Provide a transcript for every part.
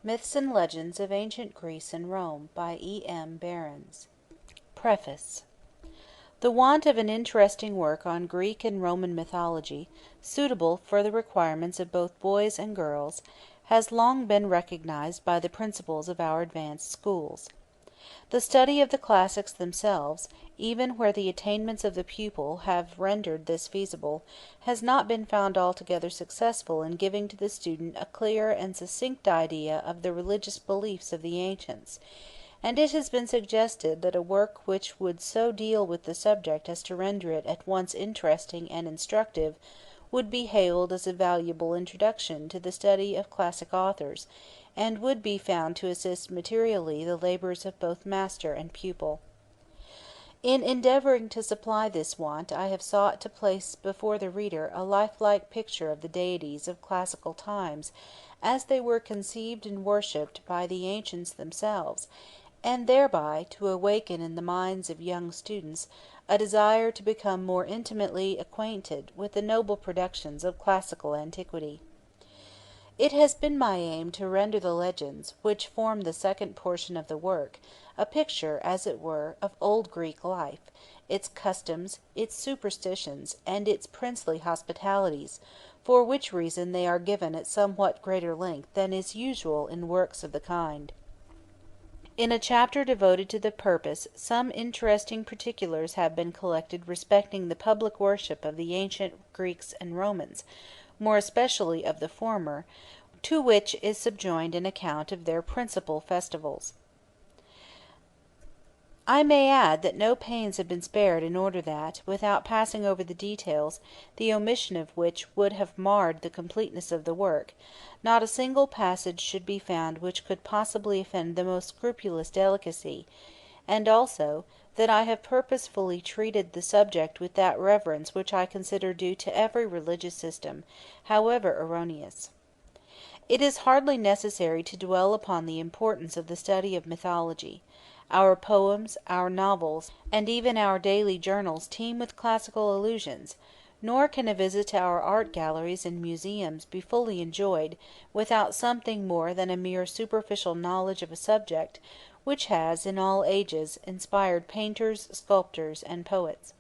Myths and Legends of Ancient Greece and Rome by E.M. Berens. Preface. The want of an interesting work on Greek and Roman mythology, suitable for the requirements of both boys and girls, has long been recognized by the principals of our advanced schools. The study of the classics themselves, even where the attainments of the pupil have rendered this feasible, has not been found altogether successful in giving to the student a clear and succinct idea of the religious beliefs of the ancients, and it has been suggested that a work which would so deal with the subject as to render it at once interesting and instructive would be hailed as a valuable introduction to the study of classic authors, and would be found to assist materially the labors of both master and pupil. In endeavoring to supply this want, I have sought to place before the reader a lifelike picture of the deities of classical times as they were conceived and worshipped by the ancients themselves, and thereby to awaken in the minds of young students a desire to become more intimately acquainted with the noble productions of classical antiquity. It has been my aim to render the legends, which form the second portion of the work, a picture, as it were, of old Greek life, its customs, its superstitions, and its princely hospitalities, for which reason they are given at somewhat greater length than is usual in works of the kind. In a chapter devoted to the purpose, some interesting particulars have been collected respecting the public worship of the ancient Greeks and Romans, more especially of the former, to which is subjoined an account of their principal festivals. I may add that no pains have been spared in order that, without passing over the details, the omission of which would have marred the completeness of the work, not a single passage should be found which could possibly offend the most scrupulous delicacy, and also that I have purposely treated the subject with that reverence which I consider due to every religious system, however erroneous. It is hardly necessary to dwell upon the importance of the study of mythology. Our poems, our novels, and even our daily journals teem with classical allusions, nor can a visit to our art galleries and museums be fully enjoyed without something more than a mere superficial knowledge of a subject which has in all ages inspired painters, sculptors, and poets.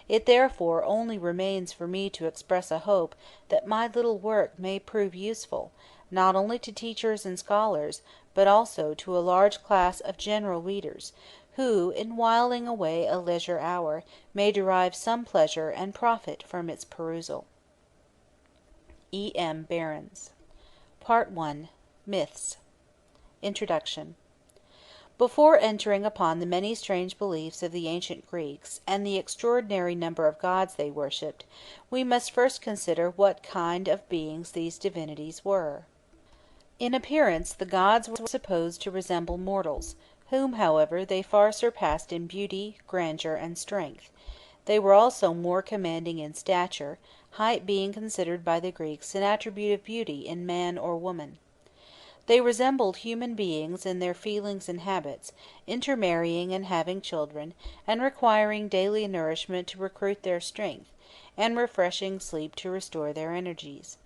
It therefore only remains for me to express a hope that my little work may prove useful, not only to teachers and scholars, but also to a large class of general readers, who, in whiling away a leisure hour, may derive some pleasure and profit from its perusal. E.M. Berens. Part I. Myths. Introduction. Before entering upon the many strange beliefs of the ancient Greeks, and the extraordinary number of gods they worshipped, we must first consider what kind of beings these divinities were. In appearance the gods were supposed to resemble mortals, whom, however, they far surpassed in beauty, grandeur, and strength. They were also more commanding in stature, height being considered by the Greeks an attribute of beauty in man or woman. They resembled human beings in their feelings and habits, intermarrying and having children, and requiring daily nourishment to recruit their strength, and refreshing sleep to restore their energies.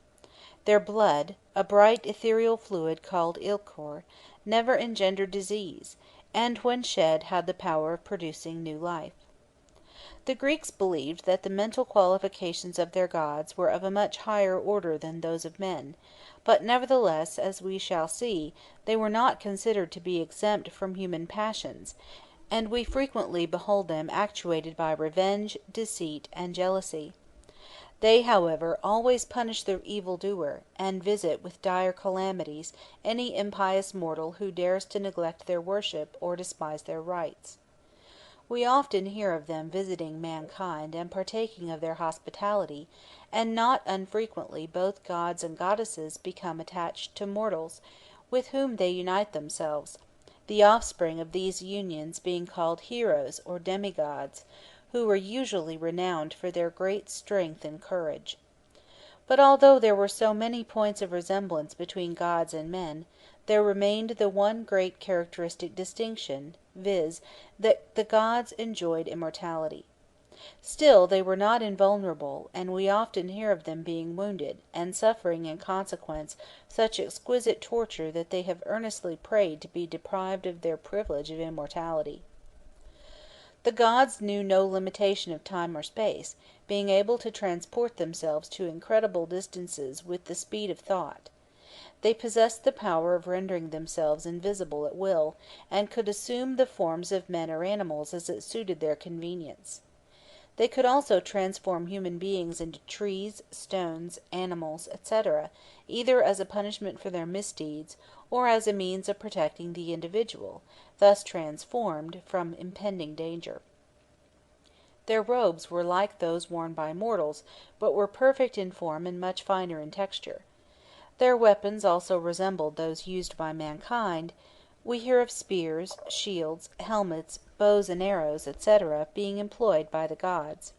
Their blood, a bright ethereal fluid called ichor, never engendered disease, and when shed had the power of producing new life. The Greeks believed that the mental qualifications of their gods were of a much higher order than those of men, but nevertheless, as we shall see, they were not considered to be exempt from human passions, and we frequently behold them actuated by revenge, deceit, and jealousy. They, however, always punish the evildoer, and visit with dire calamities any impious mortal who dares to neglect their worship or despise their rites. We often hear of them visiting mankind and partaking of their hospitality, and not unfrequently both gods and goddesses become attached to mortals, with whom they unite themselves, the offspring of these unions being called heroes or demigods, who were usually renowned for their great strength and courage. But although there were so many points of resemblance between gods and men, there remained the one great characteristic distinction, viz., that the gods enjoyed immortality. Still they were not invulnerable, and we often hear of them being wounded, and suffering in consequence such exquisite torture that they have earnestly prayed to be deprived of their privilege of immortality. The gods knew no limitation of time or space, being able to transport themselves to incredible distances with the speed of thought. They possessed the power of rendering themselves invisible at will, and could assume the forms of men or animals as it suited their convenience. They could also transform human beings into trees, stones, animals, etc., either as a punishment for their misdeeds, or as a means of protecting the individual, thus transformed, from impending danger. Their robes were like those worn by mortals, but were perfect in form and much finer in texture. Their weapons also resembled those used by mankind. We hear of spears, shields, helmets, bows and arrows, etc., being employed by the gods.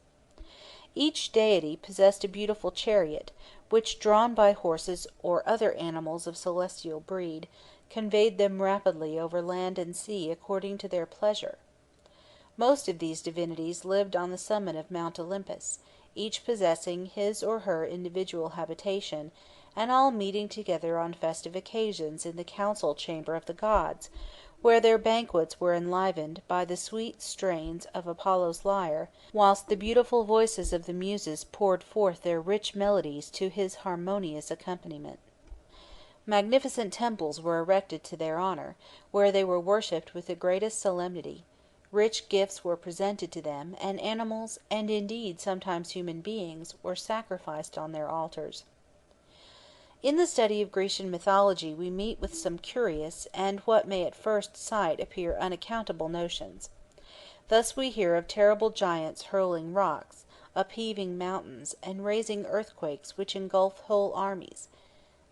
Each deity possessed a beautiful chariot, which, drawn by horses or other animals of celestial breed, conveyed them rapidly over land and sea according to their pleasure. Most of these divinities lived on the summit of Mount Olympus, each possessing his or her individual habitation, and all meeting together on festive occasions in the council chamber of the gods, where their banquets were enlivened by the sweet strains of Apollo's lyre, whilst the beautiful voices of the Muses poured forth their rich melodies to his harmonious accompaniment. Magnificent temples were erected to their honor, where they were worshipped with the greatest solemnity. Rich gifts were presented to them, and animals, and indeed sometimes human beings, were sacrificed on their altars. In the study of Grecian mythology we meet with some curious, and what may at first sight appear unaccountable notions. Thus we hear of terrible giants hurling rocks, upheaving mountains, and raising earthquakes which engulf whole armies.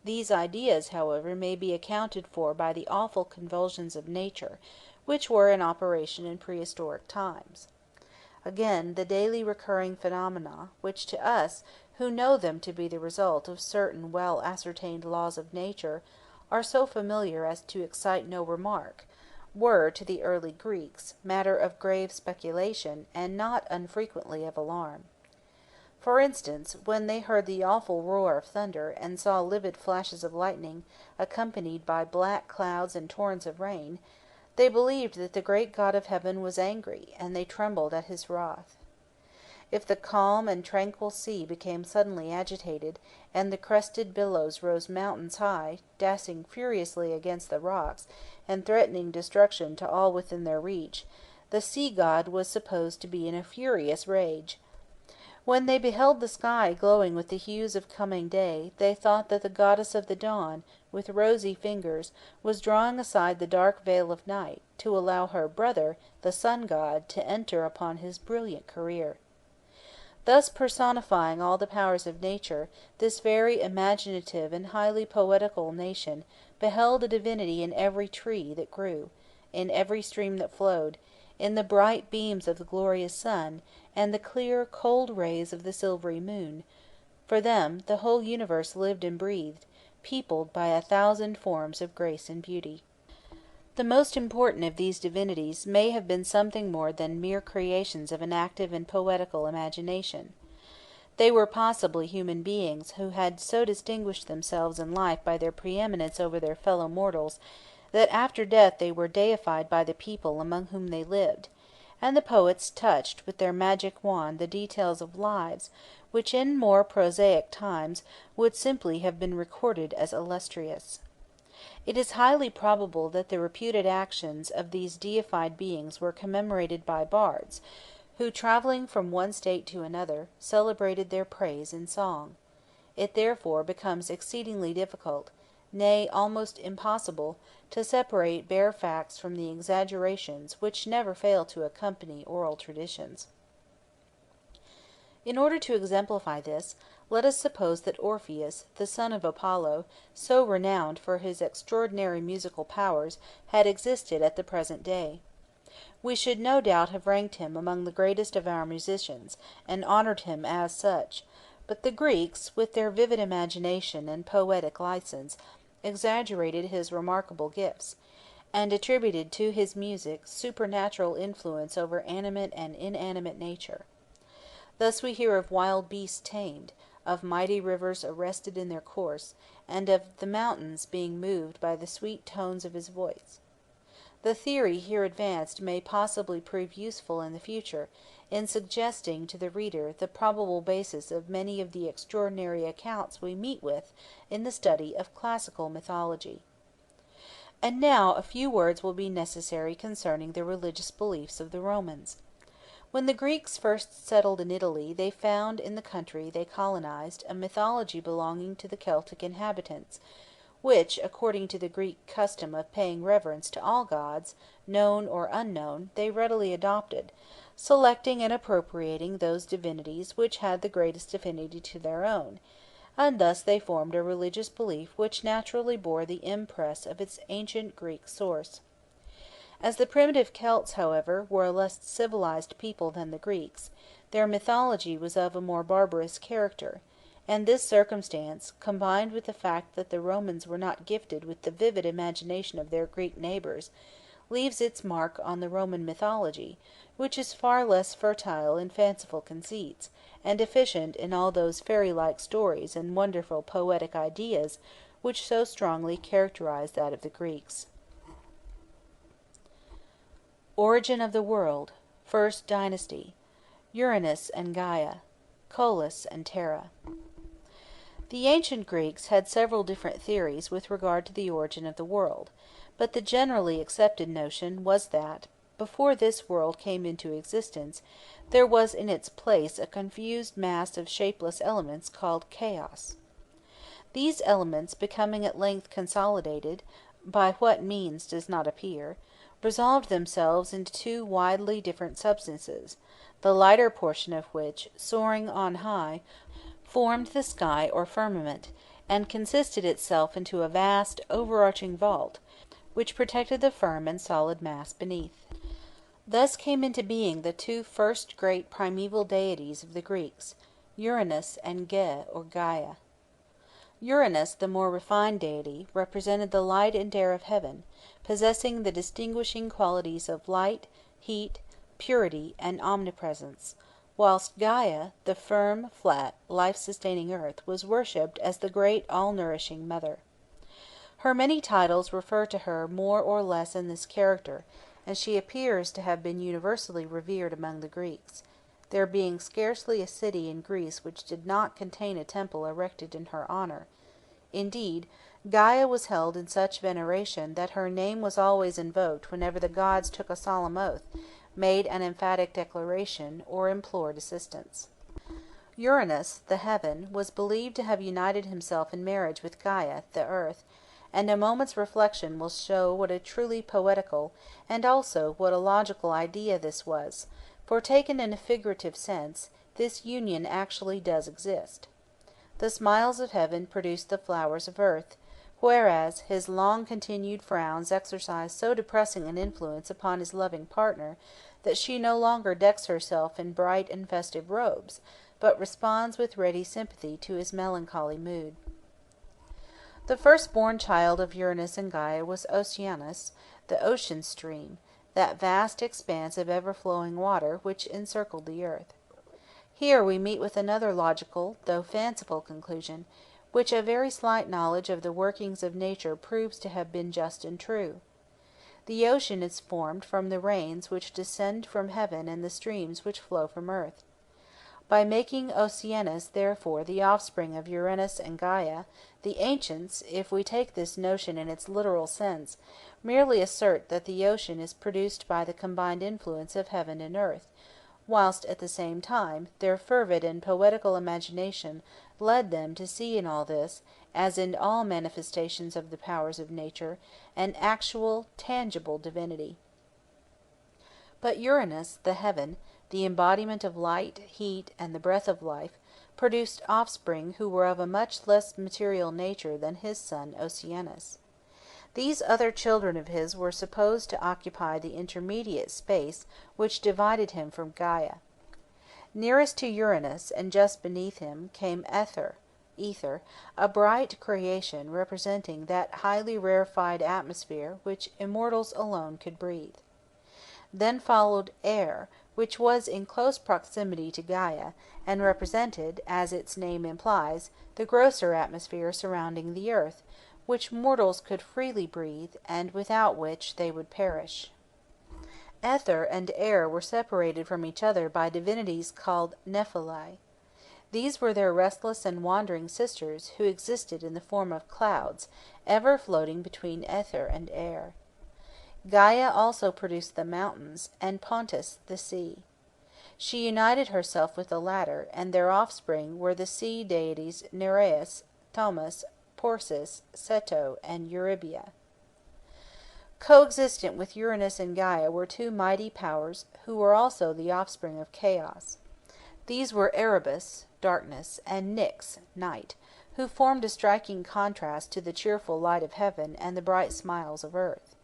These ideas, however, may be accounted for by the awful convulsions of nature, which were in operation in prehistoric times. Again, the daily recurring phenomena, which to us, who know them to be the result of certain well ascertained laws of nature, are so familiar as to excite no remark, were, to the early Greeks, matter of grave speculation, and not unfrequently of alarm. For instance, when they heard the awful roar of thunder, and saw livid flashes of lightning, accompanied by black clouds and torrents of rain, they believed that the great God of heaven was angry, and they trembled at his wrath. If the calm and tranquil sea became suddenly agitated, and the crested billows rose mountains high, dashing furiously against the rocks, and threatening destruction to all within their reach, the sea god was supposed to be in a furious rage. When they beheld the sky glowing with the hues of coming day, they thought that the goddess of the dawn, with rosy fingers, was drawing aside the dark veil of night, to allow her brother, the sun god, to enter upon his brilliant career. Thus personifying all the powers of nature, this very imaginative and highly poetical nation beheld a divinity in every tree that grew, in every stream that flowed, in the bright beams of the glorious sun, and the clear, cold rays of the silvery moon. For them, the whole universe lived and breathed, peopled by 1,000 forms of grace and beauty. The most important of these divinities may have been something more than mere creations of an active and poetical imagination. They were possibly human beings who had so distinguished themselves in life by their preeminence over their fellow mortals, that after death they were deified by the people among whom they lived, and the poets touched with their magic wand the details of lives, which in more prosaic times would simply have been recorded as illustrious. It is highly probable that the reputed actions of these deified beings were commemorated by bards, who, travelling from one state to another, celebrated their praise in song. It therefore becomes exceedingly difficult, nay, almost impossible, to separate bare facts from the exaggerations which never fail to accompany oral traditions. In order to exemplify this, let us suppose that Orpheus, the son of Apollo, so renowned for his extraordinary musical powers, had existed at the present day. We should no doubt have ranked him among the greatest of our musicians, and honored him as such, but the Greeks, with their vivid imagination and poetic license, exaggerated his remarkable gifts, and attributed to his music supernatural influence over animate and inanimate nature. Thus we hear of wild beasts tamed, of mighty rivers arrested in their course, and of the mountains being moved by the sweet tones of his voice. The theory here advanced may possibly prove useful in the future, in suggesting to the reader the probable basis of many of the extraordinary accounts we meet with in the study of classical mythology. And now a few words will be necessary concerning the religious beliefs of the Romans. When the Greeks first settled in Italy, they found in the country they colonized a mythology belonging to the Celtic inhabitants, which, according to the Greek custom of paying reverence to all gods, known or unknown, they readily adopted, selecting and appropriating those divinities which had the greatest affinity to their own, and thus they formed a religious belief which naturally bore the impress of its ancient Greek source. As the primitive Celts, however, were a less civilized people than the Greeks, their mythology was of a more barbarous character, and this circumstance, combined with the fact that the Romans were not gifted with the vivid imagination of their Greek neighbors, leaves its mark on the Roman mythology, which is far less fertile in fanciful conceits, and deficient in all those fairy-like stories and wonderful poetic ideas which so strongly characterize that of the Greeks. Origin of the world. First dynasty. Uranus and Gaia. Coelus and Terra. The ancient Greeks had several different theories with regard to the origin of the world, but the generally accepted notion was that, before this world came into existence, there was in its place a confused mass of shapeless elements called chaos. These elements, becoming at length consolidated, by what means does not appear, resolved themselves into two widely different substances, the lighter portion of which, soaring on high, formed the sky or firmament, and consisted itself into a vast, overarching vault, which protected the firm and solid mass beneath. Thus came into being the two first great primeval deities of the Greeks, Uranus and Ge or Gaia. Uranus, the more refined deity, represented the light and air of heaven, possessing the distinguishing qualities of light, heat, purity, and omnipresence, whilst Gaia, the firm, flat, life-sustaining earth, was worshipped as the great all-nourishing mother. Her many titles refer to her more or less in this character, and she appears to have been universally revered among the Greeks, there being scarcely a city in Greece which did not contain a temple erected in her honor. Indeed, Gaia was held in such veneration that her name was always invoked whenever the gods took a solemn oath, made an emphatic declaration, or implored assistance. Uranus, the heaven, was believed to have united himself in marriage with Gaia, the earth, and a moment's reflection will show what a truly poetical, and also what a logical idea this was, for taken in a figurative sense, this union actually does exist. The smiles of heaven produce the flowers of earth, whereas his long-continued frowns exercise so depressing an influence upon his loving partner that she no longer decks herself in bright and festive robes, but responds with ready sympathy to his melancholy mood. The first-born child of Uranus and Gaia was Oceanus, the ocean stream, that vast expanse of ever-flowing water which encircled the earth. Here we meet with another logical, though fanciful conclusion, which a very slight knowledge of the workings of nature proves to have been just and true. The ocean is formed from the rains which descend from heaven and the streams which flow from earth. By making Oceanus, therefore, the offspring of Uranus and Gaia, the ancients, if we take this notion in its literal sense, merely assert that the ocean is produced by the combined influence of heaven and earth, whilst at the same time their fervid and poetical imagination led them to see in all this, as in all manifestations of the powers of nature, an actual, tangible divinity. But Uranus, the heaven, the embodiment of light, heat, and the breath of life, produced offspring who were of a much less material nature than his son Oceanus. These other children of his were supposed to occupy the intermediate space which divided him from Gaia. Nearest to Uranus, and just beneath him, came Ether, a bright creation representing that highly rarefied atmosphere which immortals alone could breathe. Then followed Air, which was in close proximity to Gaia, and represented, as its name implies, the grosser atmosphere surrounding the earth, which mortals could freely breathe, and without which they would perish. Ether and air were separated from each other by divinities called Nephili. These were their restless and wandering sisters, who existed in the form of clouds, ever floating between ether and air. Gaia also produced the mountains, and Pontus the sea. She united herself with the latter, and their offspring were the sea deities Nereus, Thomas, Porsus, Ceto, and Eurybia. Coexistent with Uranus and Gaia were two mighty powers, who were also the offspring of chaos. These were Erebus, darkness, and Nyx, night, who formed a striking contrast to the cheerful light of heaven and the bright smiles of earth.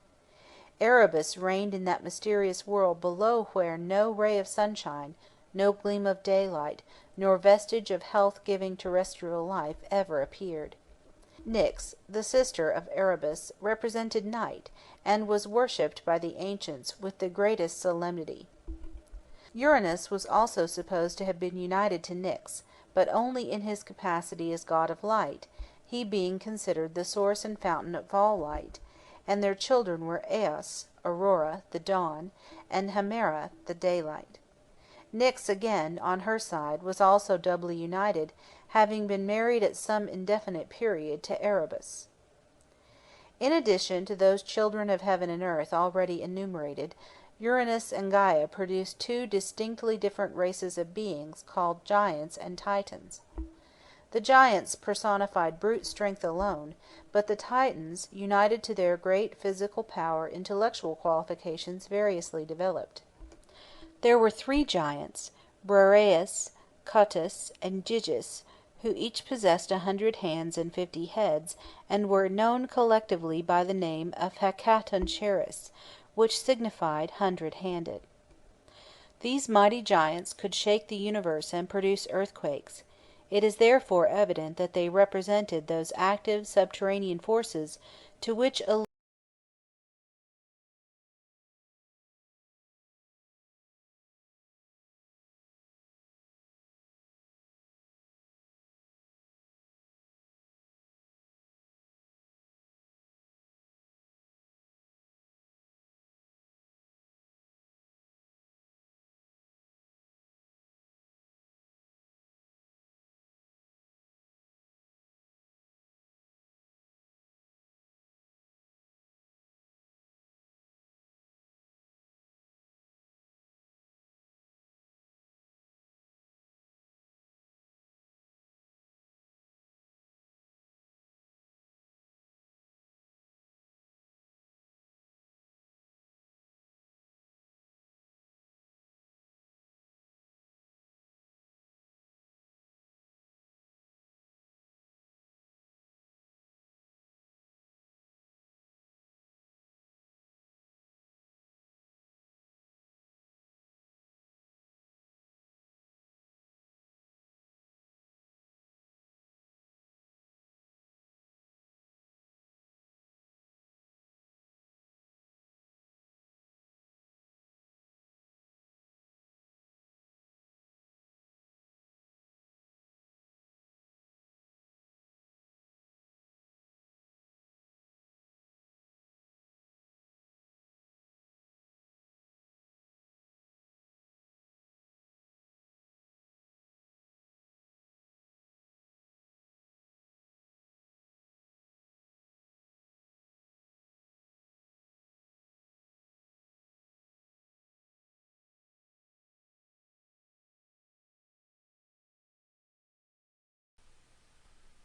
Erebus reigned in that mysterious world below where no ray of sunshine, no gleam of daylight, nor vestige of health-giving terrestrial life ever appeared. Nyx, the sister of Erebus, represented night, and was worshipped by the ancients with the greatest solemnity. Uranus was also supposed to have been united to Nyx, but only in his capacity as god of light, he being considered the source and fountain of all light, and their children were Eos, Aurora, the dawn, and Hemera, the daylight. Nyx, again, on her side, was also doubly united, having been married at some indefinite period to Erebus. In addition to those children of heaven and earth already enumerated, Uranus and Gaia produced two distinctly different races of beings called giants and titans. The giants personified brute strength alone, but the titans, united to their great physical power, intellectual qualifications variously developed. There were three giants, Briareus, Cottus, and Gyges, who each possessed 100 hands and 50 heads, and were known collectively by the name of Hecatoncheirus, which signified 100-handed. These mighty giants could shake the universe and produce earthquakes. It is therefore evident that they represented those active subterranean forces to which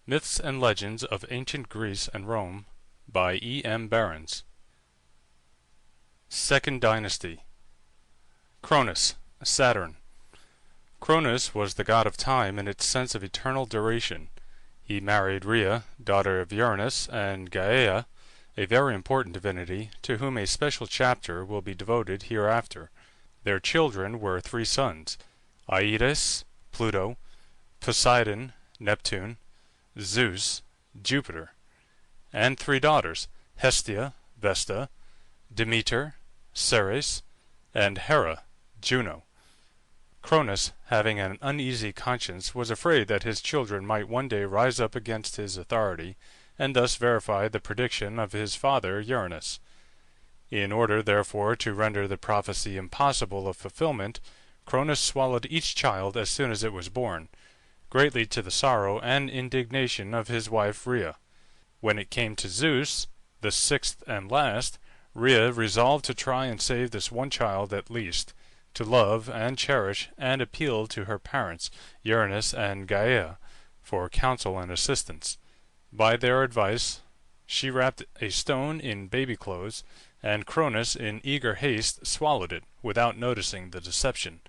Myths and Legends of Ancient Greece and Rome by E.M. Berens. Second Dynasty. Cronus, Saturn. Cronus was the god of time in its sense of eternal duration. He married Rhea, daughter of Uranus, and Gaia, a very important divinity, to whom a special chapter will be devoted hereafter. Their children were three sons, Aetus, Pluto, Poseidon, Neptune, Zeus, Jupiter, and three daughters, Hestia, Vesta, Demeter, Ceres, and Hera, Juno. Cronus, having an uneasy conscience, was afraid that his children might one day rise up against his authority, and thus verify the prediction of his father Uranus. In order, therefore, to render the prophecy impossible of fulfillment, Cronus swallowed each child as soon as it was born, greatly to the sorrow and indignation of his wife Rhea. When it came to Zeus, the sixth and last, Rhea resolved to try and save this one child at least, to love and cherish, and appeal to her parents, Uranus and Gaia, for counsel and assistance. By their advice, she wrapped a stone in baby clothes, and Cronus, in eager haste, swallowed it, without noticing the deception.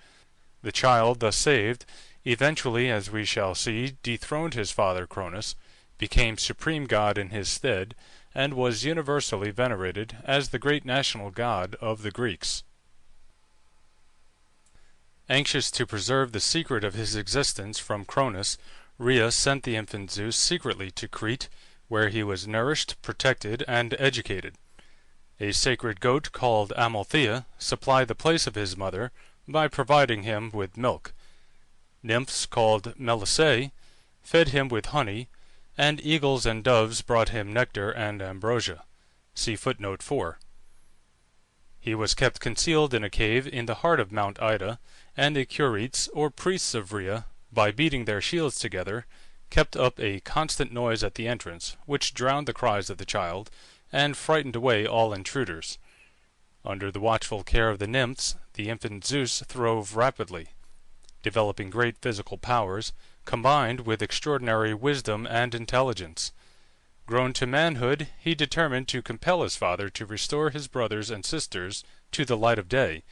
The child, thus saved, eventually, as we shall see, dethroned his father Cronus, became supreme god in his stead, and was universally venerated as the great national god of the Greeks. Anxious to preserve the secret of his existence from Cronus, Rhea sent the infant Zeus secretly to Crete, where he was nourished, protected, and educated. A sacred goat called Amalthea supplied the place of his mother by providing him with milk. Nymphs called Melissae fed him with honey, and eagles and doves brought him nectar and ambrosia. See footnote 4. He was kept concealed in a cave in the heart of Mount Ida, and the Curetes, or priests of Rhea, by beating their shields together, kept up a constant noise at the entrance, which drowned the cries of the child, and frightened away all intruders. Under the watchful care of the nymphs, the infant Zeus throve rapidly, developing great physical powers, combined with extraordinary wisdom and intelligence. Grown to manhood, he determined to compel his father to restore his brothers and sisters to the light of day,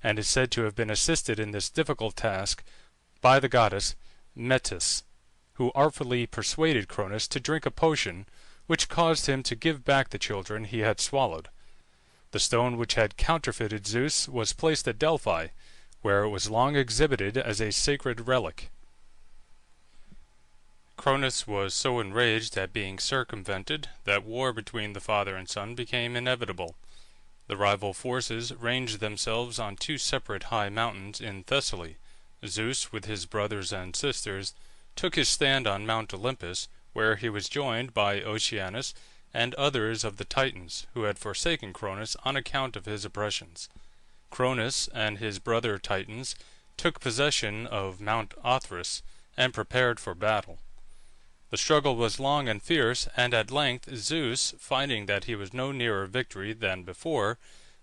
and is said to have been assisted in this difficult task by the goddess Metis, who artfully persuaded Cronus to drink a potion which caused him to give back the children he had swallowed. The stone which had counterfeited Zeus was placed at Delphi, where it was long exhibited as a sacred relic. Cronus was so enraged at being circumvented that war between the father and son became inevitable. The rival forces ranged themselves on two separate high mountains in Thessaly. Zeus, with his brothers and sisters, took his stand on Mount Olympus, where he was joined by Oceanus and others of the Titans, who had forsaken Cronus on account of his oppressions. Cronus and his brother Titans took possession of Mount Othrys and prepared for battle. The struggle was long and fierce, and at length Zeus, finding that he was no nearer victory than before,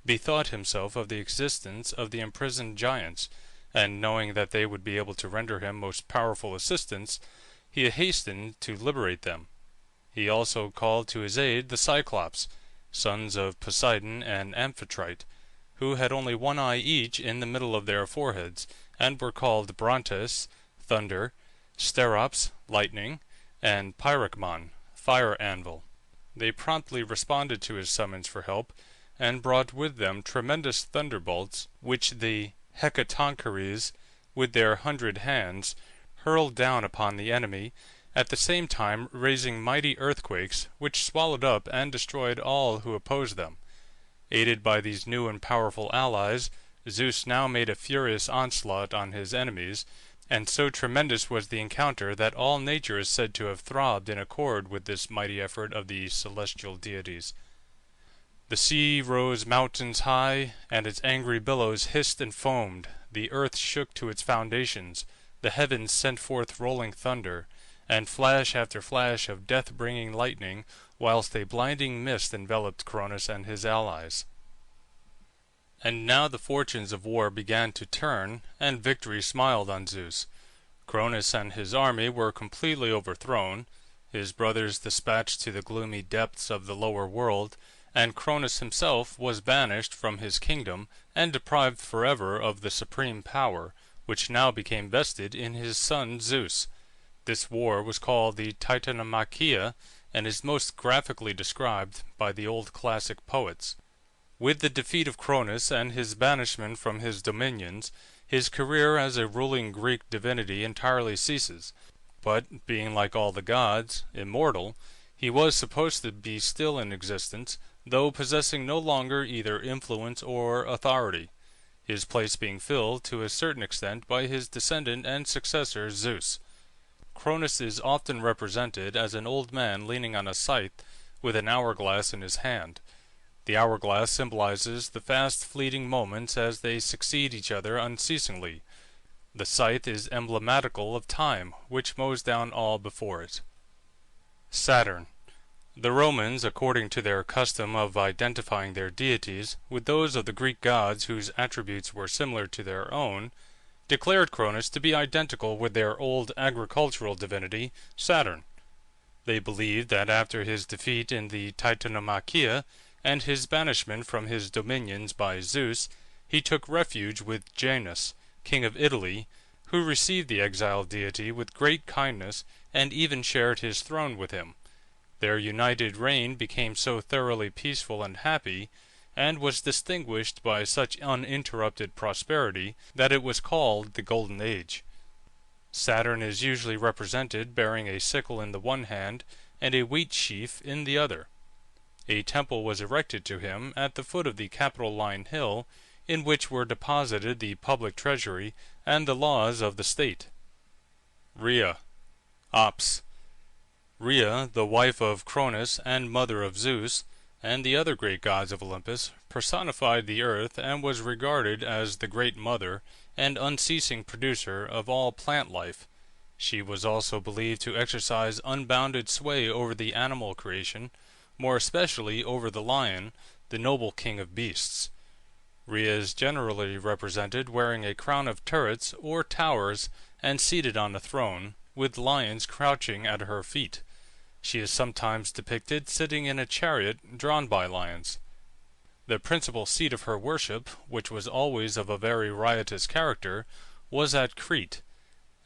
bethought himself of the existence of the imprisoned giants, and knowing that they would be able to render him most powerful assistance, he hastened to liberate them. He also called to his aid the Cyclops, sons of Poseidon and Amphitrite, who had only one eye each in the middle of their foreheads, and were called Brontes, thunder, Sterops, lightning, and Pyracmon, fire anvil. They promptly responded to his summons for help, and brought with them tremendous thunderbolts, which the Hecatoncheires, with their 100 hands, hurled down upon the enemy, at the same time raising mighty earthquakes, which swallowed up and destroyed all who opposed them. Aided by these new and powerful allies, Zeus now made a furious onslaught on his enemies, and so tremendous was the encounter that all nature is said to have throbbed in accord with this mighty effort of the celestial deities. The sea rose mountains high, and its angry billows hissed and foamed. The earth shook to its foundations. The heavens sent forth rolling thunder, and flash after flash of death-bringing lightning, whilst a blinding mist enveloped Cronus and his allies. And now the fortunes of war began to turn, and victory smiled on Zeus. Cronus and his army were completely overthrown, his brothers dispatched to the gloomy depths of the lower world, and Cronus himself was banished from his kingdom, and deprived forever of the supreme power, which now became vested in his son Zeus. This war was called the Titanomachia, and is most graphically described by the old classic poets. With the defeat of Cronus and his banishment from his dominions, his career as a ruling Greek divinity entirely ceases, but, being like all the gods, immortal, he was supposed to be still in existence, though possessing no longer either influence or authority. his place being filled to a certain extent by his descendant and successor Zeus. Cronus is often represented as an old man leaning on a scythe with an hourglass in his hand. The hourglass symbolizes the fast fleeting moments as they succeed each other unceasingly. The scythe is emblematical of time, which mows down all before it. Saturn. The Romans, according to their custom of identifying their deities with those of the Greek gods whose attributes were similar to their own, declared Cronus to be identical with their old agricultural divinity, Saturn. They believed that after his defeat in the Titanomachia and his banishment from his dominions by Zeus, he took refuge with Janus, king of Italy, who received the exiled deity with great kindness and even shared his throne with him. Their united reign became so thoroughly peaceful and happy, and was distinguished by such uninterrupted prosperity, that it was called the Golden Age. Saturn is usually represented bearing a sickle in the one hand and a wheat sheaf in the other. A temple was erected to him at the foot of the Capitoline Hill, in which were deposited the public treasury and the laws of the state. Rhea. Ops. Rhea, the wife of Cronus and mother of Zeus, and the other great gods of Olympus, personified the earth and was regarded as the great mother and unceasing producer of all plant life. She was also believed to exercise unbounded sway over the animal creation, more especially over the lion, the noble king of beasts. Rhea is generally represented wearing a crown of turrets or towers and seated on a throne, with lions crouching at her feet. She is sometimes depicted sitting in a chariot drawn by lions. The principal seat of her worship, which was always of a very riotous character, was at Crete.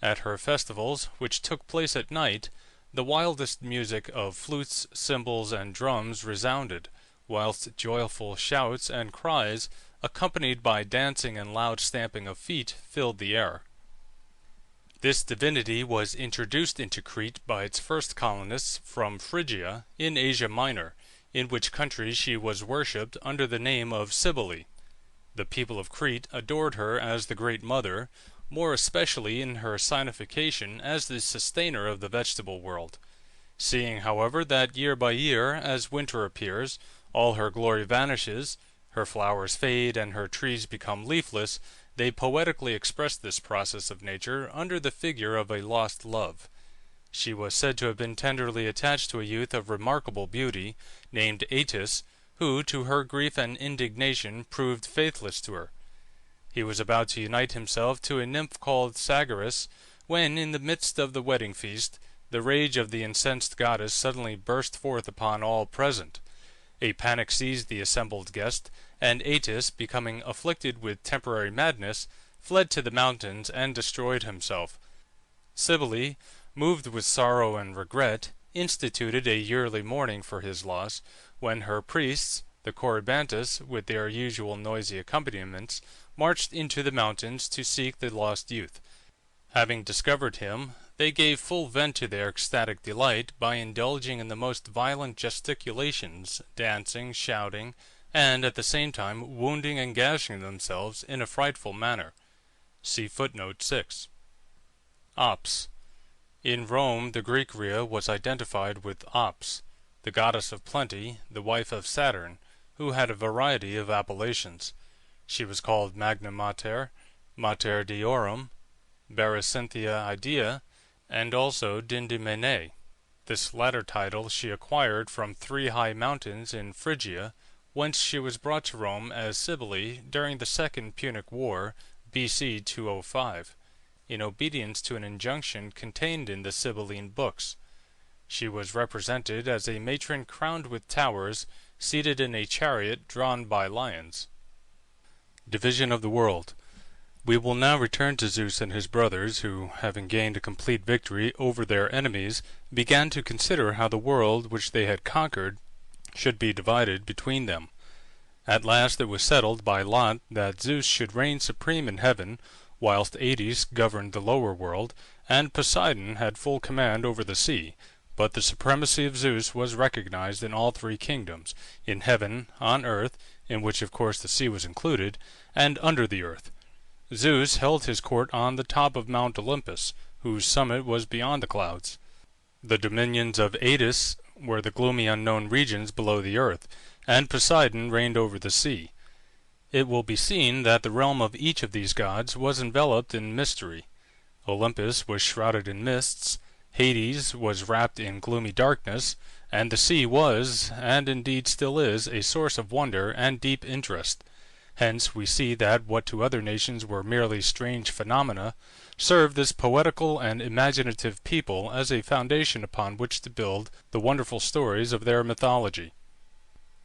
At her festivals, which took place at night, the wildest music of flutes, cymbals, and drums resounded, whilst joyful shouts and cries, accompanied by dancing and loud stamping of feet, filled the air. This divinity was introduced into Crete by its first colonists from Phrygia in Asia Minor, in which country she was worshipped under the name of Cybele. The people of Crete adored her as the Great Mother, more especially in her signification as the sustainer of the vegetable world. Seeing, however, that year by year, as winter appears, all her glory vanishes, her flowers fade, and her trees become leafless, they poetically expressed this process of nature under the figure of a lost love. She was said to have been tenderly attached to a youth of remarkable beauty, named Thetis, who, to her grief and indignation, proved faithless to her. He was about to unite himself to a nymph called Sagaris, when, in the midst of the wedding feast, the rage of the incensed goddess suddenly burst forth upon all present. A panic seized the assembled guest, and Thetis, becoming afflicted with temporary madness, fled to the mountains and destroyed himself. Cybele, moved with sorrow and regret, instituted a yearly mourning for his loss, when her priests, the Corybantes, with their usual noisy accompaniments, marched into the mountains to seek the lost youth. Having discovered him, they gave full vent to their ecstatic delight by indulging in the most violent gesticulations, dancing, shouting, and at the same time wounding and gashing themselves in a frightful manner. See footnote 6. Ops. In Rome, the Greek Rhea was identified with Ops, the goddess of plenty, the wife of Saturn, who had a variety of appellations. She was called Magna Mater, Mater Deorum, Berecynthia Idea, and also Dindymene. This latter title she acquired from 3 high mountains in Phrygia, whence she was brought to Rome as Cybele during the Second Punic War, B.C. 205, in obedience to an injunction contained in the Sibylline books. She was represented as a matron crowned with towers, seated in a chariot drawn by lions. Division of the world. We will now return to Zeus and his brothers, who, having gained a complete victory over their enemies, began to consider how the world which they had conquered should be divided between them. At last it was settled by lot that Zeus should reign supreme in heaven, whilst Hades governed the lower world, and Poseidon had full command over the sea, but the supremacy of Zeus was recognized in all three kingdoms, in heaven, on earth, in which of course the sea was included, and under the earth. Zeus held his court on the top of Mount Olympus, whose summit was beyond the clouds. The dominions of Thetis were the gloomy unknown regions below the earth, and Poseidon reigned over the sea. It will be seen that the realm of each of these gods was enveloped in mystery. Olympus was shrouded in mists, Hades was wrapped in gloomy darkness, and the sea was, and indeed still is, a source of wonder and deep interest. Hence we see that what to other nations were merely strange phenomena served this poetical and imaginative people as a foundation upon which to build the wonderful stories of their mythology.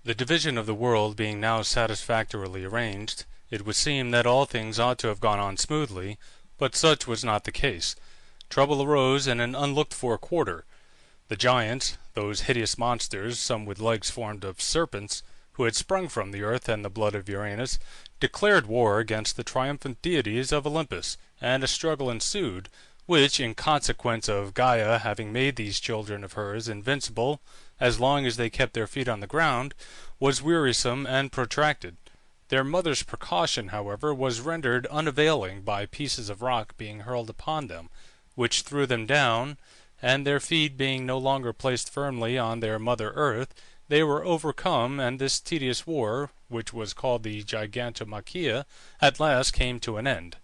The division of the world being now satisfactorily arranged, it would seem that all things ought to have gone on smoothly, but such was not the case. Trouble arose in an unlooked-for quarter. The giants, those hideous monsters, some with legs formed of serpents, who had sprung from the earth and the blood of Uranus, declared war against the triumphant deities of Olympus, and a struggle ensued, which, in consequence of Gaia having made these children of hers invincible as long as they kept their feet on the ground, was wearisome and protracted. Their mother's precaution, however, was rendered unavailing by pieces of rock being hurled upon them, which threw them down, and their feet being no longer placed firmly on their mother earth, they were overcome, and this tedious war, which was called the Gigantomachia, at last came to an end.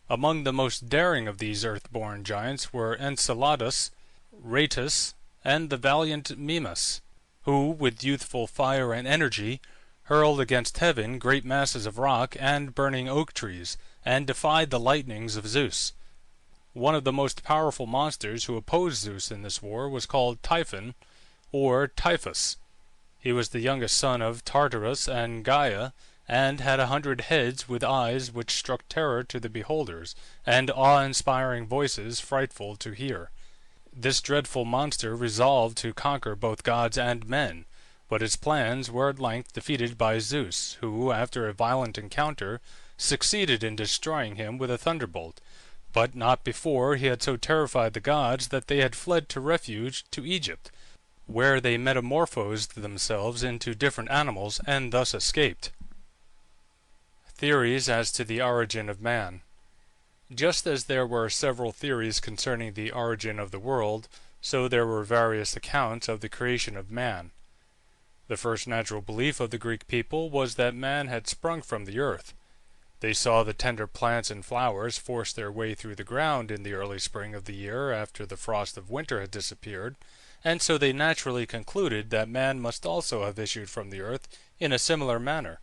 Among the most daring of these earth-born giants were Enceladus, Rhaetus, and the valiant Mimas, who, with youthful fire and energy, hurled against heaven great masses of rock and burning oak trees, and defied the lightnings of Zeus. One of the most powerful monsters who opposed Zeus in this war was called Typhon, or Typhus. He was the youngest son of Tartarus and Gaia, and had 100 heads with eyes which struck terror to the beholders, and awe-inspiring voices frightful to hear. This dreadful monster resolved to conquer both gods and men, but his plans were at length defeated by Zeus, who, after a violent encounter, succeeded in destroying him with a thunderbolt, but not before he had so terrified the gods that they had fled to refuge to Egypt, where they metamorphosed themselves into different animals, and thus escaped. Theories as to the origin of man. Just as there were several theories concerning the origin of the world, so there were various accounts of the creation of man. The first natural belief of the Greek people was that man had sprung from the earth. They saw the tender plants and flowers force their way through the ground in the early spring of the year after the frost of winter had disappeared, and so they naturally concluded that man must also have issued from the earth in a similar manner.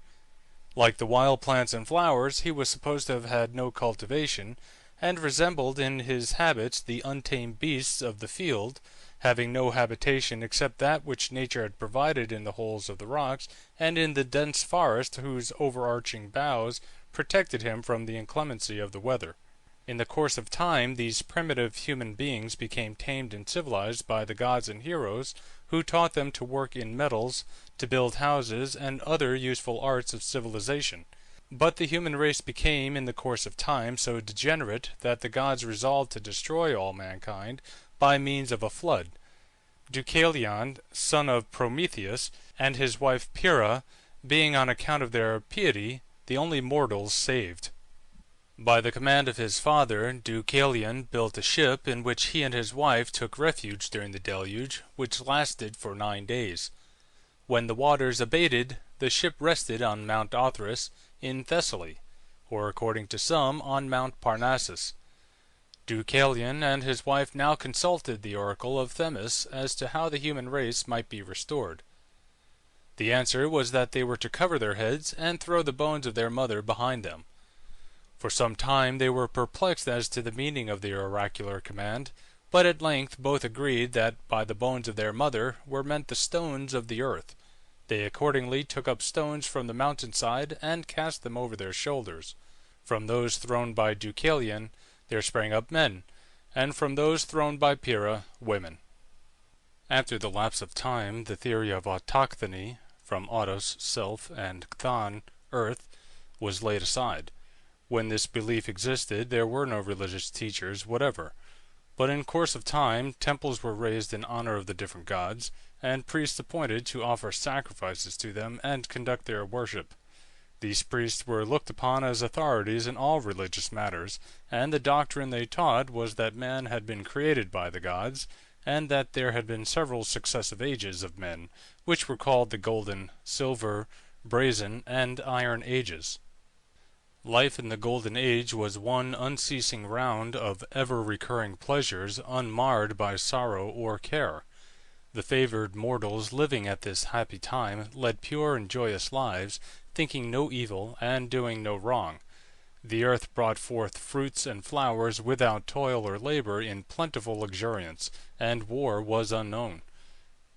Like the wild plants and flowers, he was supposed to have had no cultivation, and resembled in his habits the untamed beasts of the field, having no habitation except that which nature had provided in the holes of the rocks and in the dense forest whose overarching boughs protected him from the inclemency of the weather. In the course of time, these primitive human beings became tamed and civilized by the gods and heroes, who taught them to work in metals, to build houses, and other useful arts of civilization. But the human race became, in the course of time, so degenerate that the gods resolved to destroy all mankind by means of a flood. Deucalion, son of Prometheus, and his wife Pyrrha, being on account of their piety the only mortals saved. By the command of his father, Deucalion built a ship in which he and his wife took refuge during the deluge, which lasted for 9 days. When the waters abated, the ship rested on Mount Othrys in Thessaly, or according to some, on Mount Parnassus. Deucalion and his wife now consulted the oracle of Themis as to how the human race might be restored. The answer was that they were to cover their heads and throw the bones of their mother behind them. For some time they were perplexed as to the meaning of the oracular command, but at length both agreed that by the bones of their mother were meant the stones of the earth. They accordingly took up stones from the mountainside and cast them over their shoulders. From those thrown by Deucalion there sprang up men, and from those thrown by Pyrrha, women. After the lapse of time, the theory of autochthony, from autos, self, and chthon, earth, was laid aside. When this belief existed, there were no religious teachers whatever. But in course of time, temples were raised in honor of the different gods, and priests appointed to offer sacrifices to them and conduct their worship. These priests were looked upon as authorities in all religious matters, and the doctrine they taught was that man had been created by the gods, and that there had been several successive ages of men, which were called the Golden, Silver, Brazen, and Iron Ages. Life in the Golden Age was one unceasing round of ever-recurring pleasures unmarred by sorrow or care. The favored mortals living at this happy time led pure and joyous lives, thinking no evil and doing no wrong. The earth brought forth fruits and flowers without toil or labor in plentiful luxuriance, and war was unknown.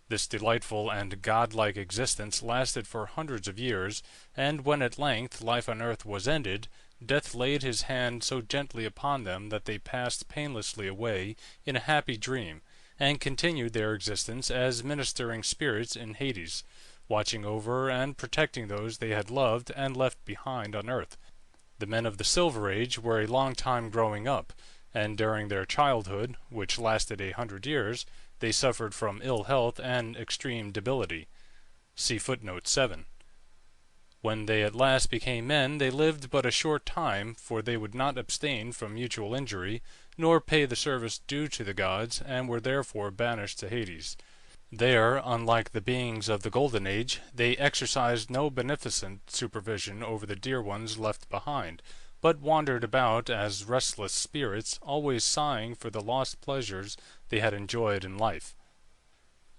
This delightful and godlike existence lasted for hundreds of years, and when at length life on earth was ended, death laid his hand so gently upon them that they passed painlessly away in a happy dream, and continued their existence as ministering spirits in Hades, watching over and protecting those they had loved and left behind on earth. The men of the Silver Age were a long time growing up, and during their childhood, which lasted 100 years, they suffered from ill health and extreme debility. See footnote 7. When they at last became men, they lived but a short time, for they would not abstain from mutual injury, nor pay the service due to the gods, and were therefore banished to Hades. There, unlike the beings of the Golden Age, they exercised no beneficent supervision over the dear ones left behind, but wandered about as restless spirits, always sighing for the lost pleasures they had enjoyed in life.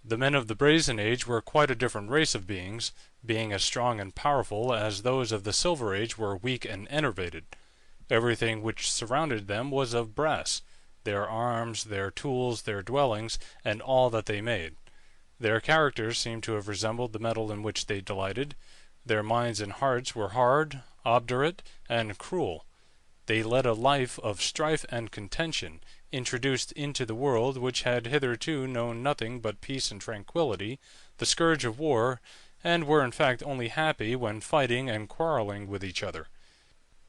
The men of the Brazen Age were quite a different race of beings, being as strong and powerful as those of the Silver Age were weak and enervated. Everything which surrounded them was of brass, their arms, their tools, their dwellings, and all that they made. Their characters seemed to have resembled the metal in which they delighted. Their minds and hearts were hard, obdurate, and cruel. They led a life of strife and contention, introduced into the world which had hitherto known nothing but peace and tranquillity, the scourge of war, and were in fact only happy when fighting and quarrelling with each other.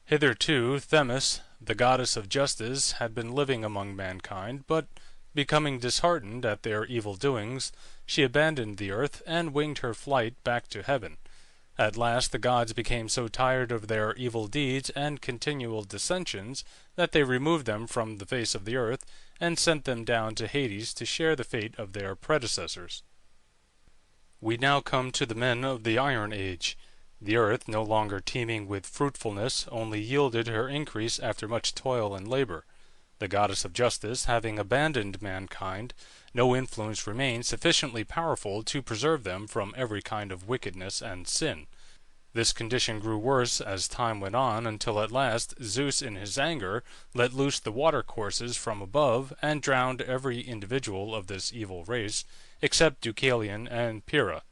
Hitherto Themis, the goddess of justice, had been living among mankind, but, becoming disheartened at their evil doings, she abandoned the earth and winged her flight back to heaven. At last the gods became so tired of their evil deeds and continual dissensions that they removed them from the face of the earth and sent them down to Hades to share the fate of their predecessors. We now come to the men of the Iron Age. The earth, no longer teeming with fruitfulness, only yielded her increase after much toil and labor. The goddess of justice having abandoned mankind, no influence remained sufficiently powerful to preserve them from every kind of wickedness and sin. This condition grew worse as time went on, until at last Zeus in his anger let loose the watercourses from above and drowned every individual of this evil race, except Deucalion and Pyrrha.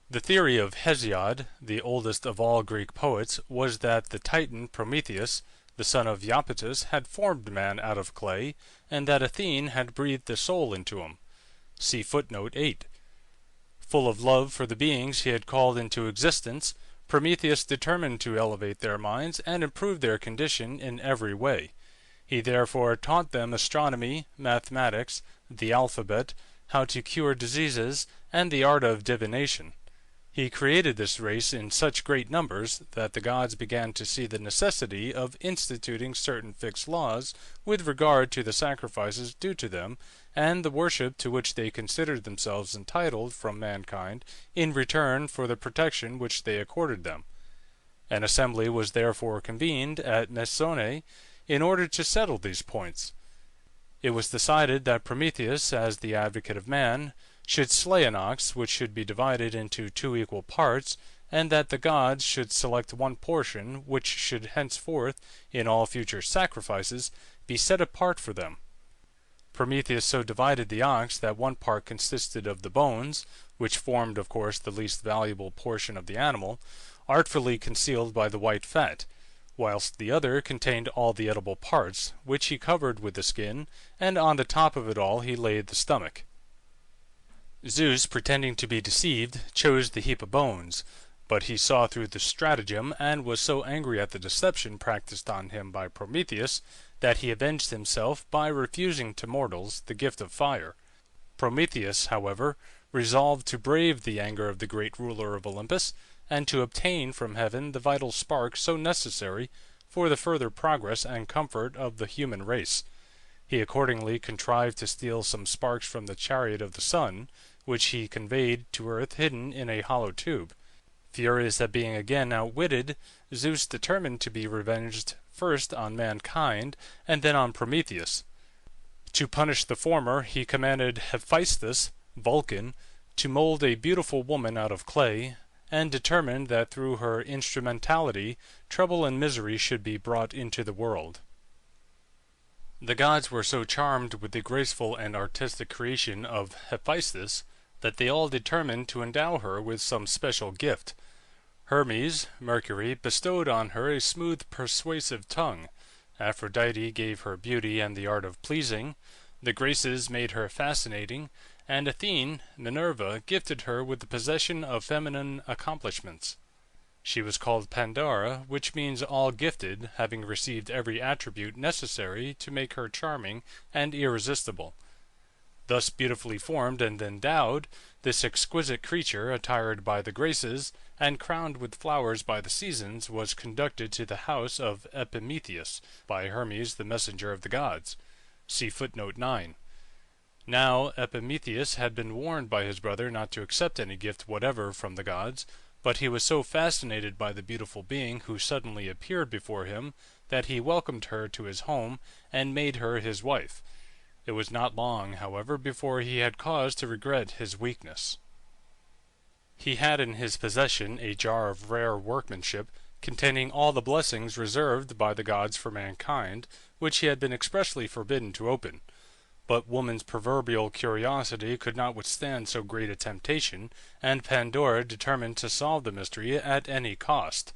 The theory of Hesiod, the oldest of all Greek poets, was that the Titan Prometheus, the son of Iapetus, had formed man out of clay, and that Athene had breathed a soul into him. See footnote 8. Full of love for the beings he had called into existence, Prometheus determined to elevate their minds and improve their condition in every way. He therefore taught them astronomy, mathematics, the alphabet, how to cure diseases, and the art of divination. He created this race in such great numbers that the gods began to see the necessity of instituting certain fixed laws with regard to the sacrifices due to them, and the worship to which they considered themselves entitled from mankind in return for the protection which they accorded them. An assembly was therefore convened at Mesone in order to settle these points. It was decided that Prometheus, as the advocate of man, should slay an ox, which should be divided into 2 equal parts, and that the gods should select one portion, which should henceforth, in all future sacrifices, be set apart for them. Prometheus so divided the ox that one part consisted of the bones, which formed, of course, the least valuable portion of the animal, artfully concealed by the white fat, whilst the other contained all the edible parts, which he covered with the skin, and on the top of it all he laid the stomach. Zeus, pretending to be deceived, chose the heap of bones, but he saw through the stratagem, and was so angry at the deception practiced on him by Prometheus, that he avenged himself by refusing to mortals the gift of fire. Prometheus, however, resolved to brave the anger of the great ruler of Olympus, and to obtain from heaven the vital spark so necessary for the further progress and comfort of the human race. He accordingly contrived to steal some sparks from the chariot of the sun, which he conveyed to earth hidden in a hollow tube. Furious at being again outwitted, Zeus determined to be revenged first on mankind and then on Prometheus. To punish the former, he commanded Hephaestus, Vulcan, to mold a beautiful woman out of clay, and determined that through her instrumentality trouble and misery should be brought into the world. The gods were so charmed with the graceful and artistic creation of Hephaestus that they all determined to endow her with some special gift. Hermes, Mercury, bestowed on her a smooth, persuasive tongue. Aphrodite gave her beauty and the art of pleasing. The Graces made her fascinating, and Athene, Minerva, gifted her with the possession of feminine accomplishments. She was called Pandora, which means all-gifted, having received every attribute necessary to make her charming and irresistible. Thus beautifully formed and endowed, this exquisite creature, attired by the Graces, and crowned with flowers by the seasons, was conducted to the house of Epimetheus, by Hermes the messenger of the gods. See footnote 9. Now Epimetheus had been warned by his brother not to accept any gift whatever from the gods, but he was so fascinated by the beautiful being who suddenly appeared before him that he welcomed her to his home and made her his wife. It was not long, however, before he had cause to regret his weakness. He had in his possession a jar of rare workmanship, containing all the blessings reserved by the gods for mankind, which he had been expressly forbidden to open. But woman's proverbial curiosity could not withstand so great a temptation, and Pandora determined to solve the mystery at any cost.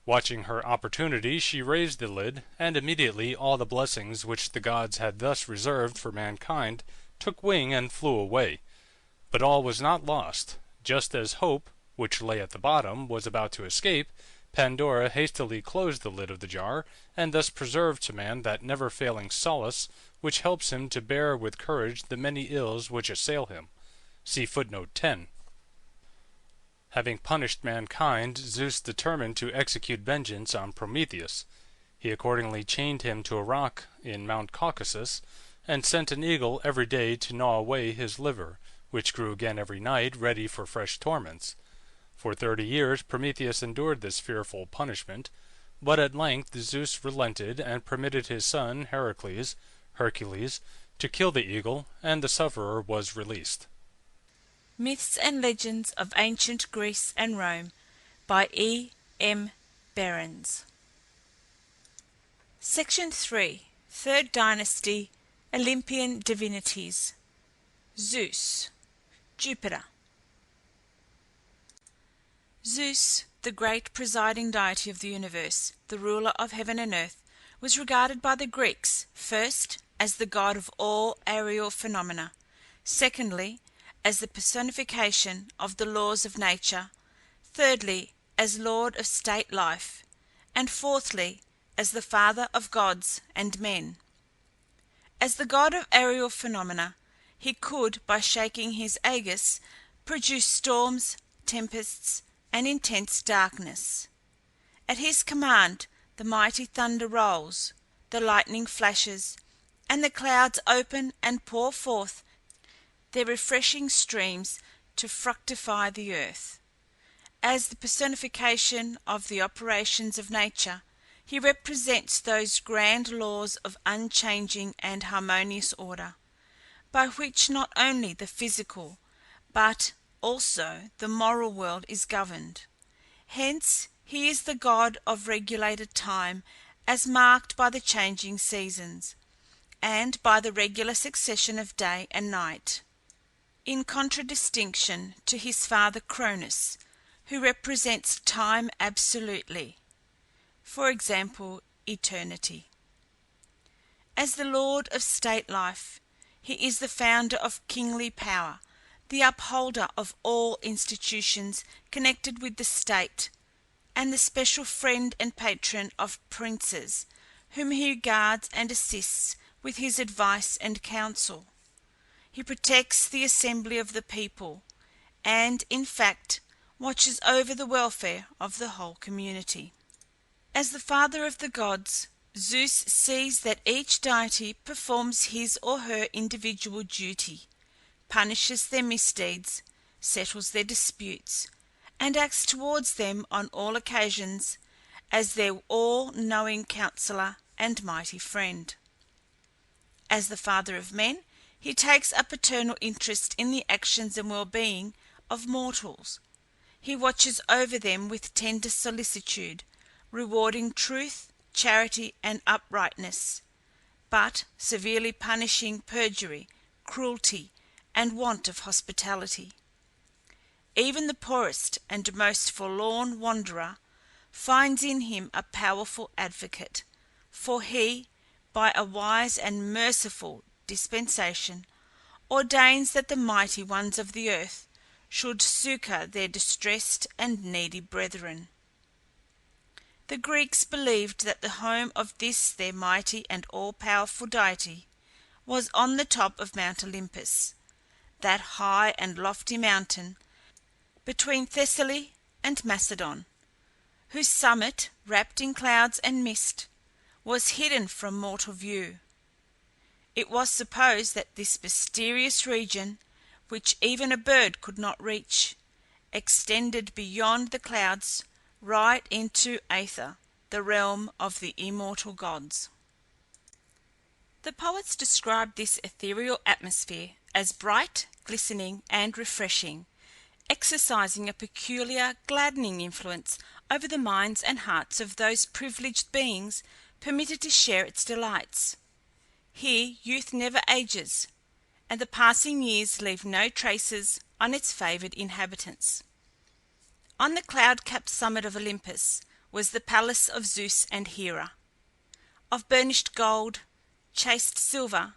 Watching her opportunity, she raised the lid, and immediately all the blessings which the gods had thus reserved for mankind took wing and flew away. But all was not lost. Just as hope, which lay at the bottom, was about to escape, Pandora hastily closed the lid of the jar, and thus preserved to man that never-failing solace which helps him to bear with courage the many ills which assail him. See footnote 10. Having punished mankind, Zeus determined to execute vengeance on Prometheus. He accordingly chained him to a rock in Mount Caucasus, and sent an eagle every day to gnaw away his liver, which grew again every night, ready for fresh torments. For 30 years Prometheus endured this fearful punishment, but at length Zeus relented and permitted his son Hercules, to kill the eagle, and the sufferer was released. Myths and Legends of Ancient Greece and Rome by E. M. Berens. Section 3. Third Dynasty, Olympian Divinities. Zeus, Jupiter. Zeus, the great presiding deity of the universe, the ruler of heaven and earth, was regarded by the Greeks, first, as the god of all aerial phenomena, secondly, as the personification of the laws of nature, thirdly, as lord of state life, and fourthly, as the father of gods and men. As the god of aerial phenomena, he could, by shaking his aegis, produce storms, tempests, and intense darkness. At his command the mighty thunder rolls, the lightning flashes, and the clouds open and pour forth their refreshing streams to fructify the earth. As the personification of the operations of nature, he represents those grand laws of unchanging and harmonious order, by which not only the physical, but also the moral world is governed. Hence he is the god of regulated time, as marked by the changing seasons, and by the regular succession of day and night, in contradistinction to his father Cronus, who represents time absolutely, for example, eternity. As the lord of state life, he is the founder of kingly power, the upholder of all institutions connected with the state, and the special friend and patron of princes, whom he guards and assists with his advice and counsel. He protects the assembly of the people, and, in fact, watches over the welfare of the whole community. As the father of the gods, Zeus sees that each deity performs his or her individual duty, punishes their misdeeds, settles their disputes, and acts towards them on all occasions as their all-knowing counsellor and mighty friend. As the father of men, he takes a paternal interest in the actions and well-being of mortals. He watches over them with tender solicitude, rewarding truth, charity, and uprightness, but severely punishing perjury, cruelty, and want of hospitality. Even the poorest and most forlorn wanderer finds in him a powerful advocate, for he, by a wise and merciful dispensation, ordains that the mighty ones of the earth should succour their distressed and needy brethren. The Greeks believed that the home of this their mighty and all-powerful deity was on the top of Mount Olympus, that high and lofty mountain between Thessaly and Macedon, whose summit, wrapped in clouds and mist, was hidden from mortal view. It was supposed that this mysterious region, which even a bird could not reach, extended beyond the clouds right into Aether, the realm of the immortal gods. The poets described this ethereal atmosphere as bright, glistening, and refreshing, exercising a peculiar, gladdening influence over the minds and hearts of those privileged beings permitted to share its delights. Here youth never ages, and the passing years leave no traces on its favoured inhabitants. On the cloud-capped summit of Olympus was the palace of Zeus and Hera, of burnished gold, chased silver,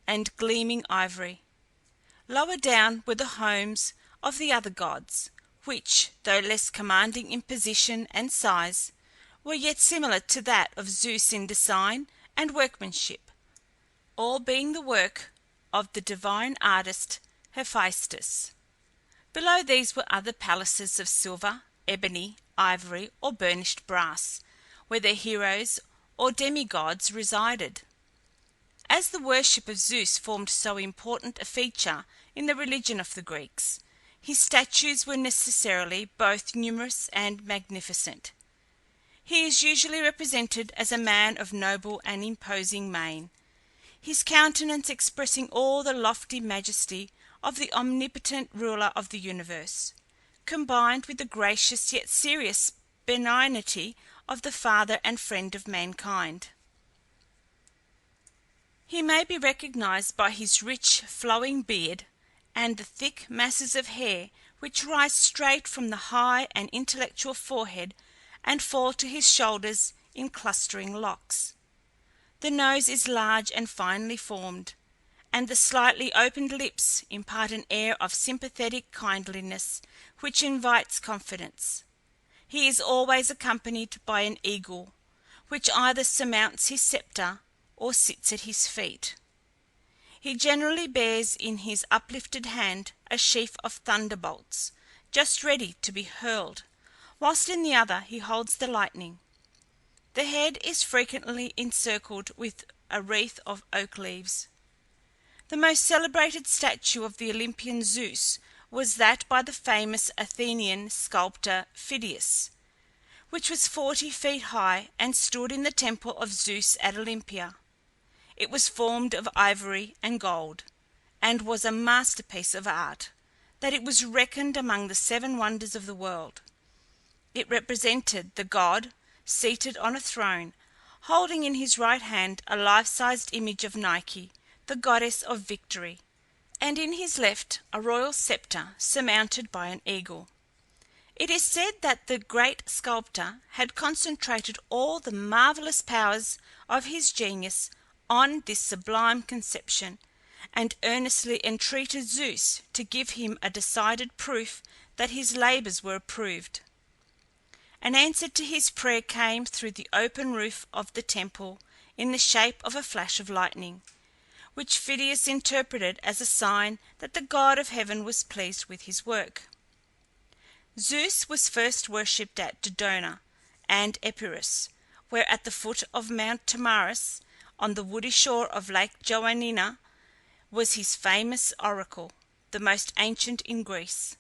and gleaming ivory. Lower down were the homes of the other gods, which, though less commanding in position and size, were yet similar to that of Zeus in design and workmanship, all being the work of the divine artist Hephaestus. Below these were other palaces of silver, ebony, ivory, or burnished brass, where the heroes or demigods resided. As the worship of Zeus formed so important a feature in the religion of the Greeks, his statues were necessarily both numerous and magnificent. He is usually represented as a man of noble and imposing mien, his countenance expressing all the lofty majesty of the omnipotent ruler of the universe, combined with the gracious yet serious benignity of the father and friend of mankind. He may be recognized by his rich flowing beard, and the thick masses of hair which rise straight from the high and intellectual forehead and fall to his shoulders in clustering locks. The nose is large and finely formed, and the slightly opened lips impart an air of sympathetic kindliness which invites confidence. He is always accompanied by an eagle, which either surmounts his sceptre or sits at his feet. He generally bears in his uplifted hand a sheaf of thunderbolts, just ready to be hurled, whilst in the other he holds the lightning. The head is frequently encircled with a wreath of oak leaves. The most celebrated statue of the Olympian Zeus was that by the famous Athenian sculptor Phidias, which was 40 feet high and stood in the temple of Zeus at Olympia. It was formed of ivory and gold, and was a masterpiece of art, that it was reckoned among the 7 wonders of the world. It represented the god seated on a throne, holding in his right hand a life-sized image of Nike, the goddess of victory, and in his left a royal sceptre surmounted by an eagle. It is said that the great sculptor had concentrated all the marvellous powers of his genius on this sublime conception, and earnestly entreated Zeus to give him a decided proof that his labours were approved. An answer to his prayer came through the open roof of the temple in the shape of a flash of lightning, which Phidias interpreted as a sign that the god of heaven was pleased with his work. Zeus was first worshipped at Dodona and Epirus, where at the foot of Mount Tomarus, on the woody shore of Lake Joanina, was his famous oracle, the most ancient in Greece.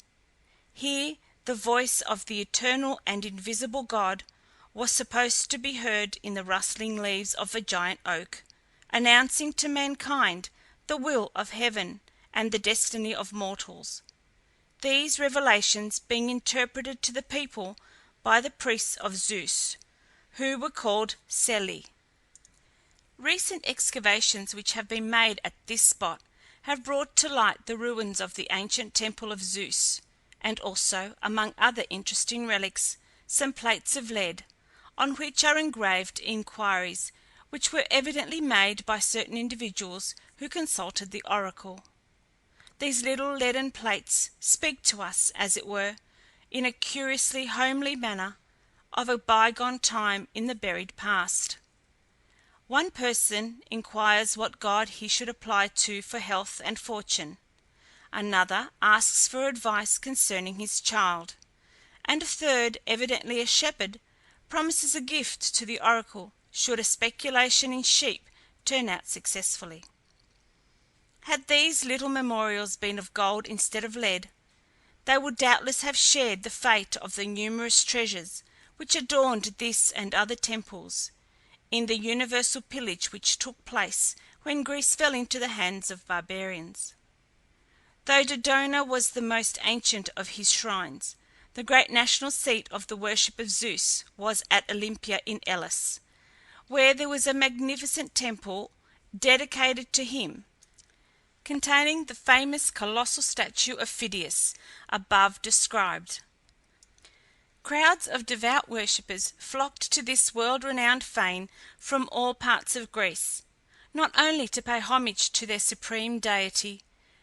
Here the voice of the eternal and invisible god was supposed to be heard in the rustling leaves of a giant oak, announcing to mankind the will of heaven and the destiny of mortals, these revelations being interpreted to the people by the priests of Zeus, who were called Selli. Recent excavations which have been made at this spot have brought to light the ruins of the ancient temple of Zeus, and also, among other interesting relics, some plates of lead, on which are engraved inquiries which were evidently made by certain individuals who consulted the oracle. These little leaden plates speak to us, as it were, in a curiously homely manner, of a bygone time in the buried past. One person inquires what god he should apply to for health and fortune, another asks for advice concerning his child, and a third, evidently a shepherd, promises a gift to the oracle should a speculation in sheep turn out successfully. Had these little memorials been of gold instead of lead, they would doubtless have shared the fate of the numerous treasures which adorned this and other temples, in the universal pillage which took place when Greece fell into the hands of barbarians. Though Dodona was the most ancient of his shrines, the great national seat of the worship of Zeus was at Olympia in Elis, where there was a magnificent temple dedicated to him, containing the famous colossal statue of Phidias above described. Crowds of devout worshippers flocked to this world-renowned fane from all parts of Greece, not only to pay homage to their supreme deity,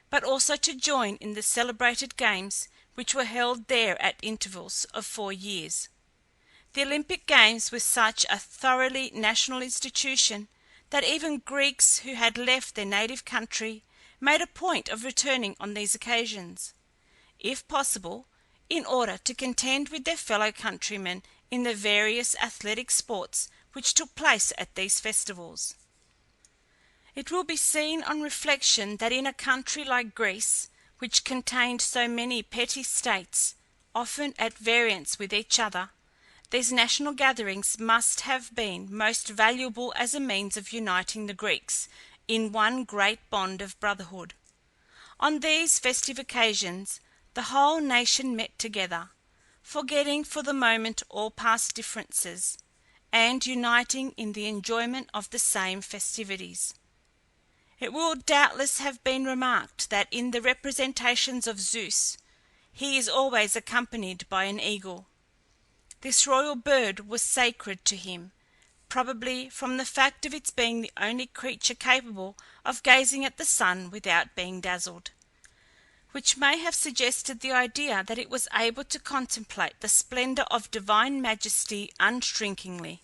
but also to join in the celebrated games which were held there at intervals of 4 years. The Olympic games were such a thoroughly national institution that even Greeks who had left their native country made a point of returning on these occasions, if possible, in order to contend with their fellow countrymen in the various athletic sports which took place at these festivals. It will be seen on reflection that in a country like Greece, which contained so many petty states, often at variance with each other, these national gatherings must have been most valuable as a means of uniting the Greeks in one great bond of brotherhood. On these festive occasions the whole nation met together, forgetting for the moment all past differences, and uniting in the enjoyment of the same festivities. It will doubtless have been remarked that in the representations of Zeus he is always accompanied by an eagle. This royal bird was sacred to him, probably from the fact of its being the only creature capable of gazing at the sun without being dazzled, which may have suggested the idea that it was able to contemplate the splendour of divine majesty unshrinkingly.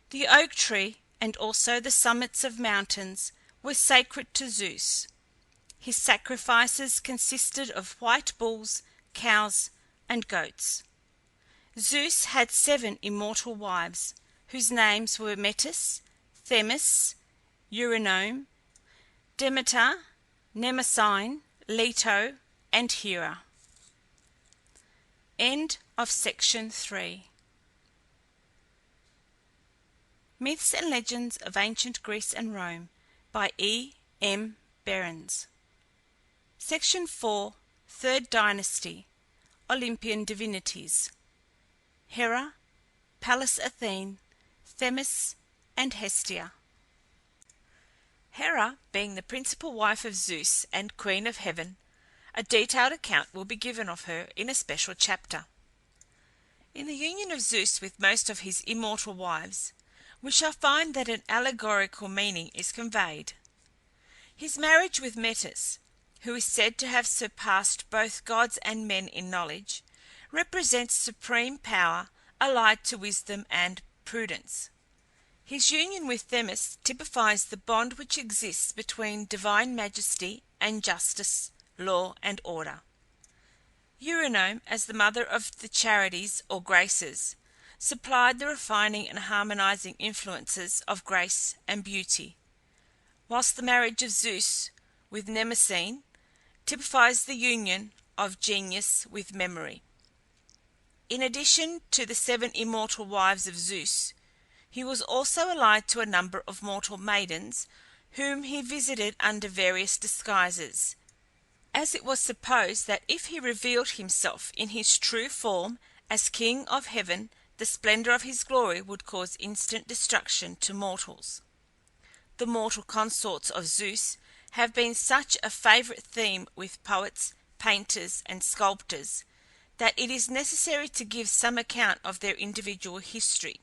The oak tree, and also the summits of mountains, were sacred to Zeus. His sacrifices consisted of white bulls, cows, and goats. Zeus had 7 immortal wives, whose names were Metis, Themis, Eurynome, Demeter, Mnemosyne, Leto, and Hera. End of section 3. Myths and Legends of Ancient Greece and Rome by E.M. Berens. Section 4. Third Dynasty. Olympian Divinities. Hera, Pallas Athene, Themis, and Hestia. Hera being the principal wife of Zeus and queen of heaven, a detailed account will be given of her in a special chapter. In the union of Zeus with most of his immortal wives, we shall find that an allegorical meaning is conveyed. His marriage with Metis, who is said to have surpassed both gods and men in knowledge, represents supreme power allied to wisdom and prudence. His union with Themis typifies the bond which exists between divine majesty and justice, law, and order. Eurynome, as the mother of the charities or graces, supplied the refining and harmonizing influences of grace and beauty, whilst the marriage of Zeus with Mnemosyne typifies the union of genius with memory. In addition to the 7 immortal wives of Zeus, he was also allied to a number of mortal maidens, whom he visited under various disguises, as it was supposed that if he revealed himself in his true form as king of heaven, the splendour of his glory would cause instant destruction to mortals. The mortal consorts of Zeus have been such a favourite theme with poets, painters, and sculptors, that it is necessary to give some account of their individual history.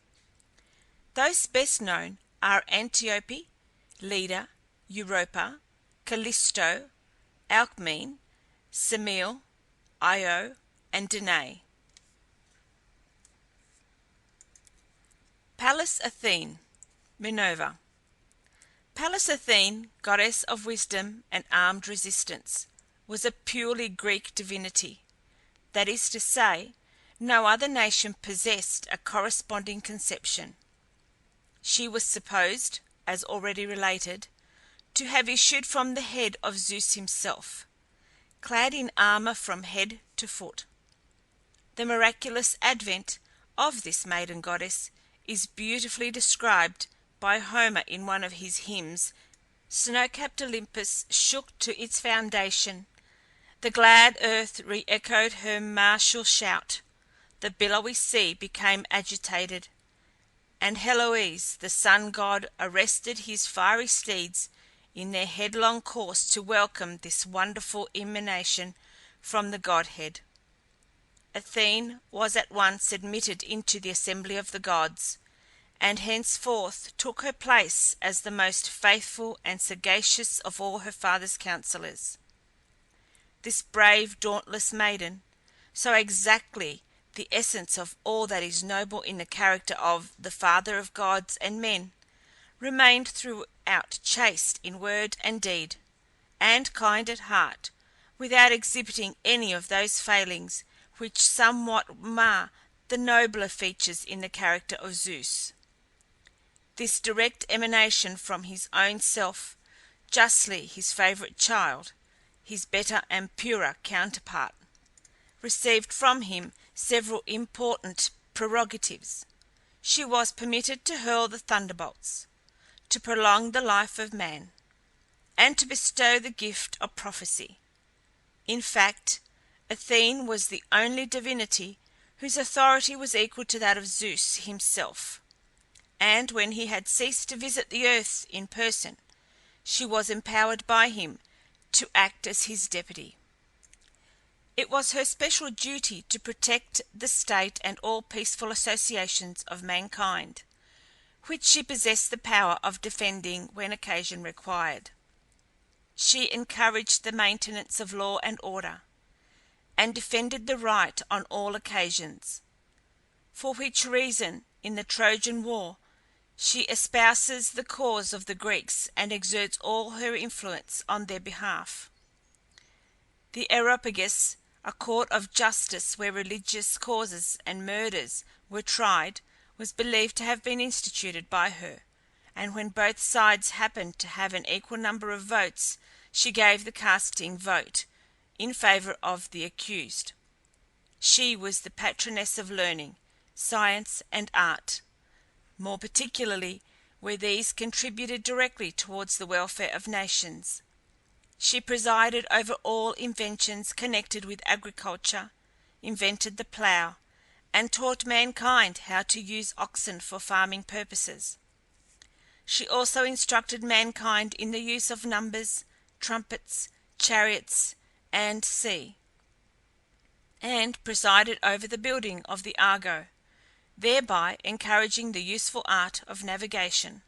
Those best known are Antiope, Leda, Europa, Callisto, Alcmene, Semele, Io, and Danae. Pallas Athene, Minerva. Pallas Athene, goddess of wisdom and armed resistance, was a purely Greek divinity. That is to say, no other nation possessed a corresponding conception. She was supposed, as already related, to have issued from the head of Zeus himself, clad in armour from head to foot. The miraculous advent of this maiden goddess is beautifully described by Homer in one of his hymns. Snow-capped Olympus shook to its foundation, the glad earth re-echoed her martial shout, the billowy sea became agitated, and Heloise, the sun god, arrested his fiery steeds in their headlong course to welcome this wonderful emanation from the godhead. Athene was at once admitted into the assembly of the gods, and henceforth took her place as the most faithful and sagacious of all her father's counsellors. This brave, dauntless maiden, so exactly the essence of all that is noble in the character of the father of gods and men, remained throughout chaste in word and deed, and kind at heart, without exhibiting any of those failings which somewhat mar the nobler features in the character of Zeus. This direct emanation from his own self, justly his favourite child, his better and purer counterpart, received from him several important prerogatives. She was permitted to hurl the thunderbolts, to prolong the life of man, and to bestow the gift of prophecy. In fact, Athene was the only divinity whose authority was equal to that of Zeus himself, and when he had ceased to visit the earth in person, she was empowered by him to act as his deputy. It was her special duty to protect the state and all peaceful associations of mankind, which she possessed the power of defending when occasion required. She encouraged the maintenance of law and order, and defended the right on all occasions, for which reason in the Trojan War she espouses the cause of the Greeks and exerts all her influence on their behalf. The Areopagus, a court of justice where religious causes and murders were tried, was believed to have been instituted by her, and when both sides happened to have an equal number of votes, she gave the casting vote in favour of the accused. She was the patroness of learning, science, and art, more particularly where these contributed directly towards the welfare of nations. She presided over all inventions connected with agriculture, invented the plough, and taught mankind how to use oxen for farming purposes. She also instructed mankind in the use of numbers, trumpets, chariots, and sea, and presided over the building of the Argo, thereby encouraging the useful art of navigation.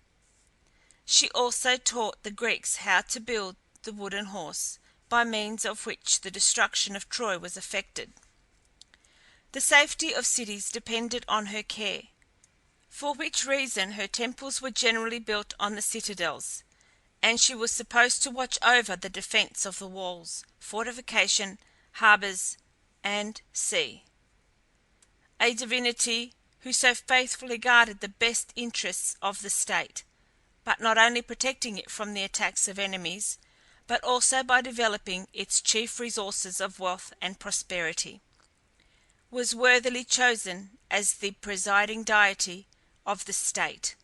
She also taught the Greeks how to build the wooden horse, by means of which the destruction of Troy was effected. The safety of cities depended on her care, for which reason her temples were generally built on the citadels, and she was supposed to watch over the defence of the walls, fortification, harbours, and sea. A divinity who so faithfully guarded the best interests of the state, but not only protecting it from the attacks of enemies, but also by developing its chief resources of wealth and prosperity, was worthily chosen as the presiding deity of the state,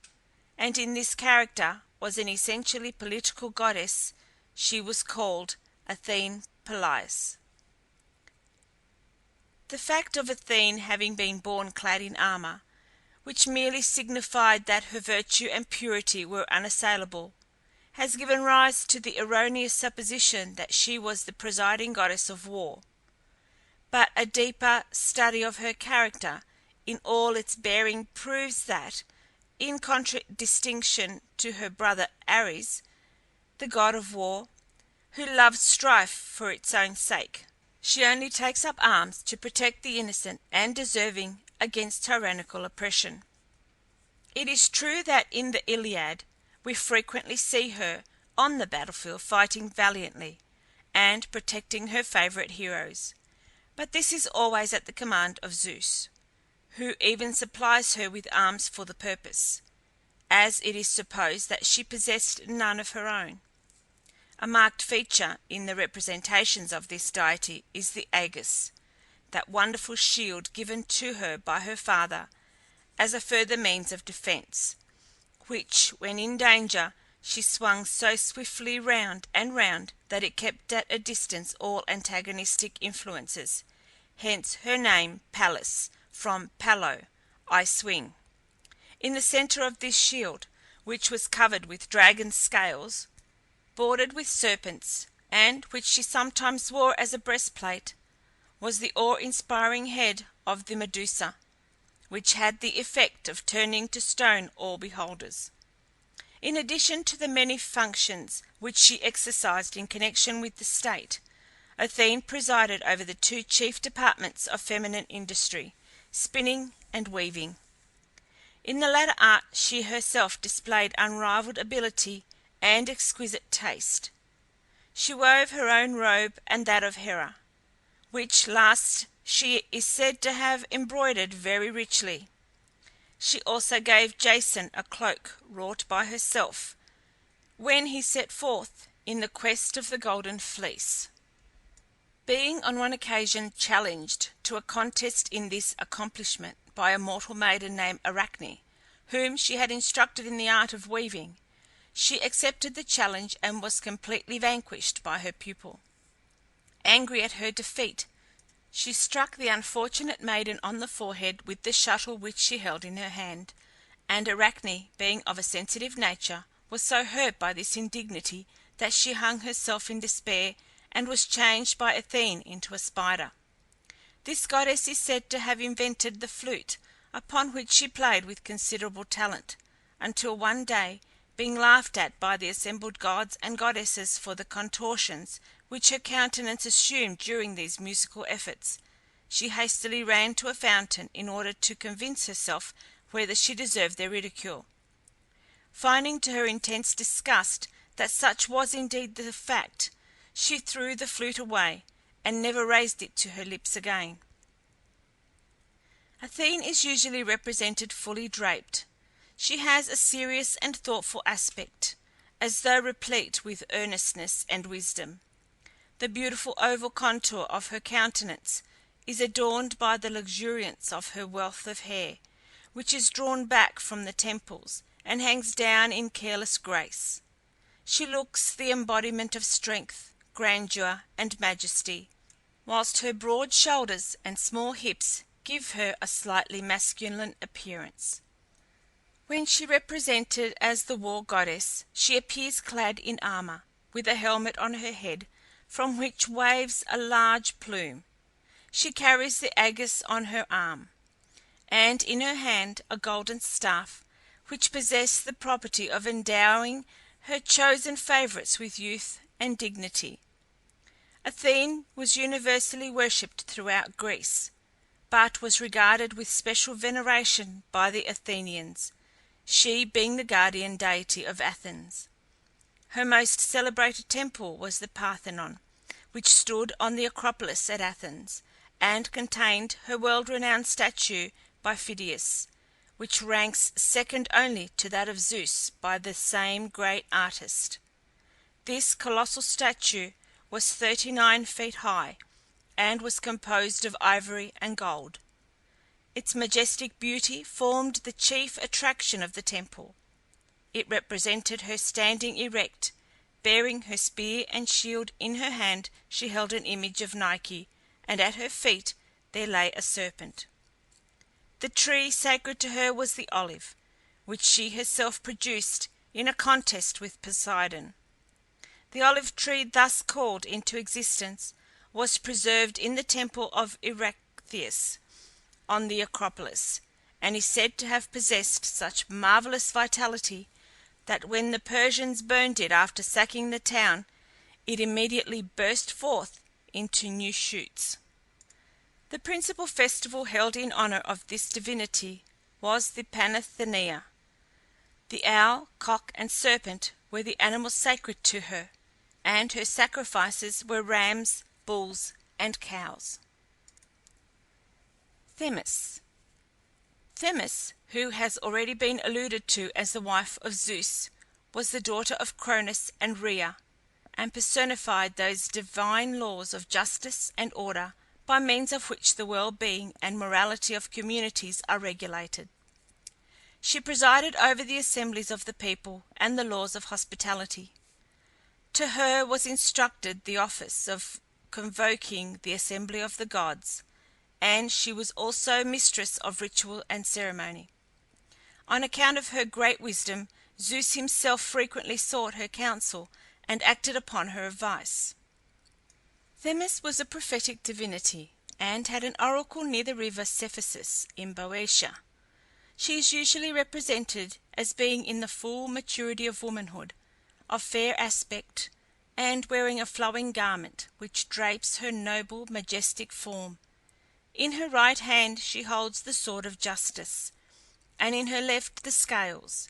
and in this character was an essentially political goddess. She was called Athene Polias. The fact of Athene having been born clad in armour, which merely signified that her virtue and purity were unassailable, has given rise to the erroneous supposition that she was the presiding goddess of war. But a deeper study of her character in all its bearing proves that, in contradistinction to her brother Ares, the god of war, who loves strife for its own sake, she only takes up arms to protect the innocent and deserving against tyrannical oppression. It is true that in the Iliad we frequently see her on the battlefield fighting valiantly, and protecting her favourite heroes, but this is always at the command of Zeus, who even supplies her with arms for the purpose, as it is supposed that she possessed none of her own. A marked feature in the representations of this deity is the aegis, that wonderful shield given to her by her father as a further means of defence, which, when in danger, she swung so swiftly round and round that it kept at a distance all antagonistic influences, hence her name Pallas, from pallo, I swing. In the centre of this shield, which was covered with dragon's scales, bordered with serpents, and which she sometimes wore as a breastplate, was the awe-inspiring head of the Medusa, which had the effect of turning to stone all beholders. In addition to the many functions which she exercised in connection with the state, Athene presided over the two chief departments of feminine industry, spinning and weaving. In the latter art she herself displayed unrivalled ability and exquisite taste. She wove her own robe and that of Hera, which last she is said to have embroidered very richly. She also gave Jason a cloak wrought by herself, when he set forth in the quest of the Golden Fleece. Being on one occasion challenged to a contest in this accomplishment by a mortal maiden named Arachne, whom she had instructed in the art of weaving, she accepted the challenge and was completely vanquished by her pupil. Angry at her defeat, she struck the unfortunate maiden on the forehead with the shuttle which she held in her hand, and Arachne, being of a sensitive nature, was so hurt by this indignity that she hung herself in despair, and was changed by Athene into a spider. This goddess is said to have invented the flute, upon which she played with considerable talent, until one day, being laughed at by the assembled gods and goddesses for the contortions which her countenance assumed during these musical efforts, she hastily ran to a fountain in order to convince herself whether she deserved their ridicule. Finding to her intense disgust that such was indeed the fact, she threw the flute away, and never raised it to her lips again. Athene is usually represented fully draped. She has a serious and thoughtful aspect, as though replete with earnestness and wisdom. The beautiful oval contour of her countenance is adorned by the luxuriance of her wealth of hair, which is drawn back from the temples, and hangs down in careless grace. She looks the embodiment of strength, grandeur, and majesty, whilst her broad shoulders and small hips give her a slightly masculine appearance. When she represented as the war goddess, she appears clad in armour, with a helmet on her head, from which waves a large plume. She carries the aegis on her arm, and in her hand a golden staff, which possessed the property of endowing her chosen favourites with youth and dignity. Athene was universally worshipped throughout Greece, but was regarded with special veneration by the Athenians, she being the guardian deity of Athens. Her most celebrated temple was the Parthenon, which stood on the Acropolis at Athens, and contained her world-renowned statue by Phidias, which ranks second only to that of Zeus by the same great artist. This colossal statue was 39 feet high, and was composed of ivory and gold. Its majestic beauty formed the chief attraction of the temple. It represented her standing erect, bearing her spear and shield. In her hand she held an image of Nike, and at her feet there lay a serpent. The tree sacred to her was the olive, which she herself produced in a contest with Poseidon. The olive tree thus called into existence was preserved in the temple of Erechtheus on the Acropolis, and is said to have possessed such marvellous vitality that when the Persians burned it after sacking the town, it immediately burst forth into new shoots. The principal festival held in honour of this divinity was the Pantheon. The owl, cock, and serpent were the animals sacred to her, and her sacrifices were rams, bulls, and cows. Themis. Themis, who has already been alluded to as the wife of Zeus, was the daughter of Cronus and Rhea, and personified those divine laws of justice and order by means of which the well-being and morality of communities are regulated. She presided over the assemblies of the people and the laws of hospitality. To her was intrusted the office of convoking the assembly of the gods, and she was also mistress of ritual and ceremony. On account of her great wisdom, Zeus himself frequently sought her counsel and acted upon her advice. Themis was a prophetic divinity, and had an oracle near the river Cephisus in Boeotia. She is usually represented as being in the full maturity of womanhood, of fair aspect, and wearing a flowing garment, which drapes her noble, majestic form. In her right hand she holds the sword of justice, and in her left the scales,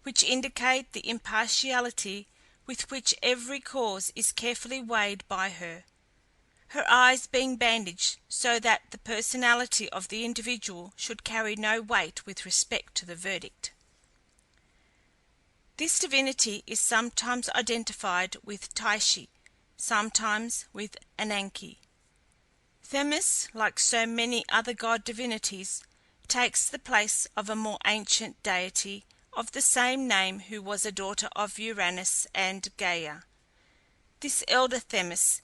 which indicate the impartiality with which every cause is carefully weighed by her, her eyes being bandaged so that the personality of the individual should carry no weight with respect to the verdict. This divinity is sometimes identified with Tyche, sometimes with Ananke. Themis, like so many other god divinities, takes the place of a more ancient deity of the same name who was a daughter of Uranus and Gaia. This elder Themis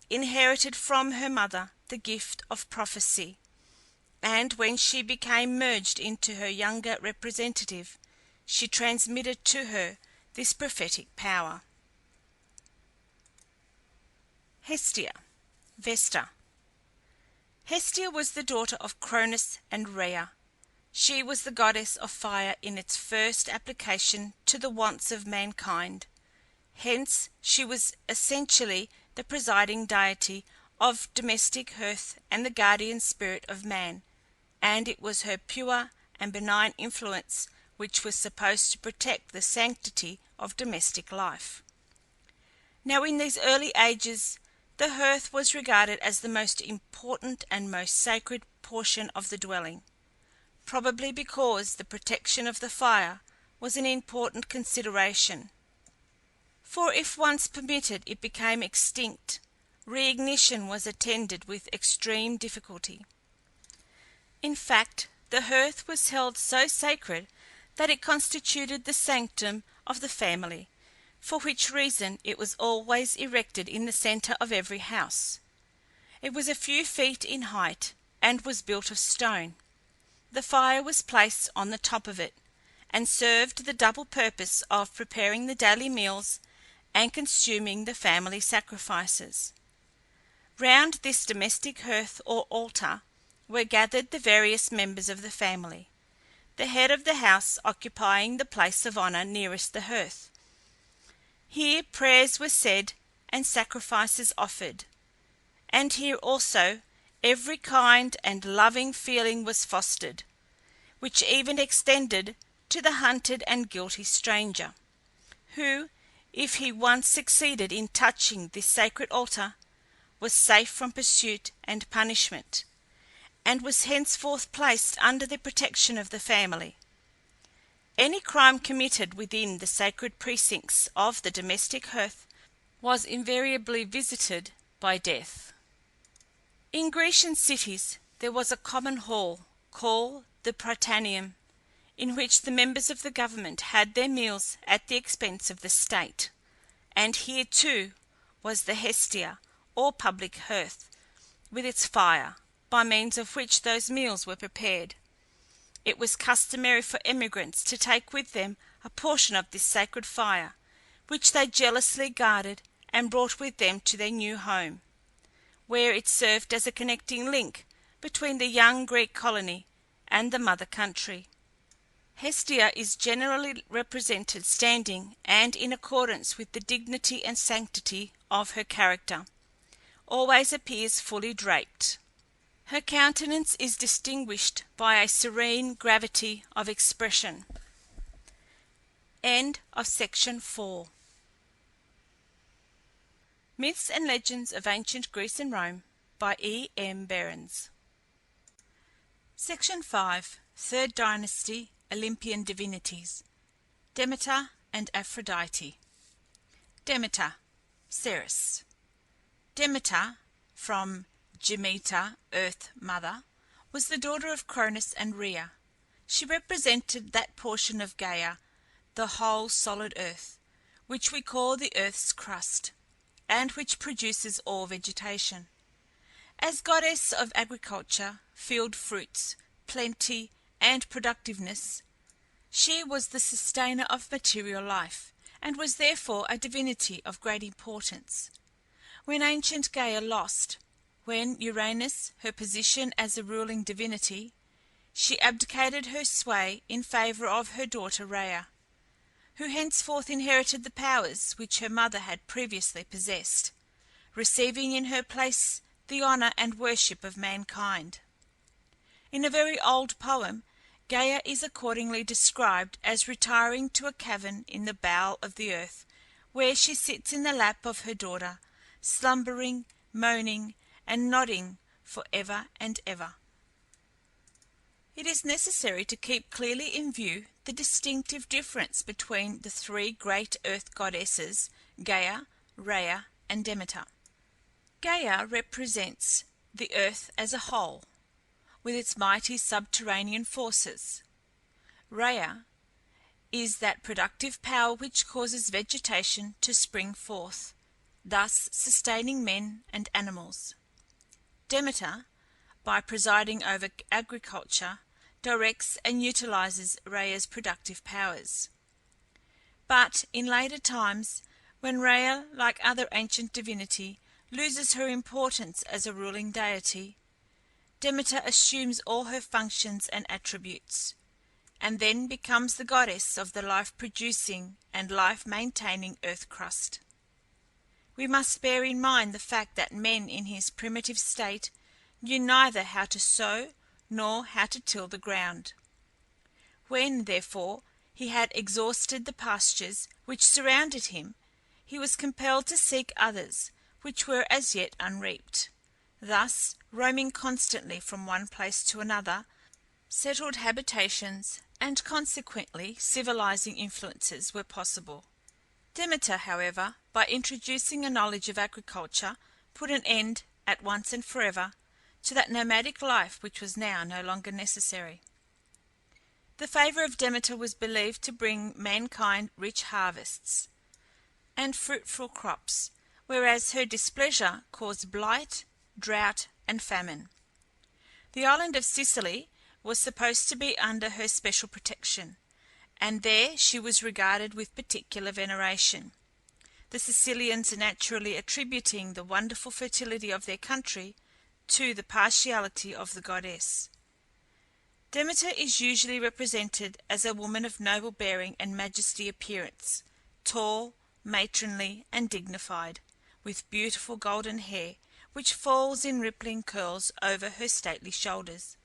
inherited from her mother the gift of prophecy, and when she became merged into her younger representative, she transmitted to her this prophetic power. Hestia, Vesta. Hestia was the daughter of Cronus and Rhea. She was the goddess of fire in its first application to the wants of mankind. Hence she was essentially the presiding deity of domestic hearth and the guardian spirit of man, and it was her pure and benign influence which was supposed to protect the sanctity of domestic life. Now in these early ages the hearth was regarded as the most important and most sacred portion of the dwelling, probably because the protection of the fire was an important consideration, for if once permitted it became extinct, reignition was attended with extreme difficulty. In fact, the hearth was held so sacred that it constituted the sanctum of the family, for which reason it was always erected in the centre of every house. It was a few feet in height, and was built of stone. The fire was placed on the top of it, and served the double purpose of preparing the daily meals and consuming the family sacrifices. Round this domestic hearth or altar were gathered the various members of the family, the head of the house occupying the place of honour nearest the hearth. Here prayers were said and sacrifices offered, and here also every kind and loving feeling was fostered, which even extended to the hunted and guilty stranger, who, if he once succeeded in touching this sacred altar, was safe from pursuit and punishment, and was henceforth placed under the protection of the family. Any crime committed within the sacred precincts of the domestic hearth was invariably visited by death. In Grecian cities there was a common hall, called the Prytaneum, in which the members of the government had their meals at the expense of the state, and here too was the Hestia, or public hearth, with its fire, by means of which those meals were prepared. It was customary for emigrants to take with them a portion of this sacred fire, which they jealously guarded and brought with them to their new home, where it served as a connecting link between the young Greek colony and the mother country. Hestia is generally represented standing, and in accordance with the dignity and sanctity of her character, always appears fully draped. Her countenance is distinguished by a serene gravity of expression. End of section 4. Myths and Legends of Ancient Greece and Rome by EM Berens. Section 5. Third Dynasty, Olympian Divinities. Demeter and Aphrodite. Demeter, Ceres. Demeter, from Demeter, Earth Mother, was the daughter of Cronus and Rhea. She represented that portion of Gaia, the whole solid earth, which we call the earth's crust, and which produces all vegetation. As goddess of agriculture, field fruits, plenty, and productiveness, she was the sustainer of material life, and was therefore a divinity of great importance. When ancient Gaia lost, when Uranus, her position as a ruling divinity, she abdicated her sway in favour of her daughter Rhea, who henceforth inherited the powers which her mother had previously possessed, receiving in her place the honour and worship of mankind. In a very old poem, Gaia is accordingly described as retiring to a cavern in the bowel of the earth, where she sits in the lap of her daughter, slumbering, moaning, and nodding for ever and ever. It is necessary to keep clearly in view the distinctive difference between the three great earth goddesses, Gaia, Rhea, and Demeter. Gaia represents the earth as a whole, with its mighty subterranean forces. Rhea is that productive power which causes vegetation to spring forth, thus sustaining men and animals. Demeter, by presiding over agriculture, directs and utilizes Rhea's productive powers. But in later times, when Rhea, like other ancient divinity, loses her importance as a ruling deity, Demeter assumes all her functions and attributes, and then becomes the goddess of the life-producing and life-maintaining earth crust. We must bear in mind the fact that man in his primitive state knew neither how to sow nor how to till the ground. When, therefore, he had exhausted the pastures which surrounded him, he was compelled to seek others which were as yet unreaped. Thus, roaming constantly from one place to another, settled habitations and consequently civilizing influences were possible. Demeter, however, by introducing a knowledge of agriculture, put an end, at once and forever, to that nomadic life which was now no longer necessary. The favour of Demeter was believed to bring mankind rich harvests and fruitful crops, whereas her displeasure caused blight, drought, and famine. The island of Sicily was supposed to be under her special protection, and there she was regarded with particular veneration, the Sicilians naturally attributing the wonderful fertility of their country to the partiality of the goddess. Demeter is usually represented as a woman of noble bearing and majesty appearance, tall, matronly, and dignified, with beautiful golden hair, which falls in rippling curls over her stately shoulders,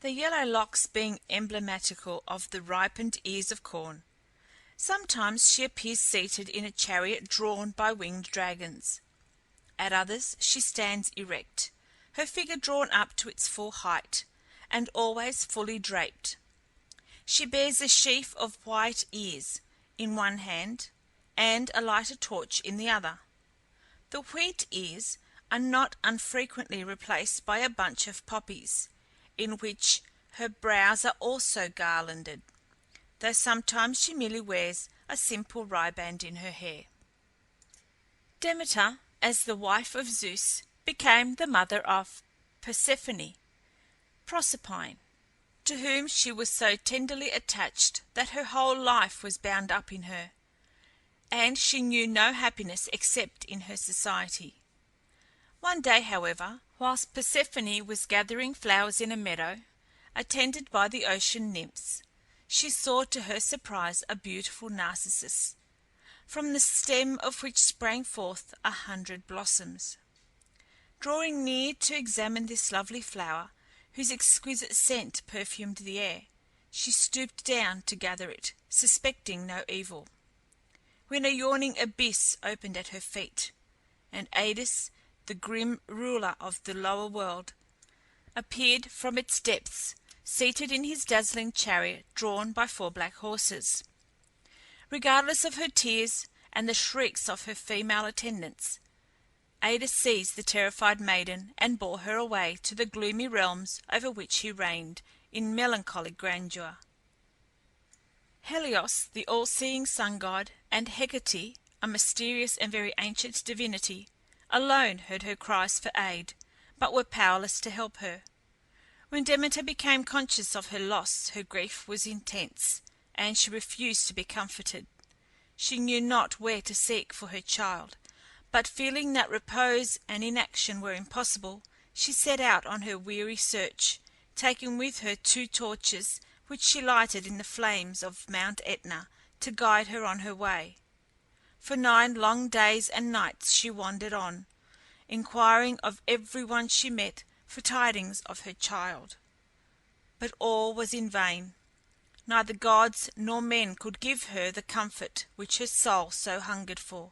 the yellow locks being emblematical of the ripened ears of corn. Sometimes she appears seated in a chariot drawn by winged dragons. At others she stands erect, her figure drawn up to its full height, and always fully draped. She bears a sheaf of white ears in one hand, and a lighted torch in the other. The wheat ears are not unfrequently replaced by a bunch of poppies, in which her brows are also garlanded, though sometimes she merely wears a simple riband in her hair. Demeter, as the wife of Zeus, became the mother of Persephone, Proserpine, to whom she was so tenderly attached that her whole life was bound up in her, and she knew no happiness except in her society. One day, however, whilst Persephone was gathering flowers in a meadow, attended by the ocean nymphs, she saw to her surprise a beautiful narcissus, from the stem of which sprang forth 100 blossoms. Drawing near to examine this lovely flower, whose exquisite scent perfumed the air, she stooped down to gather it, suspecting no evil, when a yawning abyss opened at her feet, and Hades, the grim ruler of the lower world, appeared from its depths, seated in his dazzling chariot drawn by 4 black horses. Regardless of her tears and the shrieks of her female attendants, Hades seized the terrified maiden and bore her away to the gloomy realms over which he reigned in melancholy grandeur. Helios, the all-seeing sun-god, and Hecate, a mysterious and very ancient divinity, alone heard her cries for aid, but were powerless to help her. When Demeter became conscious of her loss, her grief was intense, and she refused to be comforted. She knew not where to seek for her child, but feeling that repose and inaction were impossible, she set out on her weary search, taking with her 2 torches, which she lighted in the flames of Mount Etna to guide her on her way. For 9 long days and nights she wandered on, inquiring of every one she met for tidings of her child. But all was in vain. Neither gods nor men could give her the comfort which her soul so hungered for.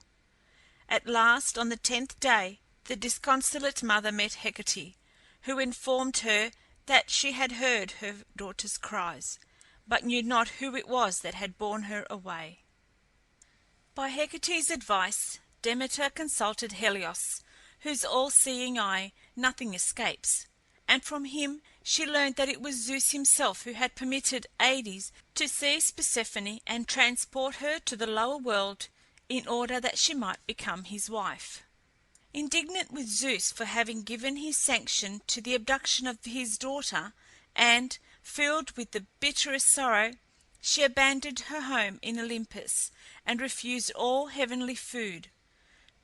At last, on the 10th day, the disconsolate mother met Hecate, who informed her that she had heard her daughter's cries, but knew not who it was that had borne her away. By Hecate's advice, Demeter consulted Helios, whose all-seeing eye nothing escapes, and from him she learned that it was Zeus himself who had permitted Hades to seize Persephone and transport her to the lower world in order that she might become his wife. Indignant with Zeus for having given his sanction to the abduction of his daughter, and filled with the bitterest sorrow, she abandoned her home in Olympus, and refused all heavenly food.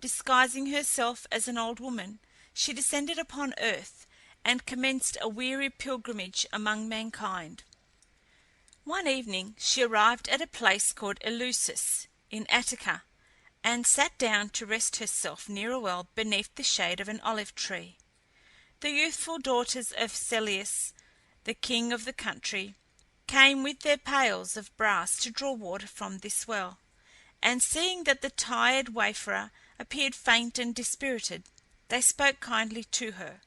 Disguising herself as an old woman, she descended upon earth, and commenced a weary pilgrimage among mankind. One evening she arrived at a place called Eleusis, in Attica, and sat down to rest herself near a well beneath the shade of an olive tree. The youthful daughters of Celeus, the king of the country, came with their pails of brass to draw water from this well, and seeing that the tired wayfarer appeared faint and dispirited, they spoke kindly to her,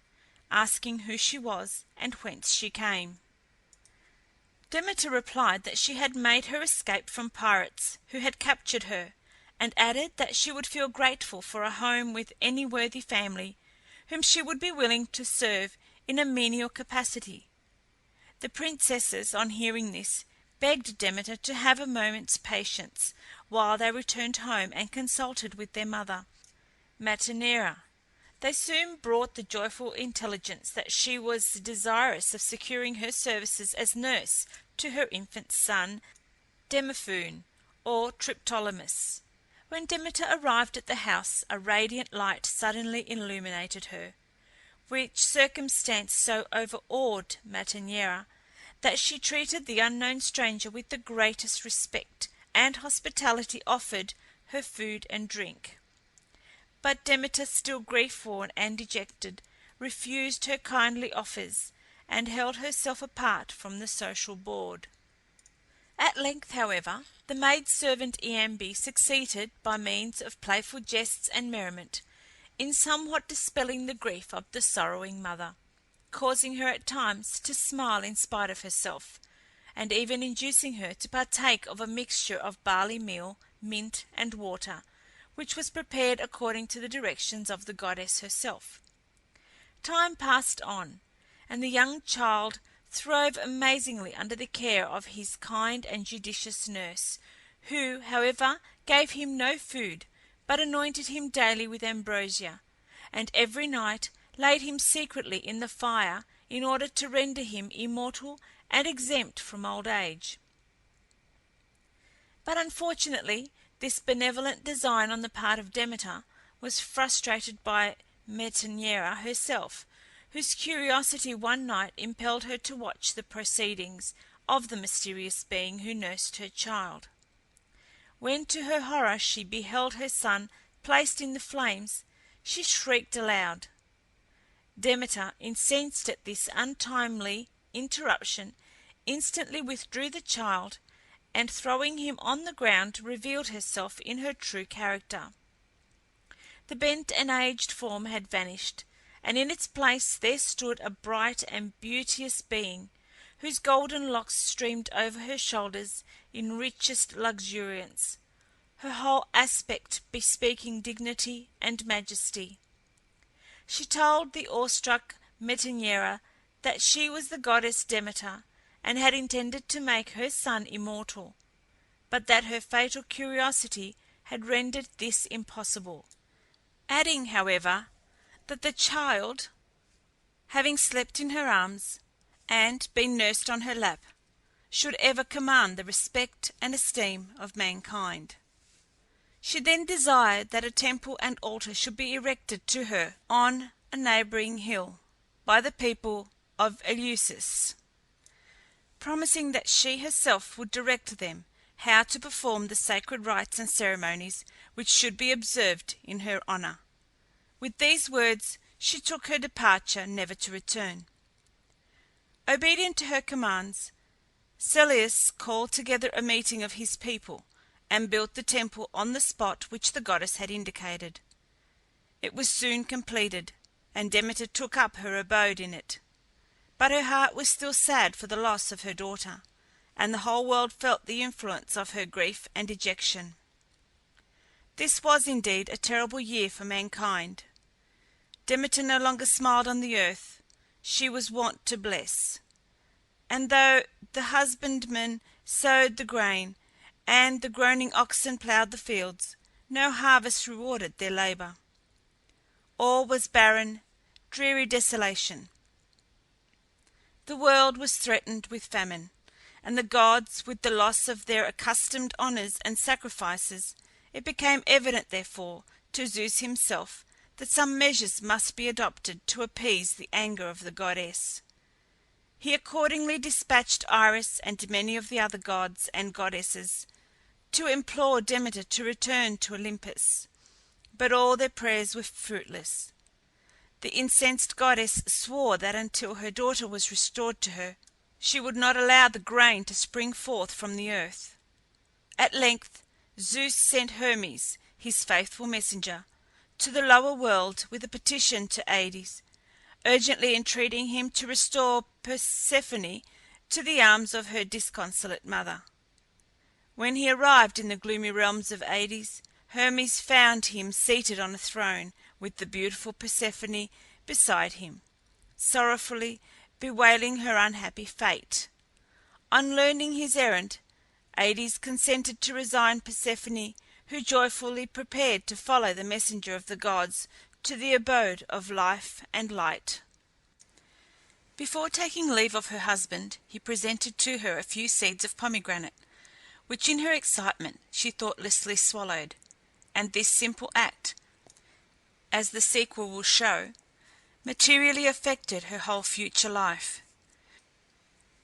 asking who she was and whence she came. Demeter replied that she had made her escape from pirates who had captured her, and added that she would feel grateful for a home with any worthy family whom she would be willing to serve in a menial capacity. The princesses, on hearing this, begged Demeter to have a moment's patience, while they returned home and consulted with their mother, Metaneira. They soon brought the joyful intelligence that she was desirous of securing her services as nurse to her infant son, Demophoon, or Triptolemus. When Demeter arrived at the house, a radiant light suddenly illuminated her, which circumstance so overawed Metaneira that she treated the unknown stranger with the greatest respect, and hospitality offered her food and drink. But Demeter, still grief-worn and dejected, refused her kindly offers, and held herself apart from the social board. At length, however, the maid-servant Iambe succeeded, by means of playful jests and merriment, in somewhat dispelling the grief of the sorrowing mother, causing her at times to smile in spite of herself, and even inducing her to partake of a mixture of barley meal, mint, and water, which was prepared according to the directions of the goddess herself. Time passed on, and the young child throve amazingly under the care of his kind and judicious nurse, who, however, gave him no food, but anointed him daily with ambrosia, and every night laid him secretly in the fire in order to render him immortal and exempt from old age. But unfortunately this benevolent design on the part of Demeter was frustrated by Metaneira herself, whose curiosity one night impelled her to watch the proceedings of the mysterious being who nursed her child. When to her horror she beheld her son placed in the flames, she shrieked aloud. Demeter, incensed at this untimely interruption, instantly withdrew the child, and throwing him on the ground, revealed herself in her true character. The bent and aged form had vanished, and in its place there stood a bright and beauteous being, whose golden locks streamed over her shoulders in richest luxuriance, her whole aspect bespeaking dignity and majesty. She told the awestruck Metaneira that she was the goddess Demeter, and had intended to make her son immortal, but that her fatal curiosity had rendered this impossible, adding, however, that the child, having slept in her arms, and been nursed on her lap, should ever command the respect and esteem of mankind. She then desired that a temple and altar should be erected to her on a neighbouring hill by the people of Eleusis, promising that she herself would direct them how to perform the sacred rites and ceremonies which should be observed in her honour. With these words she took her departure, never to return. Obedient to her commands, Celeus called together a meeting of his people, and built the temple on the spot which the goddess had indicated. It was soon completed, and Demeter took up her abode in it. But her heart was still sad for the loss of her daughter, and the whole world felt the influence of her grief and dejection. This was indeed a terrible year for mankind. Demeter no longer smiled on the earth, she was wont to bless. And though the husbandman sowed the grain, and the groaning oxen ploughed the fields, no harvest rewarded their labour. All was barren, dreary desolation. The world was threatened with famine, and the gods with the loss of their accustomed honours and sacrifices. It became evident, therefore, to Zeus himself that some measures must be adopted to appease the anger of the goddess. He accordingly dispatched Iris and many of the other gods and goddesses to implore Demeter to return to Olympus, but all their prayers were fruitless. The incensed goddess swore that until her daughter was restored to her, she would not allow the grain to spring forth from the earth. At length Zeus sent Hermes, his faithful messenger, to the lower world with a petition to Hades, urgently entreating him to restore Persephone to the arms of her disconsolate mother. When he arrived in the gloomy realms of Hades, Hermes found him seated on a throne, with the beautiful Persephone beside him, sorrowfully bewailing her unhappy fate. On learning his errand, Hades consented to resign Persephone, who joyfully prepared to follow the messenger of the gods to the abode of life and light. Before taking leave of her husband, he presented to her a few seeds of pomegranate, which in her excitement she thoughtlessly swallowed, and this simple act, as the sequel will show, materially affected her whole future life.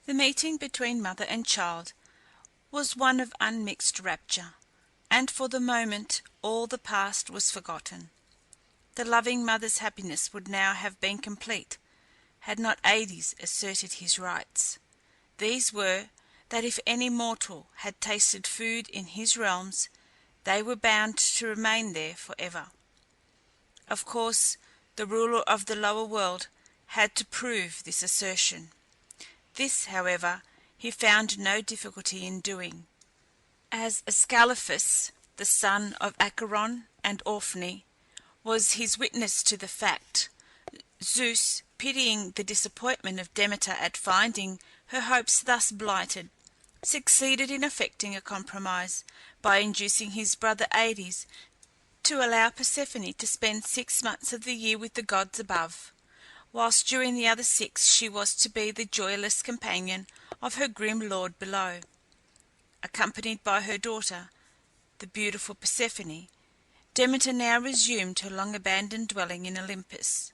The meeting between mother and child was one of unmixed rapture, and for the moment all the past was forgotten. the loving mother's happiness would now have been complete, had not Aïdes asserted his rights. These were, that if any mortal had tasted food in his realms, they were bound to remain there for ever. Of course, the ruler of the lower world had to prove this assertion. This, however, he found no difficulty in doing, as Ascalaphus, the son of Acheron and Orphne, was his witness to the fact. Zeus, pitying the disappointment of Demeter at finding her hopes thus blighted, succeeded in effecting a compromise by inducing his brother Aïdes to allow Persephone to spend 6 months of the year with the gods above, whilst during the other 6 she was to be the joyless companion of her grim lord below. Accompanied by her daughter, the beautiful Persephone, Demeter now resumed her long-abandoned dwelling in Olympus.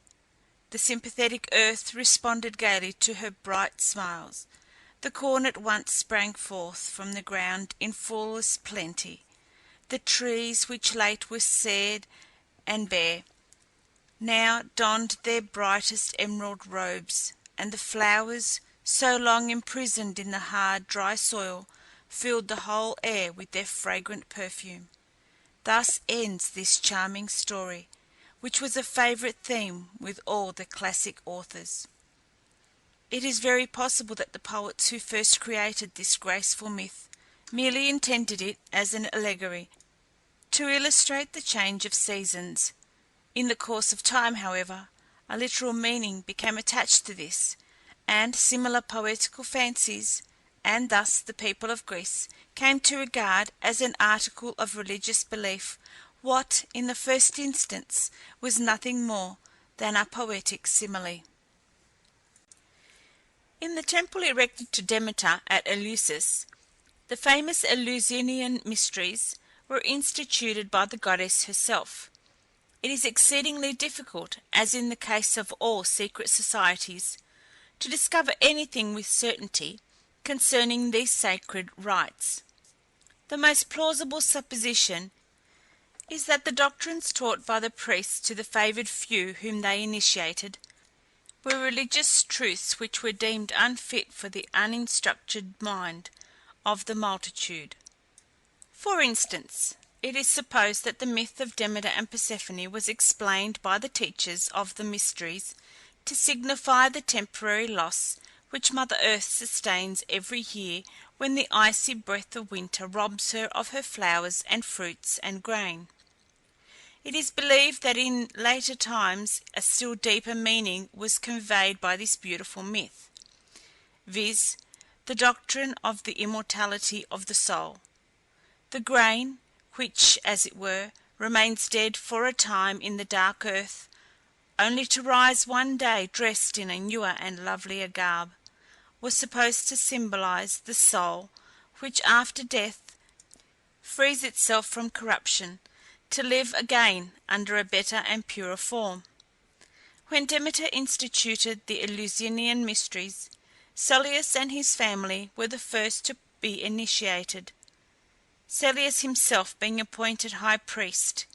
The sympathetic earth responded gaily to her bright smiles. The corn at once sprang forth from the ground in fullest plenty. The trees, which late were sere and bare, now donned their brightest emerald robes, and the flowers, so long imprisoned in the hard, dry soil, filled the whole air with their fragrant perfume. Thus ends this charming story, which was a favourite theme with all the classic authors. It is very possible that the poets who first created this graceful myth merely intended it as an allegory, to illustrate the change of seasons. In the course of time, however, a literal meaning became attached to this, and similar poetical fancies, and thus the people of Greece came to regard as an article of religious belief what, in the first instance, was nothing more than a poetic simile. In the temple erected to Demeter at Eleusis, the famous Eleusinian mysteries were instituted by the goddess herself. It is exceedingly difficult, as in the case of all secret societies, to discover anything with certainty concerning these sacred rites. The most plausible supposition is that the doctrines taught by the priests to the favoured few whom they initiated were religious truths which were deemed unfit for the uninstructed mind of the multitude. For instance, it is supposed that the myth of Demeter and Persephone was explained by the teachers of the mysteries to signify the temporary loss which Mother Earth sustains every year when the icy breath of winter robs her of her flowers and fruits and grain. It is believed that in later times a still deeper meaning was conveyed by this beautiful myth, viz., the doctrine of the immortality of the soul. The grain, which, as it were, remains dead for a time in the dark earth, only to rise one day dressed in a newer and lovelier garb, was supposed to symbolize the soul, which after death frees itself from corruption, to live again under a better and purer form. When Demeter instituted the Eleusinian mysteries, Celeus and his family were the first to be initiated, Celeus himself being appointed high priest.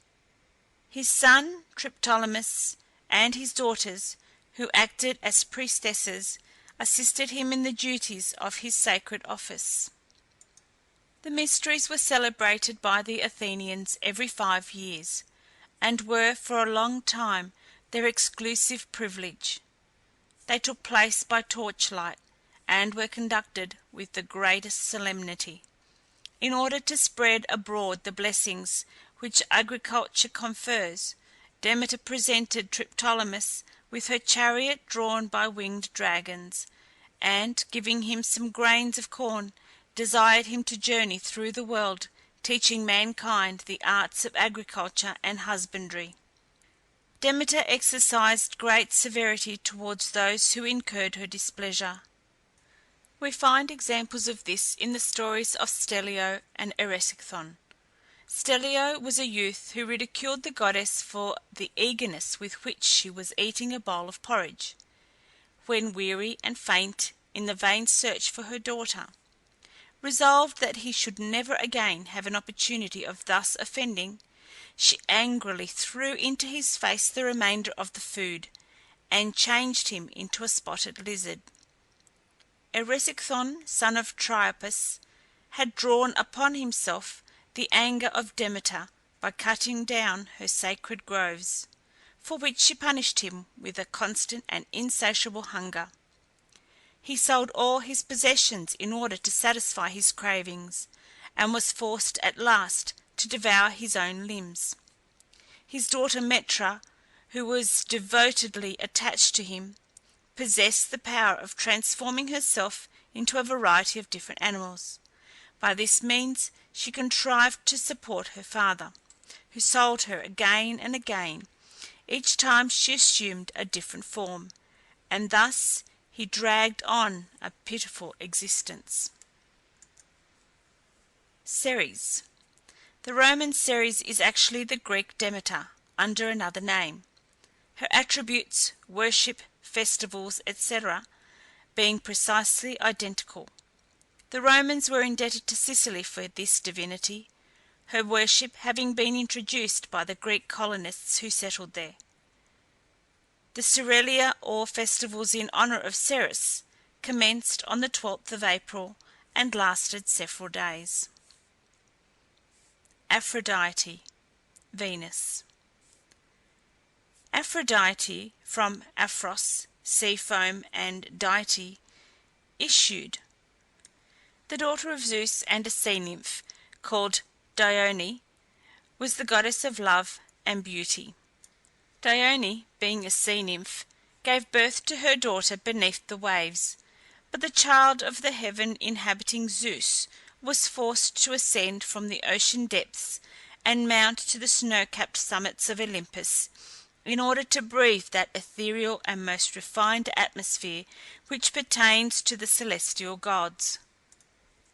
His son Triptolemus and his daughters, who acted as priestesses, assisted him in the duties of his sacred office. The mysteries were celebrated by the Athenians every 5 years, and were for a long time their exclusive privilege. They took place by torchlight, and were conducted with the greatest solemnity. In order to spread abroad the blessings which agriculture confers, Demeter presented Triptolemus with her chariot drawn by winged dragons, and, giving him some grains of corn, desired him to journey through the world, teaching mankind the arts of agriculture and husbandry. Demeter exercised great severity towards those who incurred her displeasure. We find examples of this in the stories of Stellio and Eresicthon. Stellio was a youth who ridiculed the goddess for the eagerness with which she was eating a bowl of porridge, when weary and faint in the vain search for her daughter. Resolved that he should never again have an opportunity of thus offending, she angrily threw into his face the remainder of the food, and changed him into a spotted lizard. Eresicthon, son of Triopus, had drawn upon himself the anger of Demeter by cutting down her sacred groves, for which she punished him with a constant and insatiable hunger. He sold all his possessions in order to satisfy his cravings, and was forced at last to devour his own limbs. His daughter Metra, who was devotedly attached to him, possessed the power of transforming herself into a variety of different animals. By this means she contrived to support her father, who sold her again and again, each time she assumed a different form, and thus he dragged on a pitiful existence. Ceres. The Roman Ceres is actually the Greek Demeter under another name, her attributes, worship, festivals, etc., being precisely identical. The Romans were indebted to Sicily for this divinity, her worship having been introduced by the Greek colonists who settled there. The Cerealia, or festivals in honour of Ceres, commenced on the 12th of April and lasted several days. Aphrodite, Venus. Aphrodite, from Aphros, sea foam, and deity, issued. The daughter of Zeus and a sea nymph, called Dione, was the goddess of love and beauty. Dione, being a sea nymph, gave birth to her daughter beneath the waves, but the child of the heaven inhabiting Zeus was forced to ascend from the ocean depths and mount to the snow-capped summits of Olympus, in order to breathe that ethereal and most refined atmosphere which pertains to the celestial gods.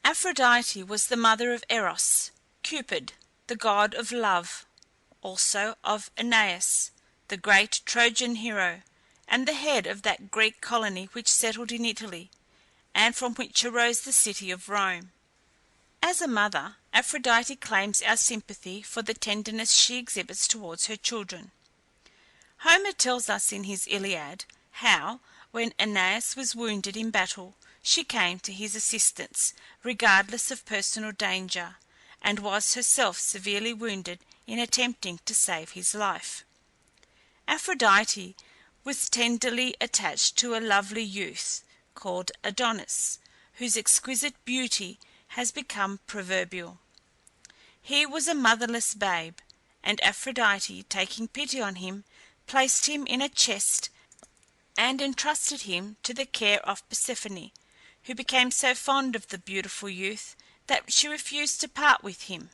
Aphrodite was the mother of Eros, Cupid, the god of love, also of Aeneas, the great Trojan hero, and the head of that Greek colony which settled in Italy, and from which arose the city of Rome. As a mother, Aphrodite claims our sympathy for the tenderness she exhibits towards her children. Homer tells us in his Iliad how, when Aeneas was wounded in battle, she came to his assistance, regardless of personal danger, and was herself severely wounded in attempting to save his life. Aphrodite was tenderly attached to a lovely youth, called Adonis, whose exquisite beauty has become proverbial. He was a motherless babe, and Aphrodite, taking pity on him, placed him in a chest and entrusted him to the care of Persephone, who became so fond of the beautiful youth that she refused to part with him.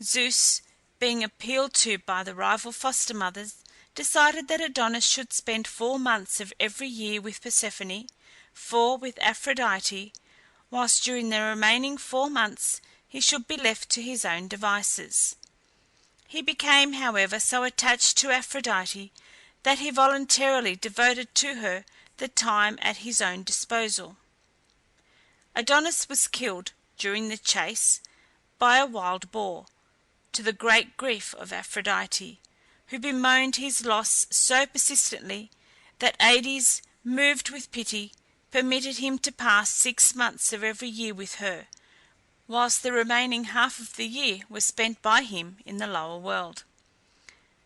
Zeus, being appealed to by the rival foster mothers, decided that Adonis should spend 4 months of every year with Persephone, 4 with Aphrodite, whilst during the remaining 4 months he should be left to his own devices. He became, however, so attached to Aphrodite that he voluntarily devoted to her the time at his own disposal. Adonis was killed during the chase by a wild boar, to the great grief of Aphrodite, who bemoaned his loss so persistently that Hades, moved with pity, permitted him to pass 6 months of every year with her, whilst the remaining half of the year was spent by him in the lower world.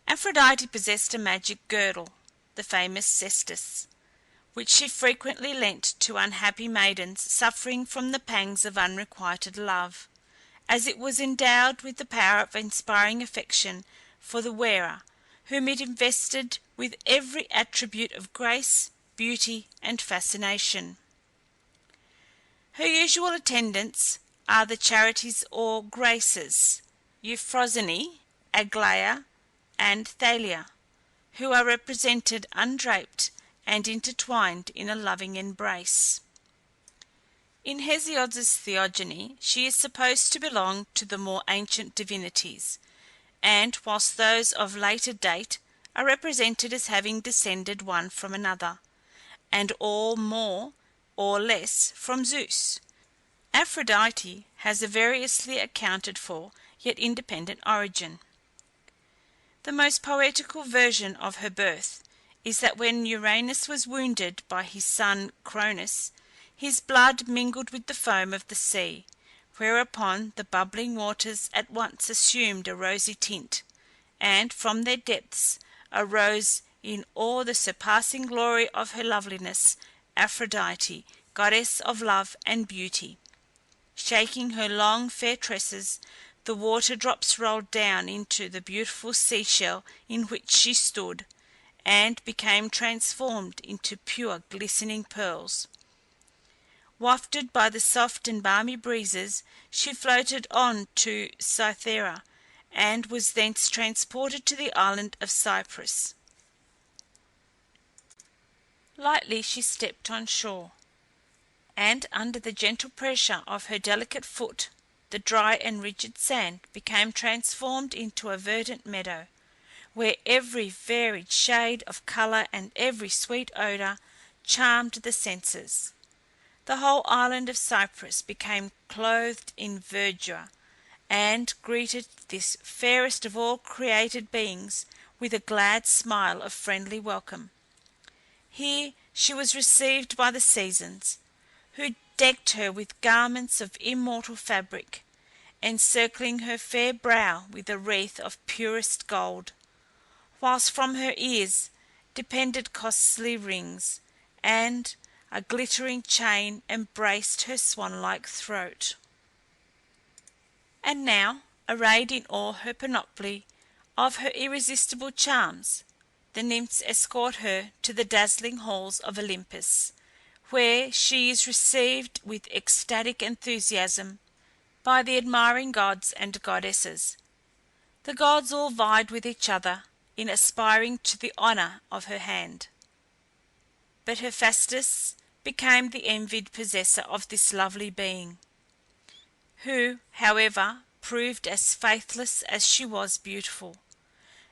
Aphrodite possessed a magic girdle, the famous cestus, which she frequently lent to unhappy maidens suffering from the pangs of unrequited love, as it was endowed with the power of inspiring affection for the wearer, whom it invested with every attribute of grace, beauty, and fascination. Her usual attendants are the Charities or Graces, Euphrosyne, Aglaia, and Thalia, who are represented undraped and intertwined in a loving embrace. In Hesiod's Theogony she is supposed to belong to the more ancient divinities, and whilst those of later date are represented as having descended one from another, and all more or less from Zeus, Aphrodite has a variously accounted for yet independent origin. The most poetical version of her birth is that when Uranus was wounded by his son Cronus, his blood mingled with the foam of the sea, whereupon the bubbling waters at once assumed a rosy tint, and from their depths arose in all the surpassing glory of her loveliness Aphrodite, goddess of love and beauty. Shaking her long fair tresses, the water drops rolled down into the beautiful sea shell in which she stood, and became transformed into pure glistening pearls. Wafted by the soft and balmy breezes, she floated on to Cythera, and was thence transported to the island of Cyprus. Lightly she stepped on shore, and under the gentle pressure of her delicate foot the dry and rigid sand became transformed into a verdant meadow, where every varied shade of colour and every sweet odour charmed the senses. The whole island of Cyprus became clothed in verdure, and greeted this fairest of all created beings with a glad smile of friendly welcome. Here she was received by the seasons, who decked her with garments of immortal fabric, encircling her fair brow with a wreath of purest gold, whilst from her ears depended costly rings, and a glittering chain embraced her swan-like throat. And now, arrayed in all her panoply of her irresistible charms, the nymphs escort her to the dazzling halls of Olympus, where she is received with ecstatic enthusiasm by the admiring gods and goddesses. The gods all vied with each other in aspiring to the honour of her hand, but Hephaestus became the envied possessor of this lovely being, who, however, proved as faithless as she was beautiful,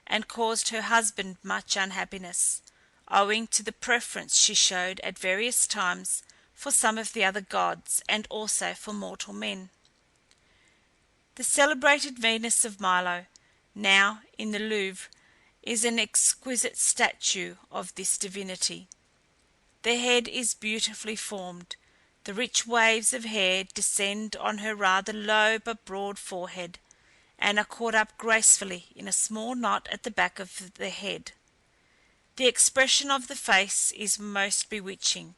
and caused her husband much unhappiness, owing to the preference she showed at various times for some of the other gods, and also for mortal men. The celebrated Venus of Milo, now in the Louvre, is an exquisite statue of this divinity. The head is beautifully formed. The rich waves of hair descend on her rather low but broad forehead, and are caught up gracefully in a small knot at the back of the head. The expression of the face is most bewitching,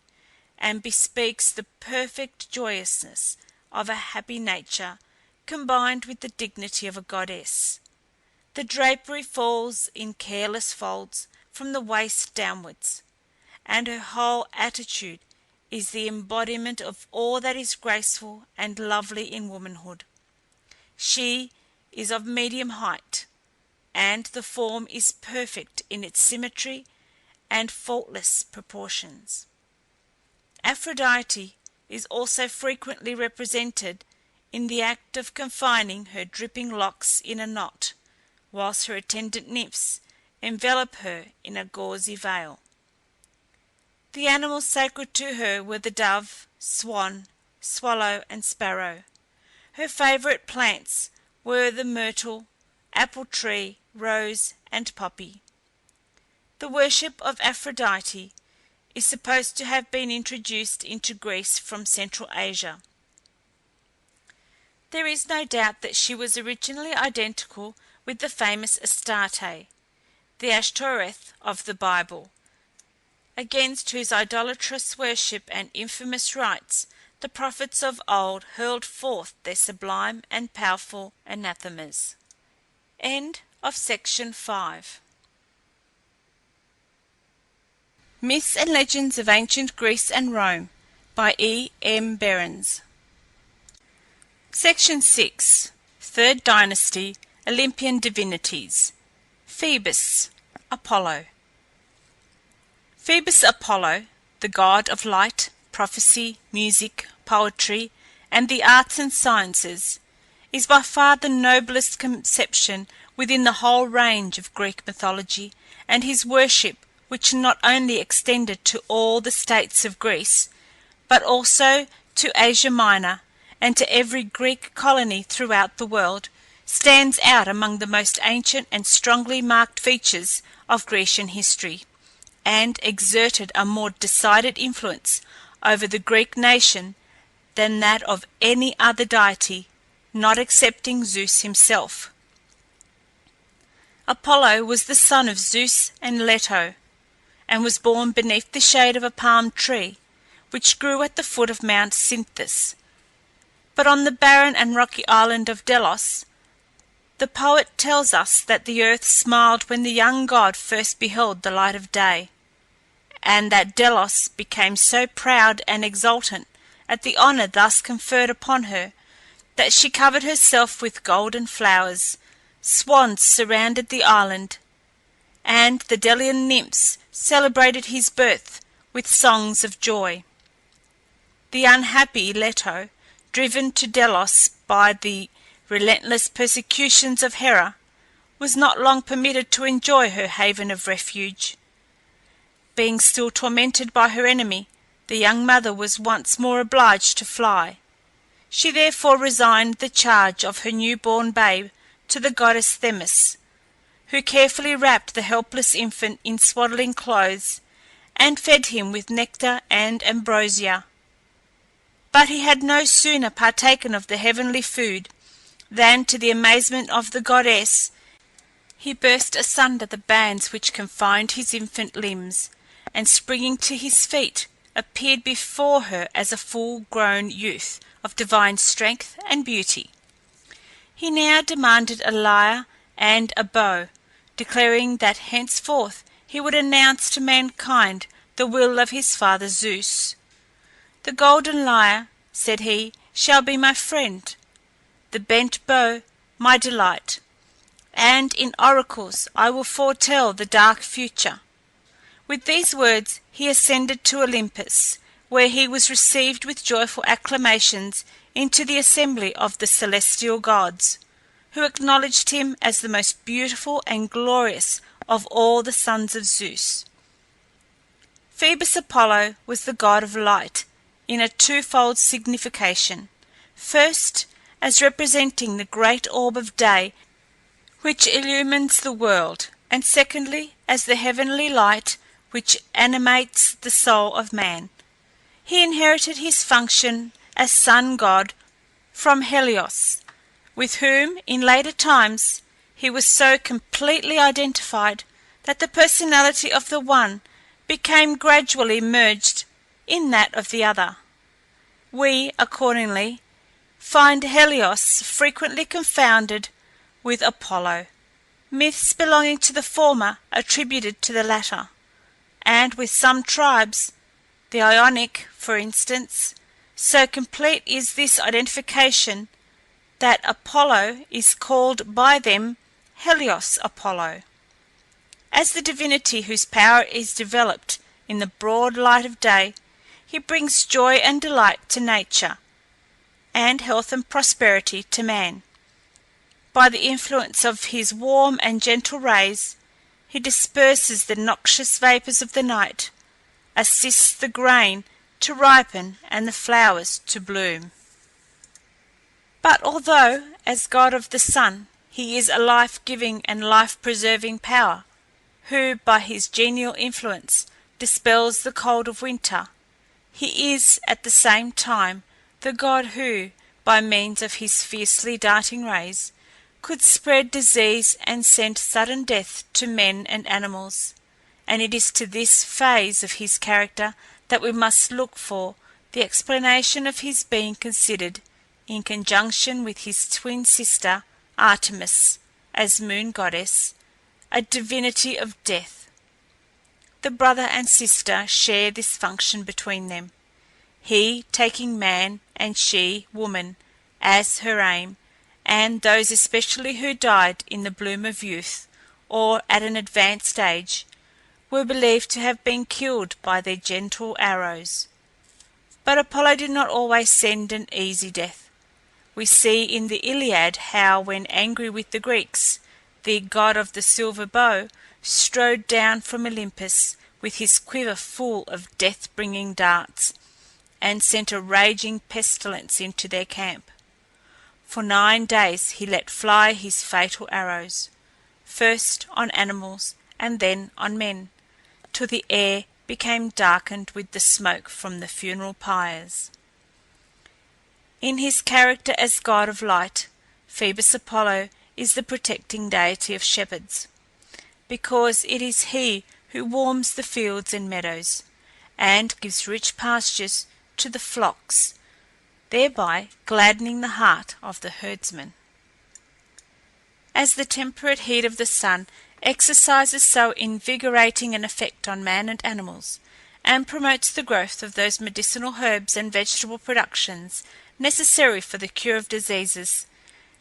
and bespeaks the perfect joyousness of a happy nature combined with the dignity of a goddess. The drapery falls in careless folds from the waist downwards, and her whole attitude is the embodiment of all that is graceful and lovely in womanhood. She is of medium height, and the form is perfect in its symmetry and faultless proportions. Aphrodite is also frequently represented in the act of confining her dripping locks in a knot, whilst her attendant nymphs envelop her in a gauzy veil. The animals sacred to her were the dove, swan, swallow, and sparrow. Her favourite plants were the myrtle, apple tree, rose, and poppy. The worship of Aphrodite is supposed to have been introduced into Greece from Central Asia. There is no doubt that she was originally identical with the famous Astarte, the Ashtoreth of the Bible, against whose idolatrous worship and infamous rites the prophets of old hurled forth their sublime and powerful anathemas. End of section 5. Myths and Legends of Ancient Greece and Rome by E. M. Berens. Section 6. Third Dynasty, Olympian Divinities. Phoebus, Apollo. Phoebus Apollo, the god of light, prophecy, music, poetry, and the arts and sciences, is by far the noblest conception within the whole range of Greek mythology, and his worship, which not only extended to all the states of Greece, but also to Asia Minor, and to every Greek colony throughout the world, stands out among the most ancient and strongly marked features of Grecian history, and exerted a more decided influence over the Greek nation than that of any other deity, not excepting Zeus himself. Apollo was the son of Zeus and Leto, and was born beneath the shade of a palm tree, which grew at the foot of Mount Cynthus. But on the barren and rocky island of Delos, the poet tells us that the earth smiled when the young god first beheld the light of day, and that Delos became so proud and exultant at the honour thus conferred upon her, that she covered herself with golden flowers. Swans surrounded the island, and the Delian nymphs celebrated his birth with songs of joy. The unhappy Leto, driven to Delos by the relentless persecutions of Hera, was not long permitted to enjoy her haven of refuge. Being still tormented by her enemy, the young mother was once more obliged to fly. She therefore resigned the charge of her new-born babe to the goddess Themis, who carefully wrapped the helpless infant in swaddling clothes, and fed him with nectar and ambrosia. But he had no sooner partaken of the heavenly food, than, to the amazement of the goddess, he burst asunder the bands which confined his infant limbs, and springing to his feet, appeared before her as a full-grown youth of divine strength and beauty. He now demanded a lyre and a bow, declaring that henceforth he would announce to mankind the will of his father Zeus. "The golden lyre," said he, "shall be my friend, the bent bow my delight, and in oracles I will foretell the dark future." With these words he ascended to Olympus, where he was received with joyful acclamations into the assembly of the celestial gods, who acknowledged him as the most beautiful and glorious of all the sons of Zeus. Phoebus Apollo was the god of light in a twofold signification: first, as representing the great orb of day which illumines the world, and secondly, as the heavenly light which animates the soul of man. He inherited his function as sun god from Helios, with whom in later times he was so completely identified that the personality of the one became gradually merged in that of the other. We, accordingly, find Helios frequently confounded with Apollo, myths belonging to the former attributed to the latter, and with some tribes, the Ionic, for instance, so complete is this identification that Apollo is called by them Helios Apollo. As the divinity whose power is developed in the broad light of day, he brings joy and delight to nature, and health and prosperity to man. By the influence of his warm and gentle rays, he disperses the noxious vapours of the night, assists the grain to ripen and the flowers to bloom. But although, as god of the sun, he is a life-giving and life-preserving power, who by his genial influence dispels the cold of winter, he is at the same time the god who, by means of his fiercely darting rays, could spread disease and send sudden death to men and animals, and it is to this phase of his character that we must look for the explanation of his being considered, in conjunction with his twin sister Artemis as moon goddess, a divinity of death. The brother and sister share this function between them, he taking man and she woman as her aim, and those especially who died in the bloom of youth, or at an advanced age, were believed to have been killed by their gentle arrows. But Apollo did not always send an easy death. We see in the Iliad how, when angry with the Greeks, the god of the silver bow strode down from Olympus with his quiver full of death-bringing darts, and sent a raging pestilence into their camp. For 9 days he let fly his fatal arrows, first on animals and then on men, till the air became darkened with the smoke from the funeral pyres. In his character as god of light, Phoebus Apollo is the protecting deity of shepherds, because it is he who warms the fields and meadows, and gives rich pastures to the flocks, thereby gladdening the heart of the herdsman. As the temperate heat of the sun exercises so invigorating an effect on man and animals, and promotes the growth of those medicinal herbs and vegetable productions necessary for the cure of diseases,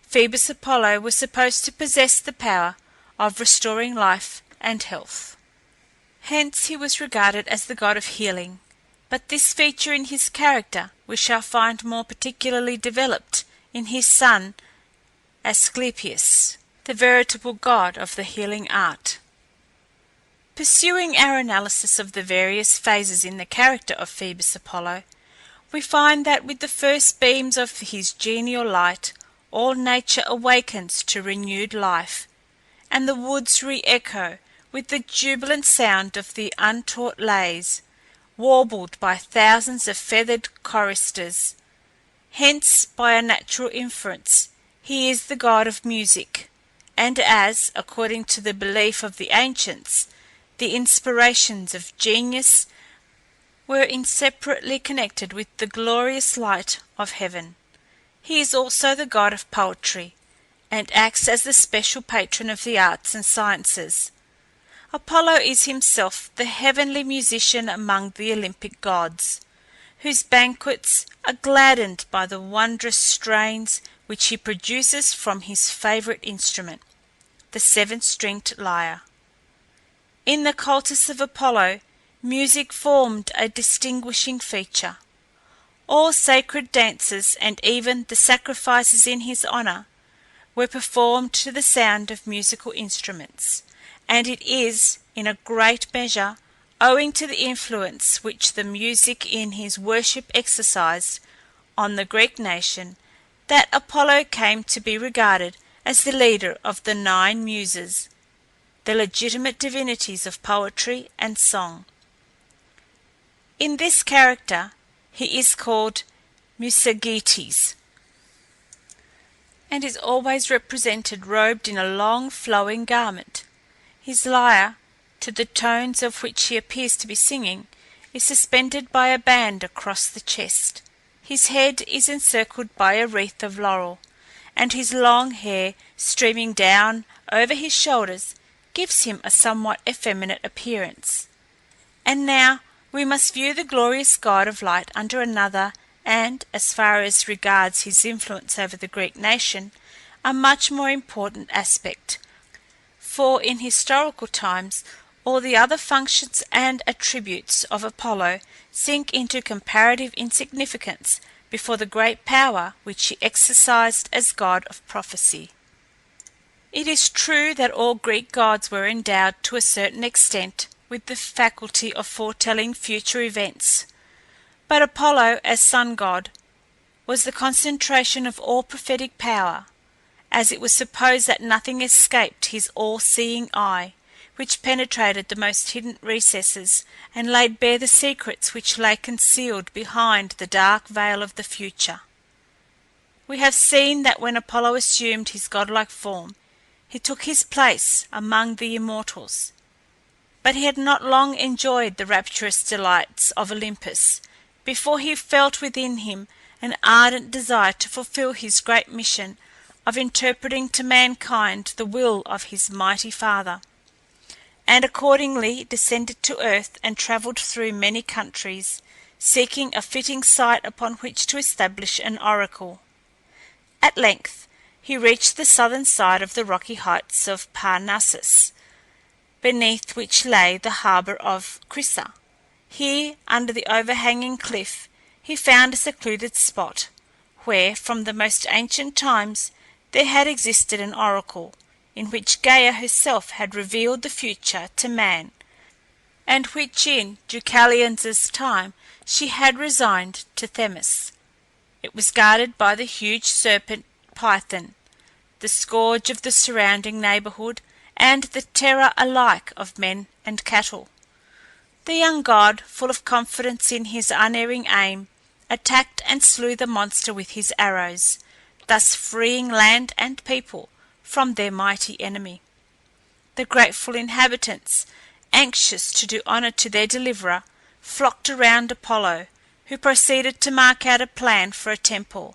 Phoebus Apollo was supposed to possess the power of restoring life and health. Hence he was regarded as the god of healing, but this feature in his character we shall find more particularly developed in his son Asclepius, the veritable god of the healing art. Pursuing our analysis of the various phases in the character of Phoebus Apollo, we find that with the first beams of his genial light all nature awakens to renewed life, and the woods re-echo with the jubilant sound of the untaught lays, warbled by thousands of feathered choristers. Hence, by a natural inference, he is the god of music, and as, according to the belief of the ancients, the inspirations of genius were inseparably connected with the glorious light of heaven, he is also the god of poetry, and acts as the special patron of the arts and sciences. Apollo is himself the heavenly musician among the Olympic gods, whose banquets are gladdened by the wondrous strains which he produces from his favourite instrument, the 7-stringed lyre. In the cultus of Apollo, music formed a distinguishing feature. All sacred dances, and even the sacrifices in his honour, were performed to the sound of musical instruments, and it is, in a great measure, owing to the influence which the music in his worship exercised on the Greek nation, that Apollo came to be regarded as the leader of the 9 Muses, the legitimate divinities of poetry and song. In this character he is called Musagetes, and is always represented robed in a long flowing garment. His lyre, to the tones of which he appears to be singing, is suspended by a band across the chest. His head is encircled by a wreath of laurel, and his long hair, streaming down over his shoulders, gives him a somewhat effeminate appearance. And now we must view the glorious god of light under another, and, as far as regards his influence over the Greek nation, a much more important aspect. For in historical times all the other functions and attributes of Apollo sink into comparative insignificance before the great power which he exercised as god of prophecy. It is true that all Greek gods were endowed to a certain extent with the faculty of foretelling future events, but Apollo, as sun god, was the concentration of all prophetic power, as it was supposed that nothing escaped his all-seeing eye, which penetrated the most hidden recesses, and laid bare the secrets which lay concealed behind the dark veil of the future. We have seen that when Apollo assumed his godlike form, he took his place among the immortals, but he had not long enjoyed the rapturous delights of Olympus before he felt within him an ardent desire to fulfil his great mission of interpreting to mankind the will of his mighty father, and accordingly descended to earth and travelled through many countries, seeking a fitting site upon which to establish an oracle. At length he reached the southern side of the rocky heights of Parnassus, beneath which lay the harbour of Crissa. Here, under the overhanging cliff, he found a secluded spot, where, from the most ancient times, there had existed an oracle, in which Gaia herself had revealed the future to man, and which in Deucalion's time she had resigned to Themis. It was guarded by the huge serpent Python, the scourge of the surrounding neighbourhood, and the terror alike of men and cattle. The young god, full of confidence in his unerring aim, attacked and slew the monster with his arrows, thus freeing land and people from their mighty enemy. The grateful inhabitants, anxious to do honour to their deliverer, flocked around Apollo, who proceeded to mark out a plan for a temple,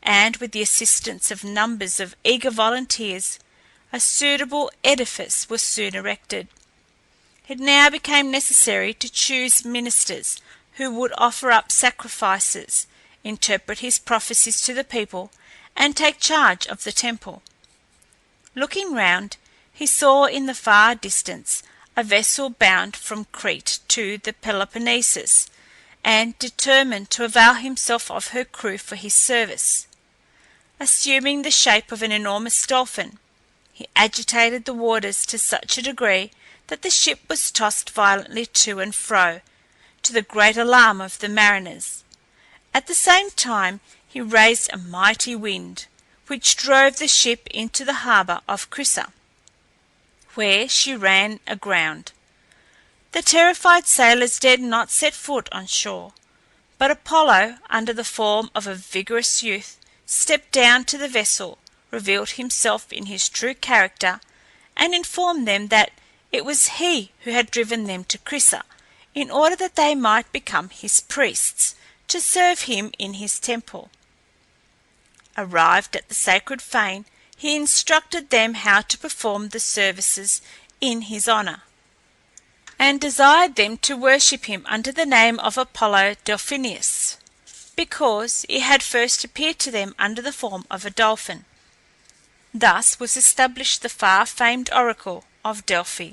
and with the assistance of numbers of eager volunteers, a suitable edifice was soon erected. It now became necessary to choose ministers who would offer up sacrifices, interpret his prophecies to the people, and take charge of the temple. Looking round, he saw in the far distance a vessel bound from Crete to the Peloponnesus, and determined to avail himself of her crew for his service. Assuming the shape of an enormous dolphin, he agitated the waters to such a degree that the ship was tossed violently to and fro, to the great alarm of the mariners. At the same time he raised a mighty wind, which drove the ship into the harbour of Crissa, where she ran aground. The terrified sailors dared not set foot on shore, but Apollo, under the form of a vigorous youth, stepped down to the vessel, revealed himself in his true character, and informed them that it was he who had driven them to Crissa, in order that they might become his priests, to serve him in his temple. Arrived at the sacred fane, he instructed them how to perform the services in his honour, and desired them to worship him under the name of Apollo Delphinius, because he had first appeared to them under the form of a dolphin. Thus was established the far-famed oracle of Delphi,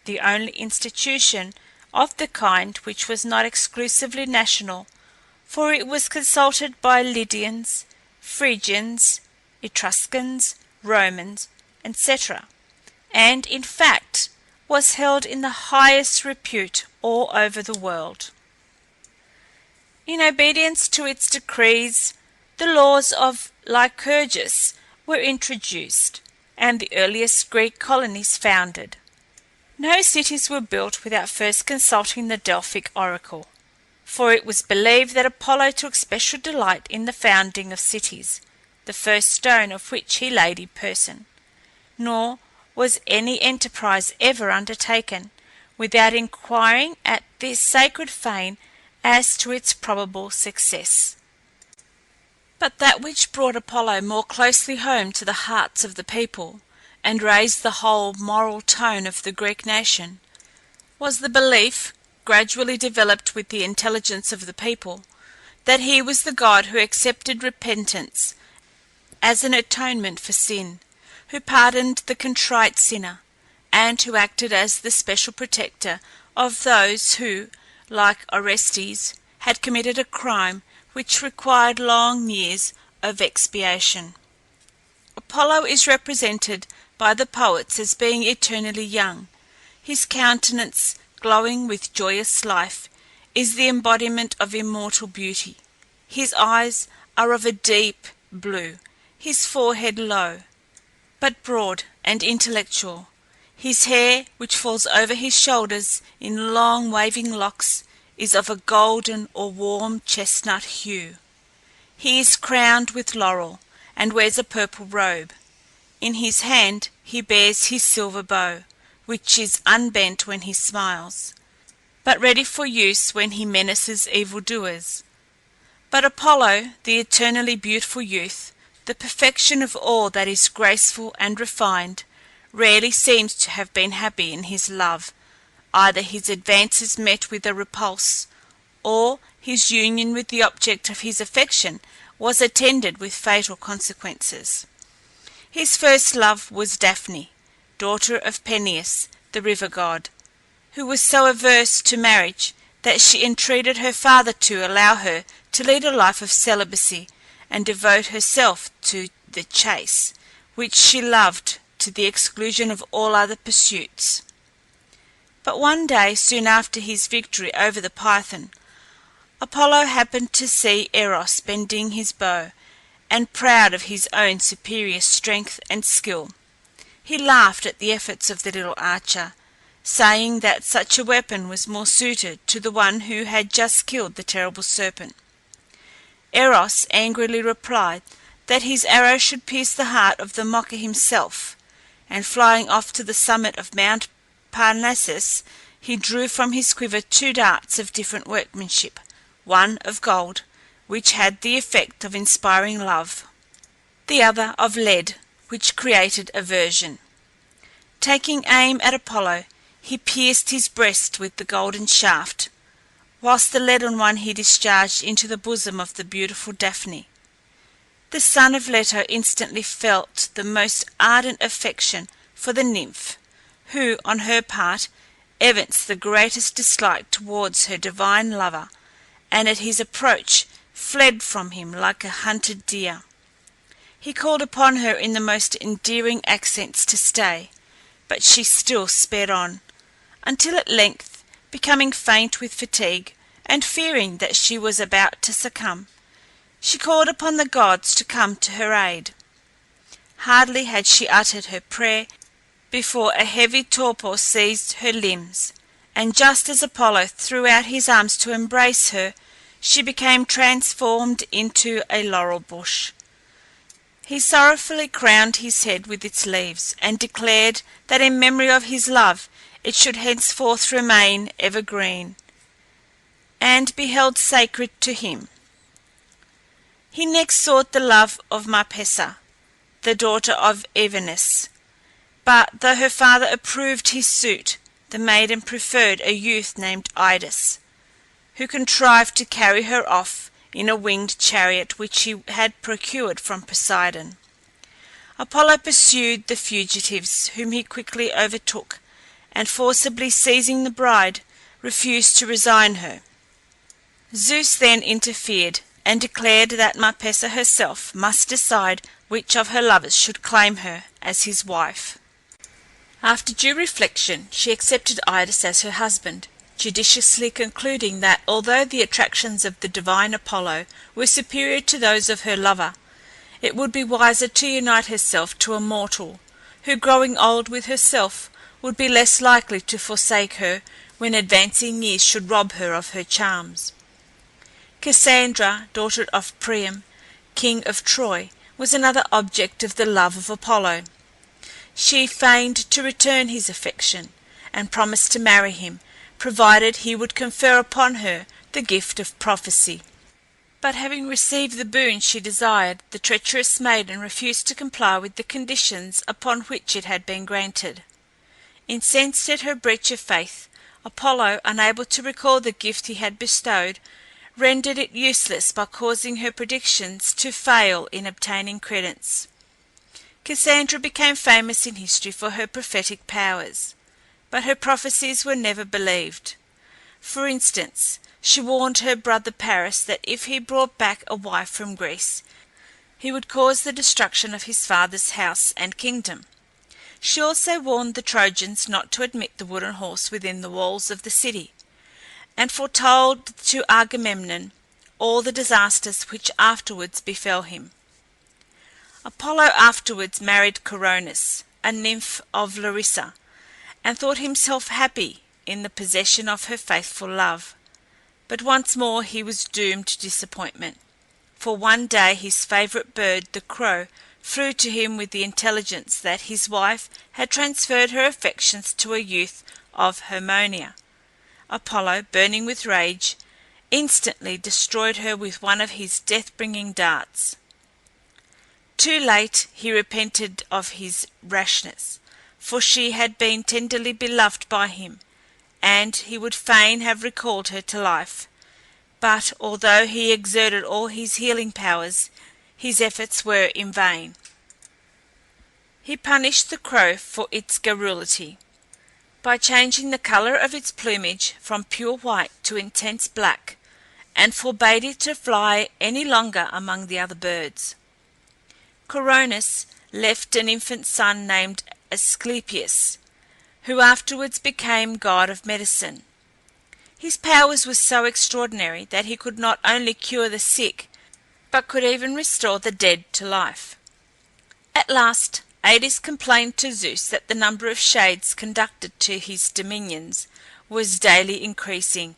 the only institution of the kind which was not exclusively national, for it was consulted by Lydians, Phrygians, Etruscans, Romans, etc., and in fact was held in the highest repute all over the world. In obedience to its decrees, the laws of Lycurgus were introduced, and the earliest Greek colonies founded. No cities were built without first consulting the Delphic oracle, for it was believed that Apollo took special delight in the founding of cities, the first stone of which he laid in person. Nor was any enterprise ever undertaken without inquiring at this sacred fane as to its probable success. But that which brought Apollo more closely home to the hearts of the people, and raised the whole moral tone of the Greek nation, was the belief, gradually developed with the intelligence of the people, that he was the god who accepted repentance as an atonement for sin, who pardoned the contrite sinner, and who acted as the special protector of those who, like Orestes, had committed a crime which required long years of expiation. Apollo is represented by the poets as being eternally young. His countenance, glowing with joyous life, is the embodiment of immortal beauty. His eyes are of a deep blue, his forehead low, but broad and intellectual. His hair, which falls over his shoulders in long waving locks, is of a golden or warm chestnut hue. He is crowned with laurel, and wears a purple robe. In his hand he bears his silver bow, which is unbent when he smiles, but ready for use when he menaces evildoers. But Apollo, the eternally beautiful youth, the perfection of all that is graceful and refined, rarely seems to have been happy in his love. Either his advances met with a repulse, or his union with the object of his affection was attended with fatal consequences. His first love was Daphne, daughter of Peneus, the river god, who was so averse to marriage that she entreated her father to allow her to lead a life of celibacy and devote herself to the chase, which she loved to the exclusion of all other pursuits. But one day, soon after his victory over the Python, Apollo happened to see Eros bending his bow, and proud of his own superior strength and skill. He laughed at the efforts of the little archer, saying that such a weapon was more suited to the one who had just killed the terrible serpent. Eros angrily replied that his arrow should pierce the heart of the mocker himself, and flying off to the summit of Mount Parnassus, he drew from his quiver 2 darts of different workmanship, one of gold, which had the effect of inspiring love, the other of lead, which created aversion. Taking aim at Apollo, he pierced his breast with the golden shaft, whilst the leaden one he discharged into the bosom of the beautiful Daphne. The son of Leto instantly felt the most ardent affection for the nymph, who, on her part, evinced the greatest dislike towards her divine lover, and at his approach fled from him like a hunted deer. He called upon her in the most endearing accents to stay, but she still sped on, until at length, becoming faint with fatigue, and fearing that she was about to succumb, she called upon the gods to come to her aid. Hardly had she uttered her prayer before a heavy torpor seized her limbs, and just as Apollo threw out his arms to embrace her, she became transformed into a laurel bush. He sorrowfully crowned his head with its leaves, and declared that in memory of his love it should henceforth remain evergreen, and be held sacred to him. He next sought the love of Marpessa, the daughter of Evenus, but though her father approved his suit, the maiden preferred a youth named Idas, who contrived to carry her off in a winged chariot which he had procured from Poseidon. Apollo pursued the fugitives, whom he quickly overtook, and forcibly seizing the bride, refused to resign her. Zeus then interfered, and declared that Marpessa herself must decide which of her lovers should claim her as his wife. After due reflection, she accepted Idas as her husband, judiciously concluding that although the attractions of the divine Apollo were superior to those of her lover, it would be wiser to unite herself to a mortal, who, growing old with herself, would be less likely to forsake her when advancing years should rob her of her charms. Cassandra, daughter of Priam, king of Troy, was another object of the love of Apollo. She feigned to return his affection, and promised to marry him, provided he would confer upon her the gift of prophecy. But having received the boon she desired, the treacherous maiden refused to comply with the conditions upon which it had been granted. Incensed at her breach of faith, Apollo, unable to recall the gift he had bestowed, rendered it useless by causing her predictions to fail in obtaining credence. Cassandra became famous in history for her prophetic powers, but her prophecies were never believed. For instance, she warned her brother Paris that if he brought back a wife from Greece, he would cause the destruction of his father's house and kingdom. She also warned the Trojans not to admit the wooden horse within the walls of the city, and foretold to Agamemnon all the disasters which afterwards befell him. Apollo afterwards married Coronis, a nymph of Larissa, and thought himself happy in the possession of her faithful love. But once more he was doomed to disappointment, for one day his favourite bird, the crow, flew to him with the intelligence that his wife had transferred her affections to a youth of Hermonia. Apollo, burning with rage, instantly destroyed her with one of his death-bringing darts. Too late he repented of his rashness, for she had been tenderly beloved by him, and he would fain have recalled her to life. But although he exerted all his healing powers, his efforts were in vain. He punished the crow for its garrulity, by changing the colour of its plumage from pure white to intense black, and forbade it to fly any longer among the other birds. Coronis left an infant son named Asclepius, who afterwards became god of medicine. His powers were so extraordinary that he could not only cure the sick, but could even restore the dead to life. At last Aïdes complained to Zeus that the number of shades conducted to his dominions was daily increasing,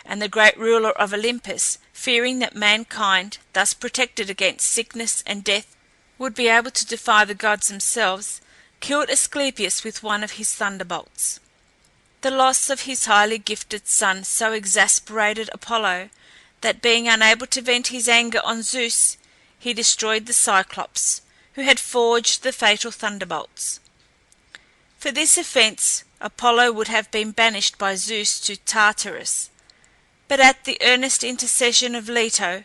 and the great ruler of Olympus, fearing that mankind, thus protected against sickness and death, would be able to defy the gods themselves, killed Asclepius with one of his thunderbolts. The loss of his highly gifted son so exasperated Apollo that, being unable to vent his anger on Zeus, he destroyed the Cyclops, who had forged the fatal thunderbolts. For this offence Apollo would have been banished by Zeus to Tartarus, but at the earnest intercession of Leto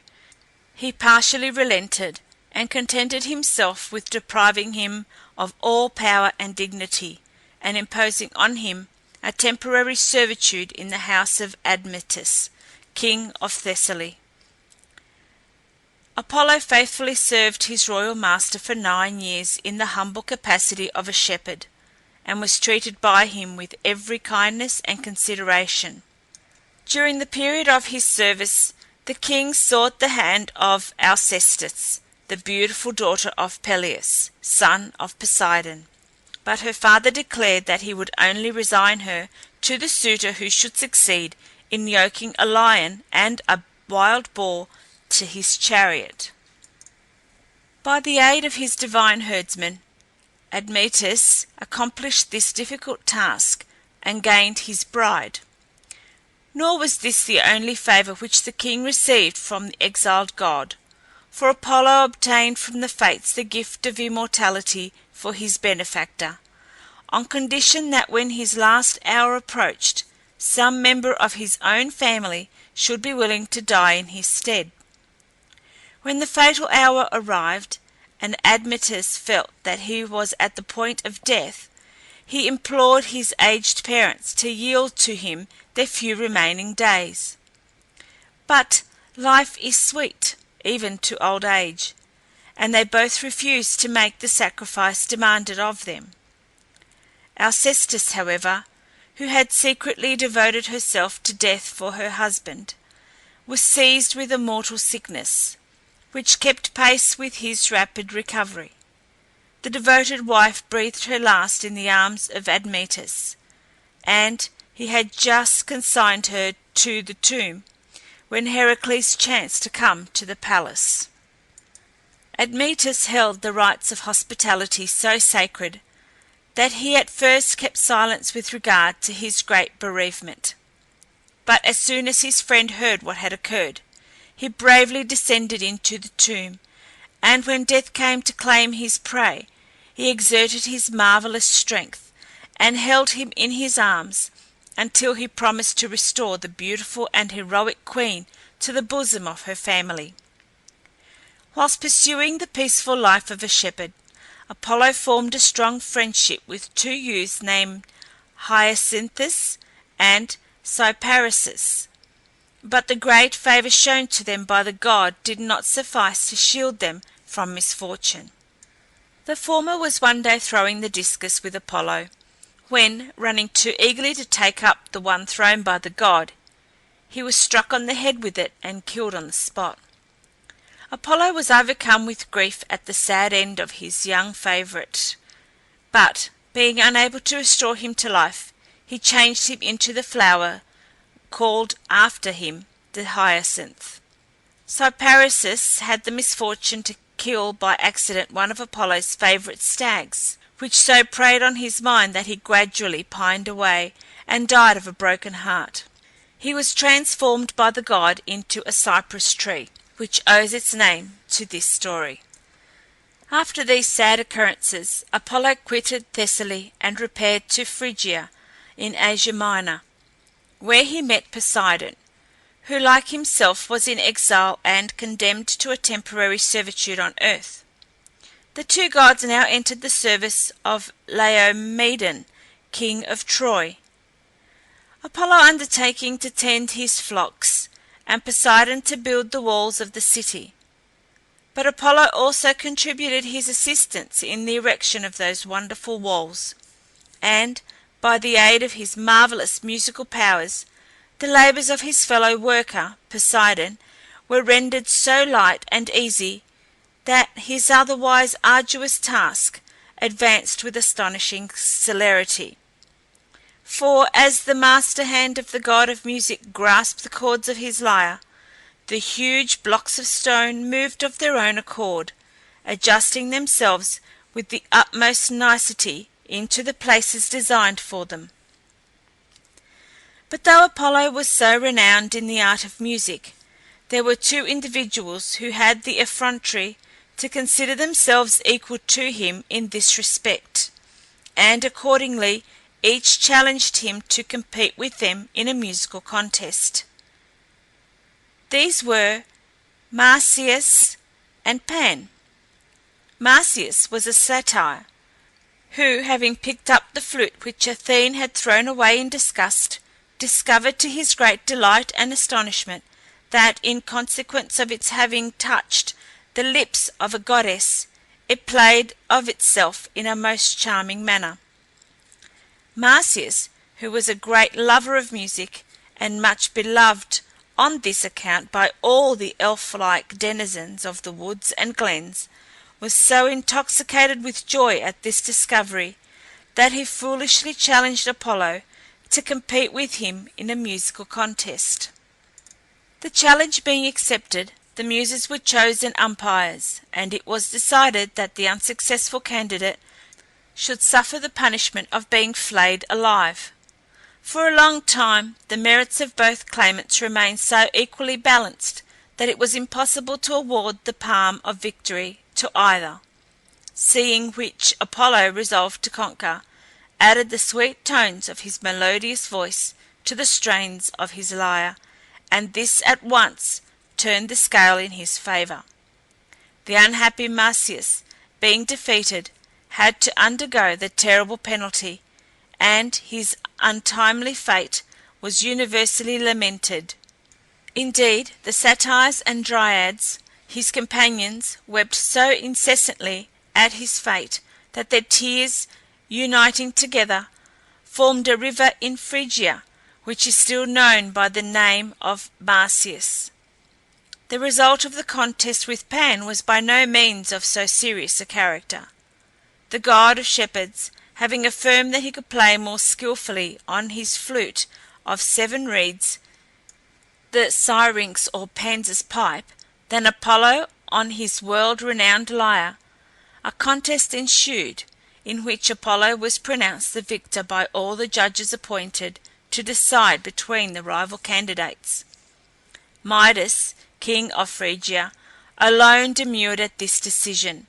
he partially relented, and contented himself with depriving him of all power and dignity, and imposing on him a temporary servitude in the house of Admetus, king of Thessaly. Apollo faithfully served his royal master for 9 years in the humble capacity of a shepherd, and was treated by him with every kindness and consideration. During the period of his service the king sought the hand of Alcestis, the beautiful daughter of Peleus, son of Poseidon, but her father declared that he would only resign her to the suitor who should succeed in yoking a lion and a wild boar to his chariot. By the aid of his divine herdsman, Admetus accomplished this difficult task and gained his bride. Nor was this the only favour which the king received from the exiled god, for Apollo obtained from the Fates the gift of immortality for his benefactor, on condition that when his last hour approached, some member of his own family should be willing to die in his stead. When the fatal hour arrived, and Admetus felt that he was at the point of death, he implored his aged parents to yield to him their few remaining days. But life is sweet, even to old age, and they both refused to make the sacrifice demanded of them. Alcestis, however, who had secretly devoted herself to death for her husband, was seized with a mortal sickness, which kept pace with his rapid recovery. The devoted wife breathed her last in the arms of Admetus, and he had just consigned her to the tomb when Heracles chanced to come to the palace. Admetus held the rites of hospitality so sacred that he at first kept silence with regard to his great bereavement, but as soon as his friend heard what had occurred, he bravely descended into the tomb, and when death came to claim his prey, he exerted his marvellous strength, and held him in his arms until he promised to restore the beautiful and heroic queen to the bosom of her family. Whilst pursuing the peaceful life of a shepherd, Apollo formed a strong friendship with 2 youths named Hyacinthus and Cyparissus, but the great favour shown to them by the god did not suffice to shield them from misfortune. The former was one day throwing the discus with Apollo, when, running too eagerly to take up the one thrown by the god, he was struck on the head with it and killed on the spot. Apollo was overcome with grief at the sad end of his young favourite, but, being unable to restore him to life, he changed him into the flower called after him the hyacinth. Cyparissus had the misfortune to kill by accident one of Apollo's favourite stags, which so preyed on his mind that he gradually pined away and died of a broken heart. He was transformed by the god into a cypress tree, which owes its name to this story. After these sad occurrences, Apollo quitted Thessaly and repaired to Phrygia in Asia Minor, where he met Poseidon, who like himself was in exile and condemned to a temporary servitude on earth. The 2 gods now entered the service of Laomedon, king of Troy, Apollo undertaking to tend his flocks, and Poseidon to build the walls of the city. But Apollo also contributed his assistance in the erection of those wonderful walls, and, by the aid of his marvellous musical powers, the labours of his fellow worker, Poseidon, were rendered so light and easy that his otherwise arduous task advanced with astonishing celerity. For as the master hand of the god of music grasped the chords of his lyre, the huge blocks of stone moved of their own accord, adjusting themselves with the utmost nicety into the places designed for them. But though Apollo was so renowned in the art of music, there were two individuals who had the effrontery to consider themselves equal to him in this respect, and accordingly each challenged him to compete with them in a musical contest. These were Marsyas and Pan. Marsyas was a satyr, who, having picked up the flute which Athene had thrown away in disgust, discovered to his great delight and astonishment that, in consequence of its having touched the lips of a goddess, it played of itself in a most charming manner. Marsyas, who was a great lover of music, and much beloved on this account by all the elf-like denizens of the woods and glens, was so intoxicated with joy at this discovery that he foolishly challenged Apollo to compete with him in a musical contest. The challenge being accepted, the Muses were chosen umpires, and it was decided that the unsuccessful candidate should suffer the punishment of being flayed alive. For a long time the merits of both claimants remained so equally balanced that it was impossible to award the palm of victory to either, seeing which Apollo, resolved to conquer, added the sweet tones of his melodious voice to the strains of his lyre, and this at once turned the scale in his favour. The unhappy Marsyas, being defeated, had to undergo the terrible penalty, and his untimely fate was universally lamented. Indeed, the satyrs and dryads, his companions, wept so incessantly at his fate that their tears, uniting together, formed a river in Phrygia, which is still known by the name of Marsyas. The result of the contest with Pan was by no means of so serious a character. The god of shepherds, having affirmed that he could play more skilfully on his flute of 7 reeds, the syrinx or Pan's pipe, than Apollo on his world-renowned lyre, a contest ensued, in which Apollo was pronounced the victor by all the judges appointed to decide between the rival candidates. Midas, king of Phrygia, alone demurred at this decision,